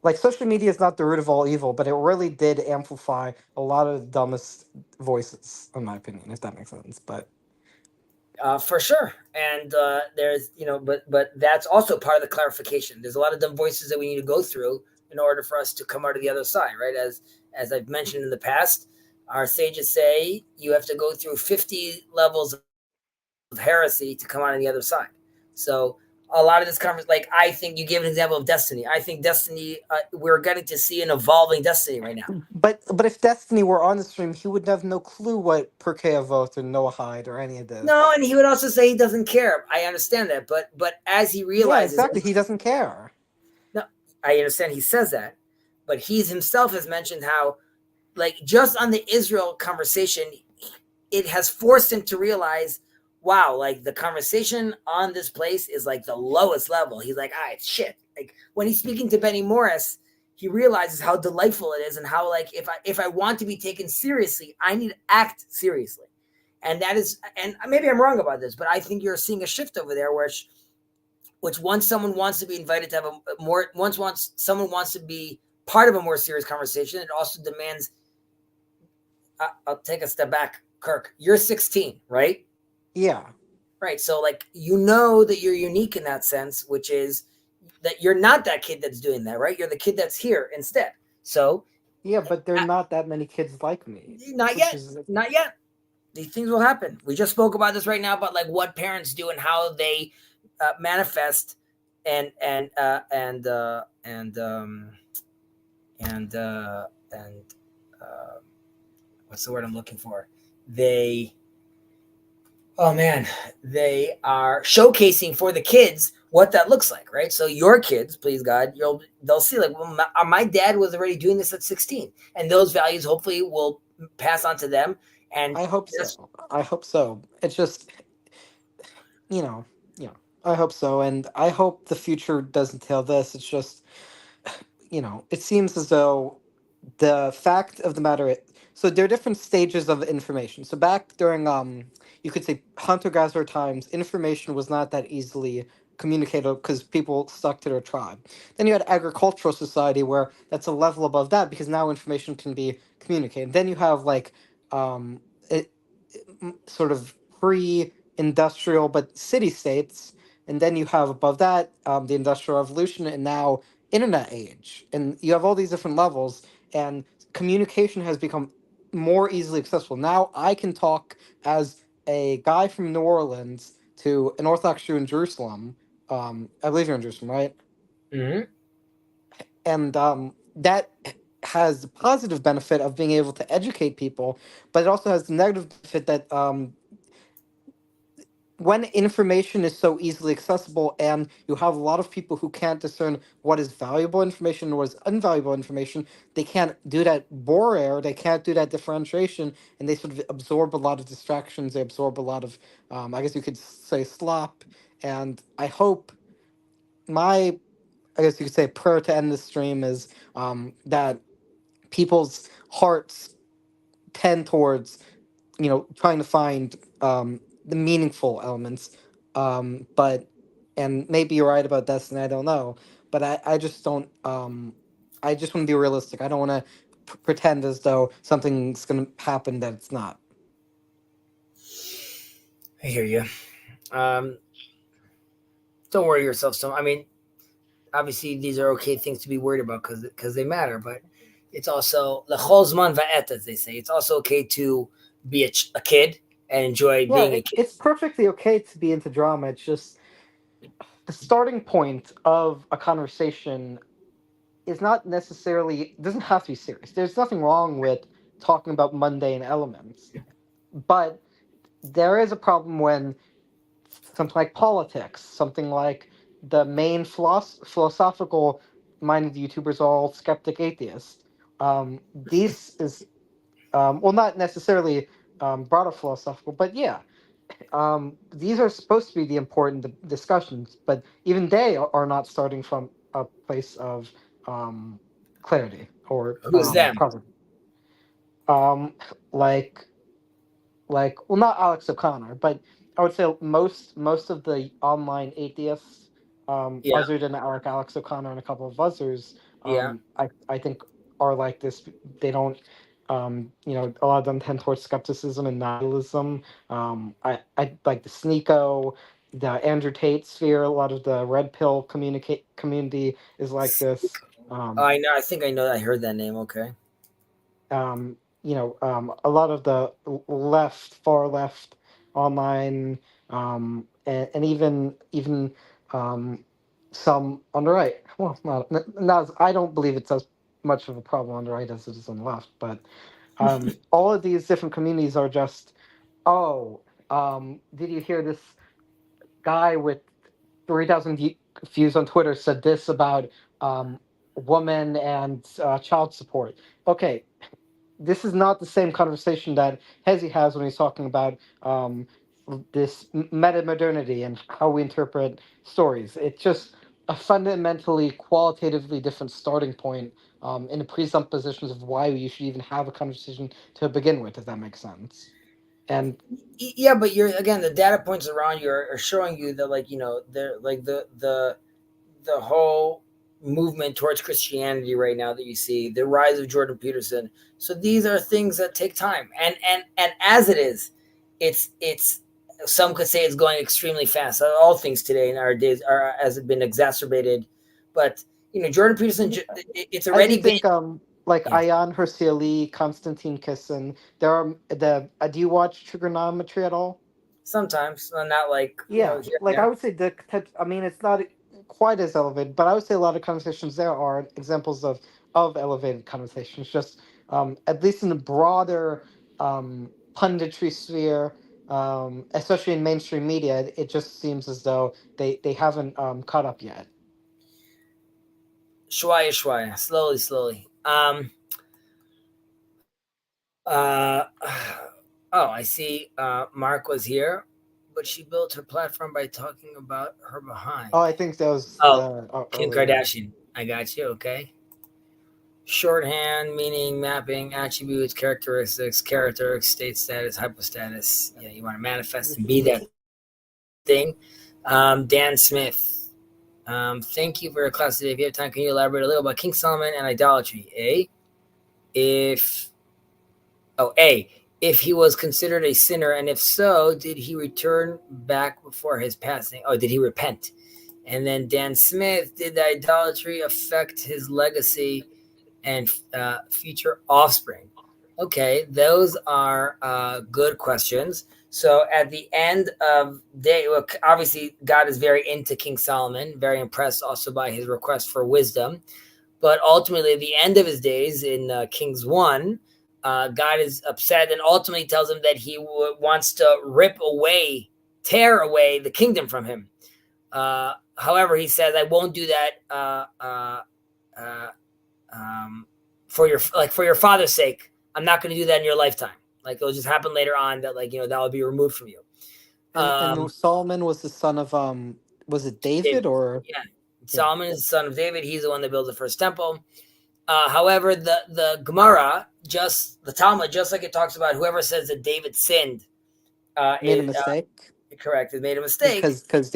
Like social media is not the root of all evil, but it really did amplify a lot of the dumbest voices, in my opinion, if that makes sense. But For sure. And there's, but that's also part of the clarification. There's a lot of dumb voices that we need to go through in order for us to come out of the other side, right? As I've mentioned in the past, our sages say you have to go through 50 levels of heresy to come out on the other side. So a lot of this conference, like I think you gave an example of Destiny. I think Destiny, we're getting to see an evolving Destiny right now. But if Destiny were on the stream, he would have no clue what Pirkei Avot or Noahide or any of this. No, and he would also say he doesn't care. I understand that, but as he realizes, exactly, he doesn't care. No, I understand he says that, but he himself has mentioned how, like, just on the Israel conversation, it has forced him to realize, wow, like the conversation on this place is like the lowest level. He's like, it's shit. Like when he's speaking to Benny Morris, he realizes how delightful it is and how, like, if I want to be taken seriously, I need to act seriously. And that is, and maybe I'm wrong about this, but I think you're seeing a shift over there which once someone wants to be invited to have someone wants to be part of a more serious conversation, it also demands, I'll take a step back, Kirk, you're 16, right? Yeah. Right. So like, that you're unique in that sense, which is that you're not that kid that's doing that, right? You're the kid that's here instead. So yeah, but there are not that many kids like me. Not yet. Not yet. These things will happen. We just spoke about this right now about like what parents do and how they manifest and what's the word I'm looking for? They are showcasing for the kids what that looks like, right? So your kids, please God, they'll see like, well, my dad was already doing this at 16, and those values hopefully will pass on to them. And I hope so. It's just, I hope so, and I hope the future doesn't tell this. It's just, it seems as though the fact of the matter. So there are different stages of information. So back during you could say hunter-gatherer times, information was not that easily communicated because people stuck to their tribe. Then you had agricultural society where that's a level above that because now information can be communicated. Then you have like it, sort of pre-industrial but city states, and then you have above that the industrial revolution, and now internet age, and you have all these different levels, and communication has become more easily accessible. Now I can talk as a guy from New Orleans to an Orthodox Jew in Jerusalem. I believe you're in Jerusalem, right? Mm-hmm. And that has the positive benefit of being able to educate people, but it also has the negative benefit that when information is so easily accessible and you have a lot of people who can't discern what is valuable information and what is invaluable information, they can't do that border, they can't do that differentiation, and they sort of absorb a lot of distractions, they absorb a lot of, I guess you could say, slop. And I hope I guess you could say, prayer to end this stream is that people's hearts tend towards trying to find the meaningful elements, but and maybe you're right about Destiny, I don't know, but I just don't I just want to be realistic. I don't want to pretend as though something's going to happen that it's not. I hear you. Don't worry yourself so. I mean, obviously these are okay things to be worried about because they matter, but it's also l'chol zman va'et, as they say. It's also okay to be a kid and enjoy being a kid. It's perfectly okay to be into drama. It's just the starting point of a conversation is not necessarily, doesn't have to be serious. There's nothing wrong with talking about mundane elements, but there is a problem when something like politics, something like the main philosophical minded YouTubers are all skeptic atheists. This is well, not necessarily broader philosophical, but yeah, these are supposed to be the important discussions, but even they are not starting from a place of clarity or Who's them? property. Um, like well, not Alex O'Connor, but I would say most of the online atheists, Yeah, other than Alex O'Connor and a couple of others, yeah. I think are like this. They don't, a lot of them tend towards skepticism and nihilism. I like the Sneeko, the Andrew Tate sphere. A lot of the red pill community is like this. I know. I think I know. I heard that name. Okay. A lot of the far left online, and even some on the right. Well, not I don't believe it's as much of a problem on the right as it is on the left, but all of these different communities are just, oh, did you hear this guy with 3,000 views on Twitter said this about women and child support? Okay, this is not the same conversation that Hezi has when he's talking about this meta modernity and how we interpret stories. It's just a fundamentally, qualitatively different starting point in the presuppositions of why you should even have a conversation to begin with, if that makes sense. And yeah, but you're again the data points around you are showing you that they're like the whole movement towards Christianity right now that you see, the rise of Jordan Peterson. So these are things that take time, and as it is, it's some could say it's going extremely fast. All things today in our days are has been exacerbated, but Jordan Peterson, it's I do already been. think like Yeah, Ayan Hersili, Konstantin Kisin, there are do you watch Trigonometry at all? sometimes not like Yeah, here and like I there. would say I mean, it's not quite as elevated, but I would say a lot of conversations there are examples of elevated conversations. Just at least in the broader punditry sphere, especially in mainstream media, it just seems as though they haven't caught up yet. Shwaya, slowly. Uh, oh, I see. Mark was here, but she built her platform by talking about her behind. Oh, I think that was Oh, the Kim earlier. Kardashian. I got you. Okay. Shorthand meaning mapping attributes, character, state status, hypostatus. Yeah, you want to manifest and be that thing. Dan Smith. Thank you for your class today. If you have time, can you elaborate a little about King Solomon and idolatry? If if he was considered a sinner, and if so, did he return back before his passing? Oh, did he repent? And then Dan Smith, did the idolatry affect his legacy and future offspring? Okay, those are good questions. So at the end of day, look, obviously God is very into King Solomon, very impressed also by his request for wisdom. But ultimately, at the end of his days in Kings 1, God is upset and ultimately tells him that he wants to tear away the kingdom from him. However, he says, "I won't do that uh, for your father's sake. I'm not going to do that in your lifetime. Like it'll just happen later on that that will be removed from you." And Solomon was the son of was it David David, or yeah, yeah, Solomon is the son of David. He's the one that builds the first temple. However, the Gemara, the Talmud, just like it talks about whoever says that David sinned, made a mistake correct, has made a mistake. because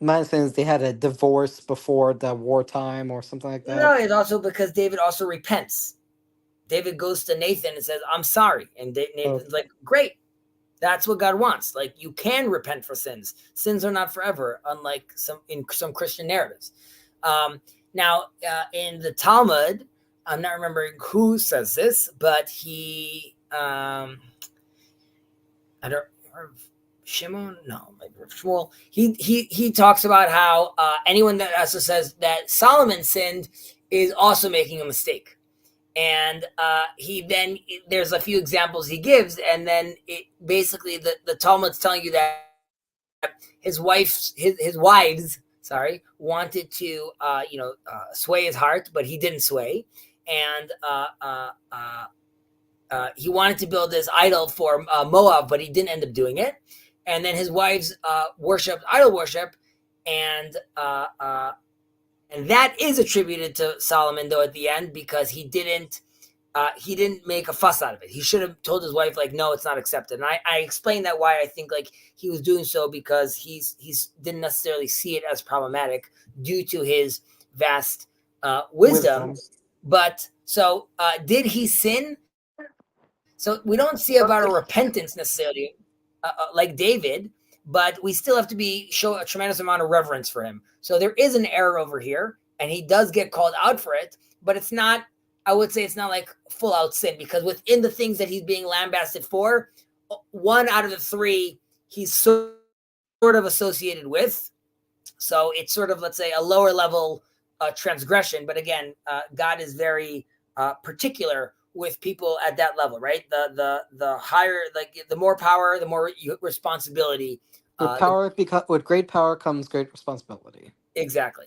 my understanding is they had a divorce before the wartime or something like No, that. it's also because David also repents. David goes to Nathan and says, "I'm sorry," and Nathan's like, "Great, that's what God wants. Like you can repent for sins. Sins are not forever, unlike some Christian narratives." Now, in the Talmud, I'm not remembering who says this, but I don't. Shimon, no, maybe Shmuel. He talks about how anyone that also says that Solomon sinned is also making a mistake, and there's a few examples he gives, and then it basically the Talmud's telling you that his wives wanted to, sway his heart, but he didn't sway. And he wanted to build this idol for Moab, but he didn't end up doing it. And then his wives worshipped idol worship, and that is attributed to Solomon, though, at the end, because he didn't make a fuss out of it. He should have told his wife, like, no, it's not accepted. And I explained that why I think like he was doing so, because he's didn't necessarily see it as problematic due to his vast wisdom. But so did he sin? So we don't see about a repentance necessarily like David, but we still have to show a tremendous amount of reverence for him. So there is an error over here, and he does get called out for it, but it's not, I would say it's not like full out sin, because within the things that he's being lambasted for, 1 out of the 3 he's sort of associated with. So it's sort of, let's say, a lower level transgression. But again, God is very particular with people at that level, right? The higher, like the more power, the more responsibility. With great power comes great responsibility. Exactly.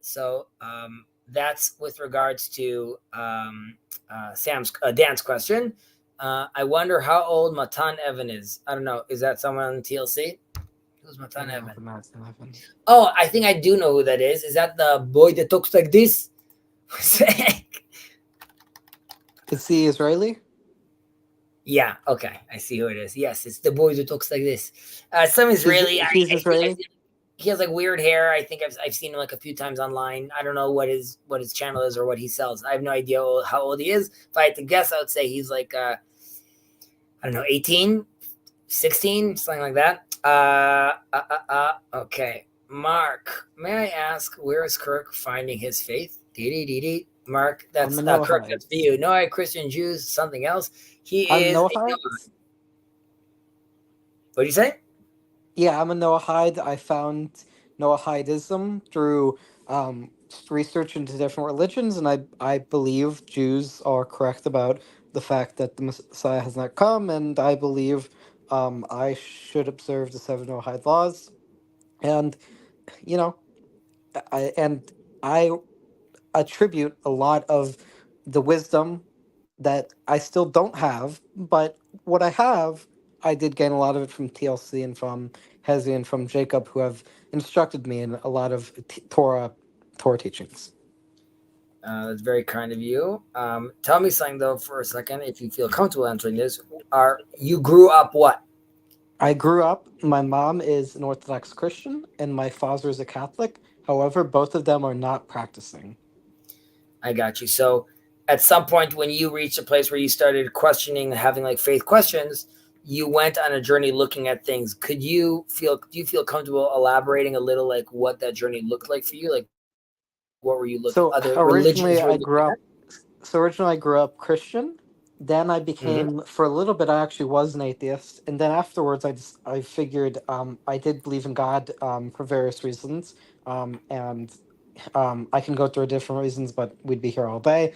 So that's with regards to Dan's question. I wonder how old Matan Evan is. I don't know. Is that someone on TLC? Who's Matan Evan? Oh, I think I do know who that is. Is that the boy that talks like this? Is he Israeli? Yeah. Okay. I see who it is. Yes, it's the boy who talks like this. Some Israeli. He's Israeli. He has like weird hair. I think I've seen him like a few times online. I don't know what his channel is or what he sells. I have no idea how old he is. If I had to guess, I would say he's like I don't know, 18, 16, something like that. Okay. Mark, may I ask, where is Kirk finding his faith? Mark, that's Kirk. That's for you. Noahide, Christian, Jews, something else. He is. What do you say? Yeah, I'm a Noahide. I found Noahidism through research into different religions, and I believe Jews are correct about the fact that the Messiah has not come, and I believe I should observe the 7 Noahide laws. And I attribute a lot of the wisdom that I still don't have, but what I have, I did gain a lot of it from TLC and from Chezi and from Jacob, who have instructed me in a lot of Torah teachings. That's very kind of you. Tell me something though for a second, if you feel comfortable answering this. You grew up what? I grew up, my mom is an Orthodox Christian and my father is a Catholic. However, both of them are not practicing. I got you. So at some point when you reached a place where you started questioning and having like faith questions, you went on a journey looking at things. Do you feel comfortable elaborating a little like what that journey looked like for you? Like what were you looking at? So originally I grew up Christian. Then I became, for a little bit, I actually was an atheist. And then afterwards, I figured I did believe in God for various reasons. And I can go through different reasons, but we'd be here all day.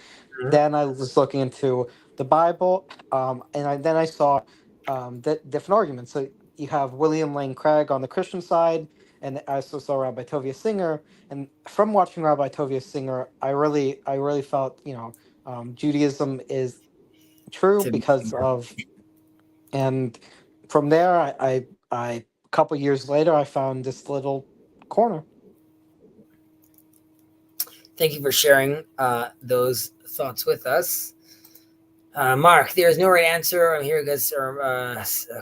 Then I was looking into the Bible, and then I saw different arguments. So you have William Lane Craig on the Christian side, and I also saw Rabbi Tovia Singer. And from watching Rabbi Tovia Singer, I really felt, Judaism is true because of, and from there, I a couple years later, I found this little corner. Thank you for sharing those thoughts with us. Mark, there is no right answer. I'm here because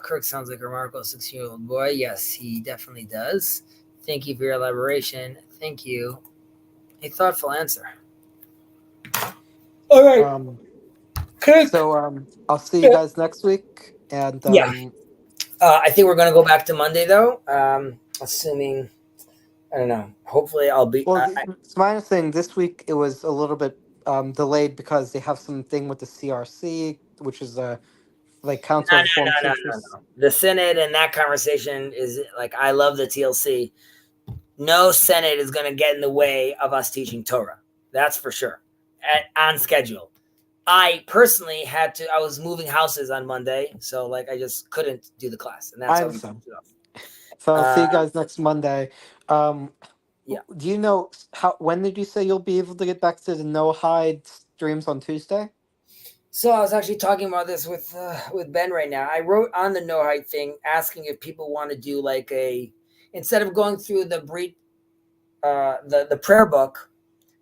Kirk sounds like a remarkable 16-year-old boy. Yes, he definitely does. Thank you for your elaboration. Thank you. A thoughtful answer. All right. Kirk. So I'll see you guys next week. And I think we're going to go back to Monday, though. Assuming, I don't know. Hopefully, I'll be. Well, it's my understanding this week it was a little bit delayed because they have something with the CRC, which is Council of Reformed Teachers. No. The Senate and that conversation is like, I love the TLC. No Senate is going to get in the way of us teaching Torah. That's for sure. On schedule. I personally I was moving houses on Monday, so I just couldn't do the class. And that's how we So I'll see you guys next Monday. Um, Yeah. do you know how? When did you say you'll be able to get back to the no hide streams on Tuesday? So I was actually talking about this with Ben right now. I wrote on the no hide thing asking if people want to do like instead of going through the the prayer book,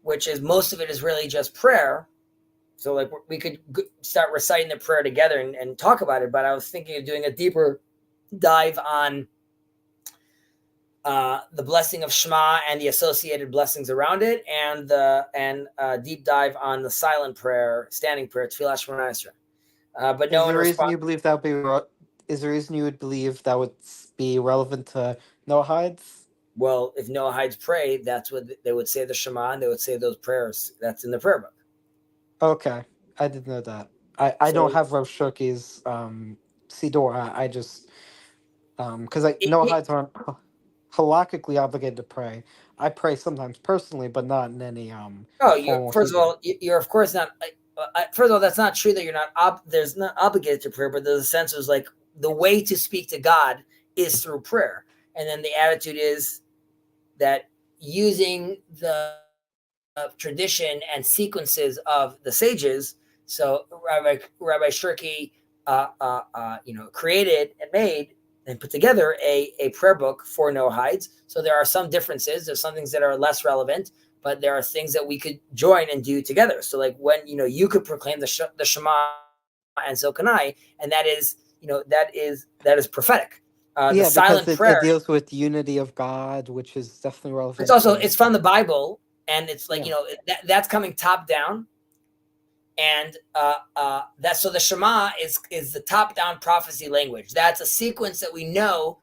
which is most of it is really just prayer. So like we could start reciting the prayer together and talk about it. But I was thinking of doing a deeper dive on the blessing of Shema and the associated blessings around it, and deep dive on the silent prayer, standing prayer, Tefillah Shemona Esrei. But no one reason responds. you believe that would be is there a reason you would believe that would be relevant to no hides? Well, if Noah hides pray, that's what they would say the Shema, and they would say those prayers. That's in the prayer book. Okay, I didn't know that. I don't have Rav Shirky's Sidor. I just because no hides aren't halakhically obligated to pray. I pray sometimes personally, but not in any formal. First of all, you're of course not. First of all, that's not true that you're not. There's not obligated to prayer, but there's a sense of like the way to speak to God is through prayer, and then the attitude is that using the tradition and sequences of the sages. So Rabbi Shirky, created and made and put together a prayer book for no hides. So there are some differences. There's some things that are less relevant, but there are things that we could join and do together. So like when you could proclaim the Shema, and so can I, and that is prophetic. The silent prayer. It deals with unity of God, which is definitely relevant. It's from the Bible, and it's like that's coming top down, and that's so the Shema is the top down prophecy language. That's a sequence that we know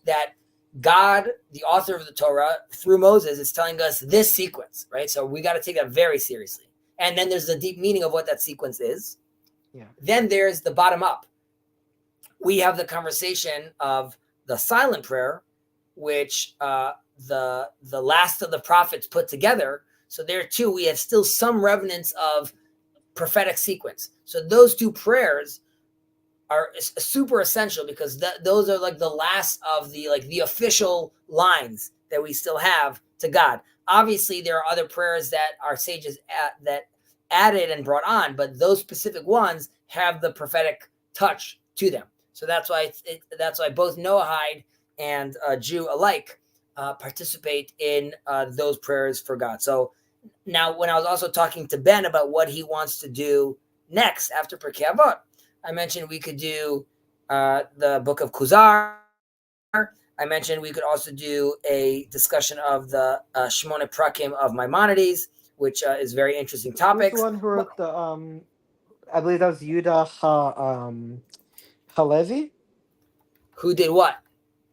that God, the author of the Torah, through Moses, is telling us this sequence, right? So we got to take that very seriously. And then there's the deep meaning of what that sequence is. Yeah. Then there's the bottom up. We have the conversation of the silent prayer, which the last of the prophets put together. So there too, we have still some remnants of prophetic sequence. So those two prayers are super essential because those are like the last of the official lines that we still have to God. Obviously, there are other prayers that our sages that added and brought on, but those specific ones have the prophetic touch to them. So that's why both Noahide and Jew alike participate in those prayers for God. So now, when I was also talking to Ben about what he wants to do next after Pirkei Avot, I mentioned we could do the book of Kuzar. I mentioned we could also do a discussion of the Shemona Prakim of Maimonides, which is very interesting topics. Who's the one who wrote the I believe that was Yudah Halevi. Who did what?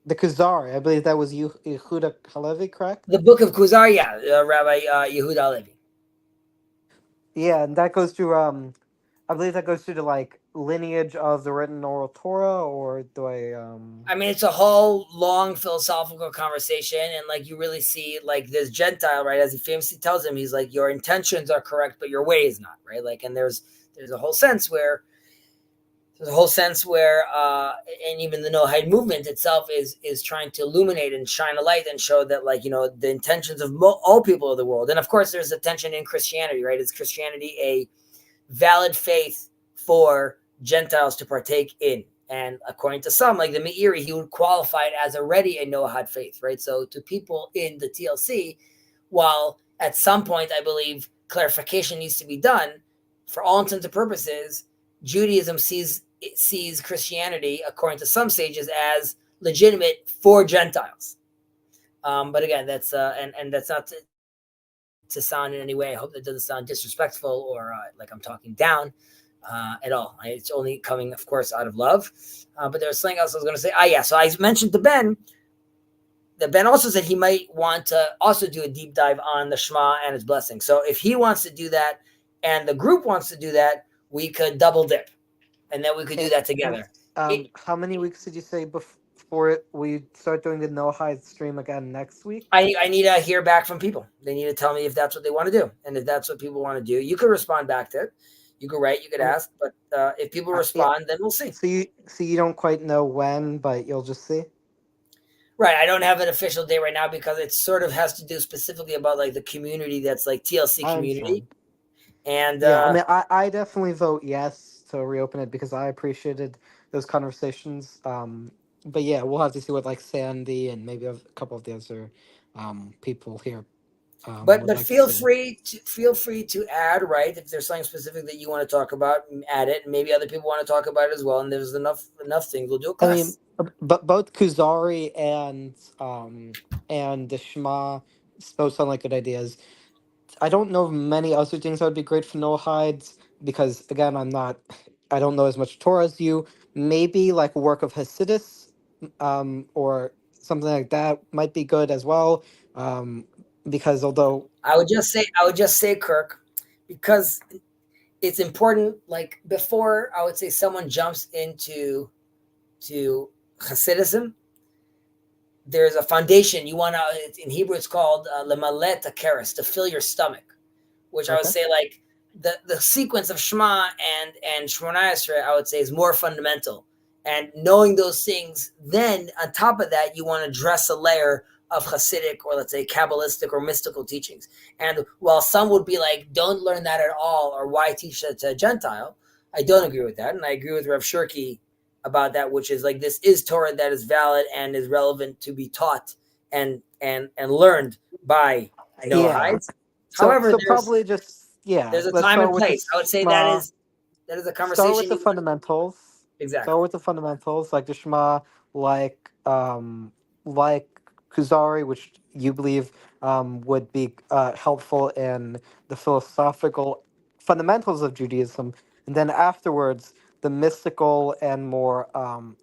The Kuzari. I believe that was Yehuda Halevi, correct? The book of Kuzar, yeah, Rabbi Yehuda Halevi. Yeah, and that goes through I believe that goes through the like lineage of the written oral Torah, or do I I mean, it's a whole long philosophical conversation, and like you really see like this Gentile, right? As he famously tells him, he's like, your intentions are correct, but your way is not, right? Like, and there's a whole sense where and even the Noahide movement itself is trying to illuminate and shine a light and show that the intentions of all people of the world. And of course, there's a tension in Christianity, right? Is Christianity a valid faith for Gentiles to partake in? And according to some, like the Meiri, he would qualify it as already a Noahide faith, right? So to people in the TLC, while at some point I believe clarification needs to be done, for all intents and purposes, Judaism sees Christianity, according to some sages, as legitimate for Gentiles. But again, that's and that's not to sound in any way. I hope that doesn't sound disrespectful or like I'm talking down at all. It's only coming, of course, out of love. But there was something else I was going to say. So I mentioned to Ben that Ben also said he might want to also do a deep dive on the Shema and its blessing. So if he wants to do that and the group wants to do that, we could double dip. And then we could do that together. How many weeks did you say before we start doing the Noahide stream again next week? I need to hear back from people. They need to tell me if that's what they want to do. And if that's what people want to do, you could respond back to it. You could write, you could ask. But if people respond, then we'll see. So you don't quite know when, but you'll just see? Right. I don't have an official date right now because it sort of has to do specifically about like the community that's like TLC I community. understand. And Yeah, I mean, I definitely vote yes to reopen it because I appreciated those conversations. But yeah, we'll have to see what like Sandy and maybe a couple of the other people here would but like to see. feel free to add, right? If there's something specific that you want to talk about, add it. And maybe other people want to talk about it as well. And there's enough things. We'll do a I mean, class. but both Kuzari and the Shema both sound like good ideas. I don't know of many other things that would be great for Noahides because again, I don't know as much Torah as you. Maybe like a work of Hasidus, or something like that might be good as well. Because although I would just say, Kirk, because it's important. Like before, I would say someone jumps into to Hasidism, there's a foundation you want to. In Hebrew, it's called lemalet akeres, to fill your stomach. Which I would okay, say like the sequence of Shema and Shemona Esrei, I would say is more fundamental. And knowing those things, then on top of that, you want to dress a layer of Hasidic or let's say Kabbalistic or mystical teachings. And while some would be like, don't learn that at all, or why teach that to a Gentile, I don't agree with that. And I agree with Rav Shirky about that, which is like this is Torah that is valid and is relevant to be taught and learned by yeah. Noahides. So However, so probably just yeah. there's a Let's time start and with the place. I would say Shema. that is a Start with conversation the you want. fundamentals. Exactly. Start with the fundamentals, like the Shema, like like Kuzari, which you believe would be helpful in the philosophical fundamentals of Judaism, and then afterwards the mystical and more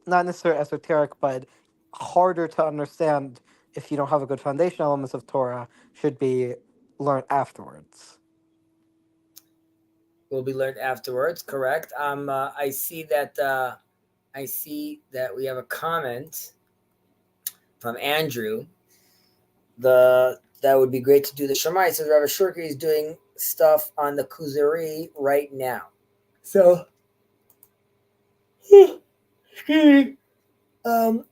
not necessarily esoteric, but harder to understand if you don't have a good foundation elements of Torah should be learned afterwards. Will be learned afterwards. Correct. I see that we have a comment from Andrew. The That would be great to do the Shema. He says Rabbi Shurki is doing stuff on the Kuzari right now. So, um,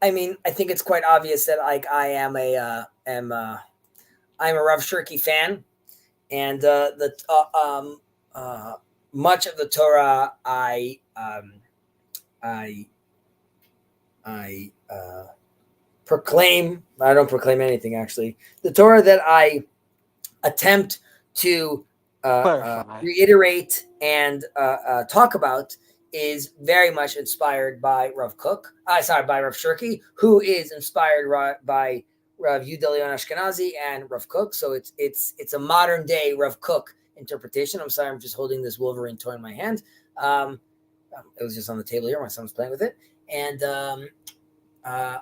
I mean, I think it's quite obvious that like I am I'm a Rav Shirky fan, and the uh, much of the Torah I proclaim. I don't proclaim anything actually. The Torah that I attempt to Clarify. reiterate and talk about is very much inspired by Rav Kook. By Rav Shirky, who is inspired by Rav Yuda Leon Ashkenazi and Rav Kook. So it's a modern day Rav Kook interpretation. I'm sorry, I'm just holding this Wolverine toy in my hand. It was just on the table here. My son was playing with it, and uh,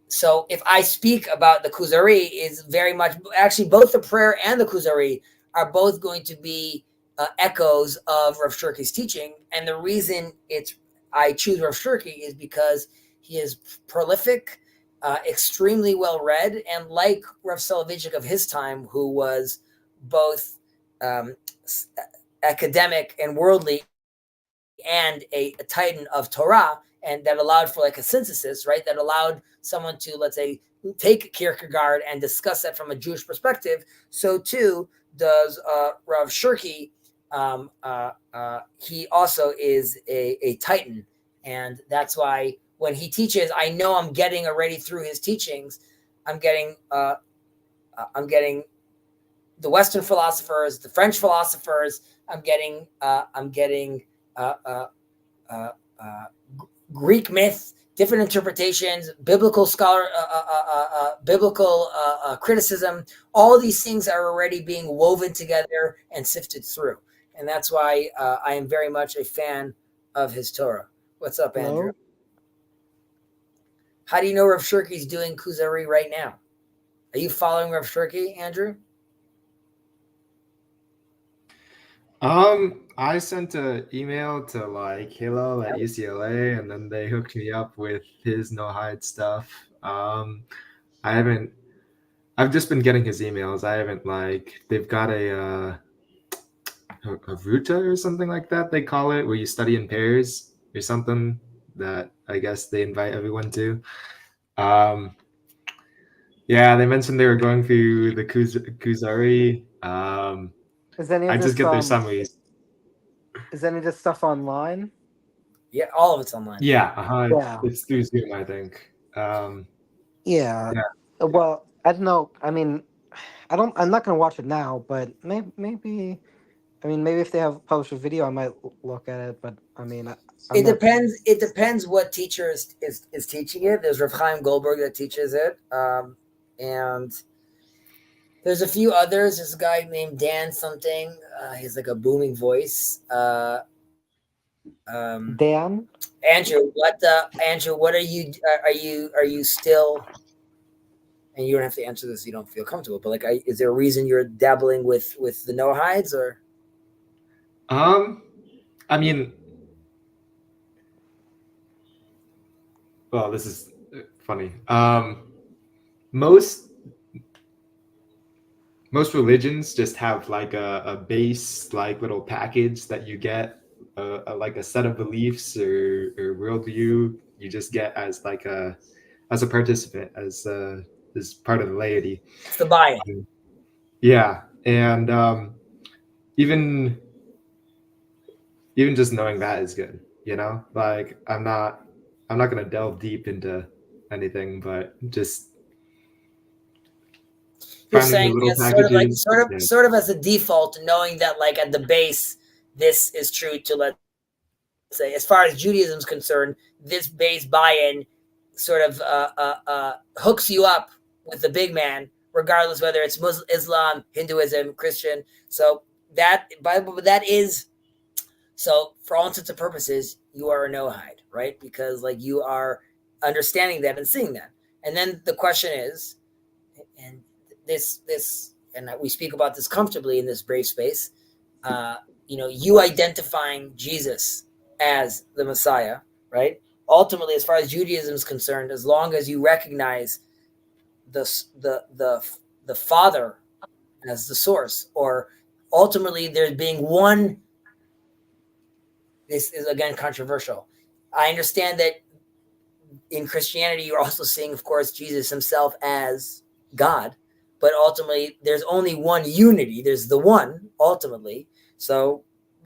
so if I speak about the Kuzari, is very much actually both the prayer and the Kuzari are both going to be echoes of Rav Shirky's teaching, and the reason I choose Rav Shirky is because he is prolific, extremely well read, and like Rav Soloveitchik of his time, who was both um, academic and worldly and a titan of Torah, and that allowed for like a synthesis, right? That allowed someone to, let's say, take Kierkegaard and discuss that from a Jewish perspective. So too does Rav Shirky. He also is a titan, and that's why when he teaches, I know I'm getting already through his teachings. I'm getting the Western philosophers, the French philosophers. I'm getting uh, uh, uh, uh, Greek myth, different interpretations, biblical criticism. All these things are already being woven together and sifted through, and that's why I am very much a fan of his Torah. What's up, Andrew? Hello. How do you know Rav Shirky's doing Kuzari right now? Are you following Rav Shirky, Andrew? I sent an email to like Hillel at UCLA, and then they hooked me up with his no hide stuff. I haven't. I've just been getting his emails. I haven't like. They've got a ruta or something like that. They call it where you study in pairs or something that I guess they invite everyone to. Yeah, they mentioned they were going through the Kuzari. Is any I of just this get their summaries. is any of this stuff online? Yeah, all of it's online. Yeah, Yeah. it's through Zoom, I think. Yeah. Yeah. Well, I don't know. I mean, I'm not gonna watch it now, but maybe. I mean, maybe if they have published a video, I might look at it. But I mean, I'm It not. depends. It depends what teacher is teaching it. There's Rav Chaim Goldberg that teaches it, and there's a few others. There's a guy named Dan something. He's like a booming voice. Dan. Andrew, what are you? Are you still? And you don't have to answer this if you don't feel comfortable. But like, is there a reason you're dabbling with the Noahides or? I mean, well, this is funny. Most religions just have like a base, like little package that you get, like a set of beliefs or worldview. You just get as like as a participant, as part of the laity. It's the buy-in. Yeah, and even just knowing that is good. You know, like I'm not gonna delve deep into anything, but just You're finding the saying little it's sort of like packages. Yeah. sort of as a default, knowing that like at the base, this is true to, let's say, as far as Judaism is concerned, this base buy-in sort of hooks you up with the big man, regardless whether it's Muslim, Islam, Hinduism, Christian. So that is, so for all intents and purposes, you are a Noahide, right? Because like you are understanding that and seeing that. And then the question is, and this and we speak about this comfortably in this brave space, you identifying Jesus as the Messiah, right? Ultimately, as far as Judaism is concerned, as long as you recognize the Father as the source, or ultimately there being one. This is again controversial. I understand that in Christianity, you're also seeing, of course, Jesus himself as God, but ultimately there's only one unity. There's the one ultimately. So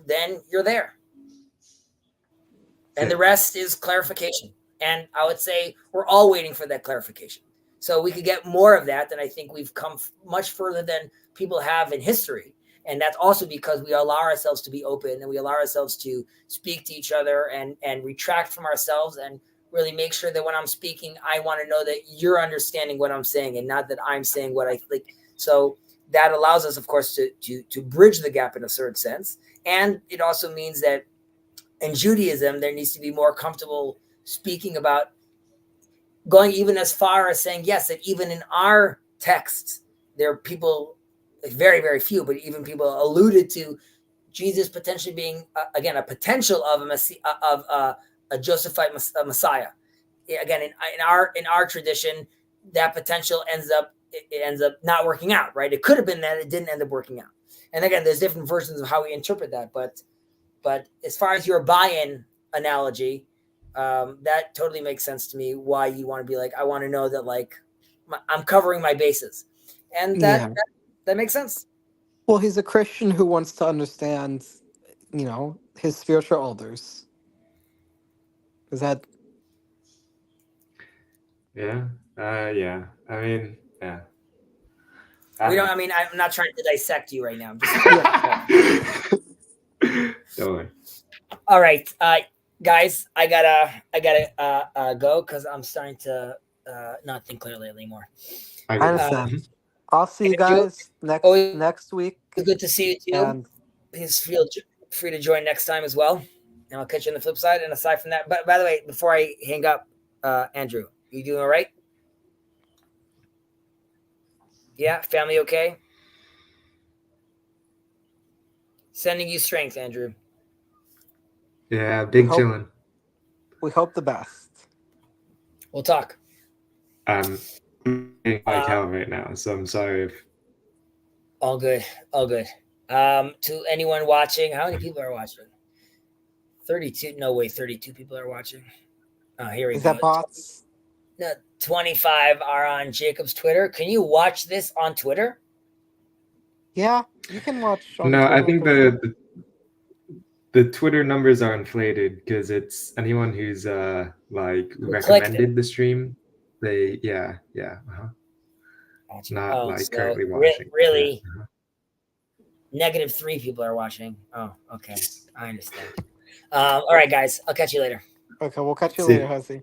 then you're there. And the rest is clarification. And I would say we're all waiting for that clarification. So we could get more of that. And I think we've come much further than people have in history. And that's also because we allow ourselves to be open, and we allow ourselves to speak to each other and retract from ourselves, and really make sure that when I'm speaking, I want to know that you're understanding what I'm saying and not that I'm saying what I think. So that allows us, of course, to bridge the gap in a certain sense. And it also means that in Judaism, there needs to be more comfortable speaking about, going even as far as saying, yes, that even in our texts, there are people, very, very few, but even people alluded to Jesus potentially being, again, a potential of a Josephite Messiah. Again, in our tradition, that potential ends up not working out, right? It could have been that it didn't end up working out. And again, there's different versions of how we interpret that, but as far as your buy-in analogy, that totally makes sense to me. Why you want to be like, I want to know that like I'm covering my bases, and that makes sense. Well, he's a Christian who wants to understand, his spiritual elders. Is that? Yeah. Yeah. I mean, yeah. We don't. I mean, I'm not trying to dissect you right now. I'm just. Don't worry. All right, guys, I gotta go because I'm starting to not think clearly anymore. I understand. I'll see you guys next week. Good to see you too. And please feel free to join next time as well. And I'll catch you on the flip side. And aside from that, but by the way, before I hang up, Andrew, you doing all right? Yeah, family okay? Sending you strength, Andrew. Yeah, big chillin'. We hope the best. We'll talk. I'm like hell right now, so I'm sorry if. All good. To anyone watching, how many people are watching? 32. No way, 32 people are watching. Oh, here we go. Is that bots? No, 25 are on Jacob's Twitter. Can you watch this on Twitter? Yeah, you can watch on No, I Twitter think for sure. the Twitter numbers are inflated because it's anyone who's like Who clicked it? recommended the stream. They Gotcha. not Oh, like so currently watching. really Yeah. -3 people are watching. Oh, okay. I understand. All right, guys. I'll catch you later. Okay, we'll catch you See ya. later, Huzzy.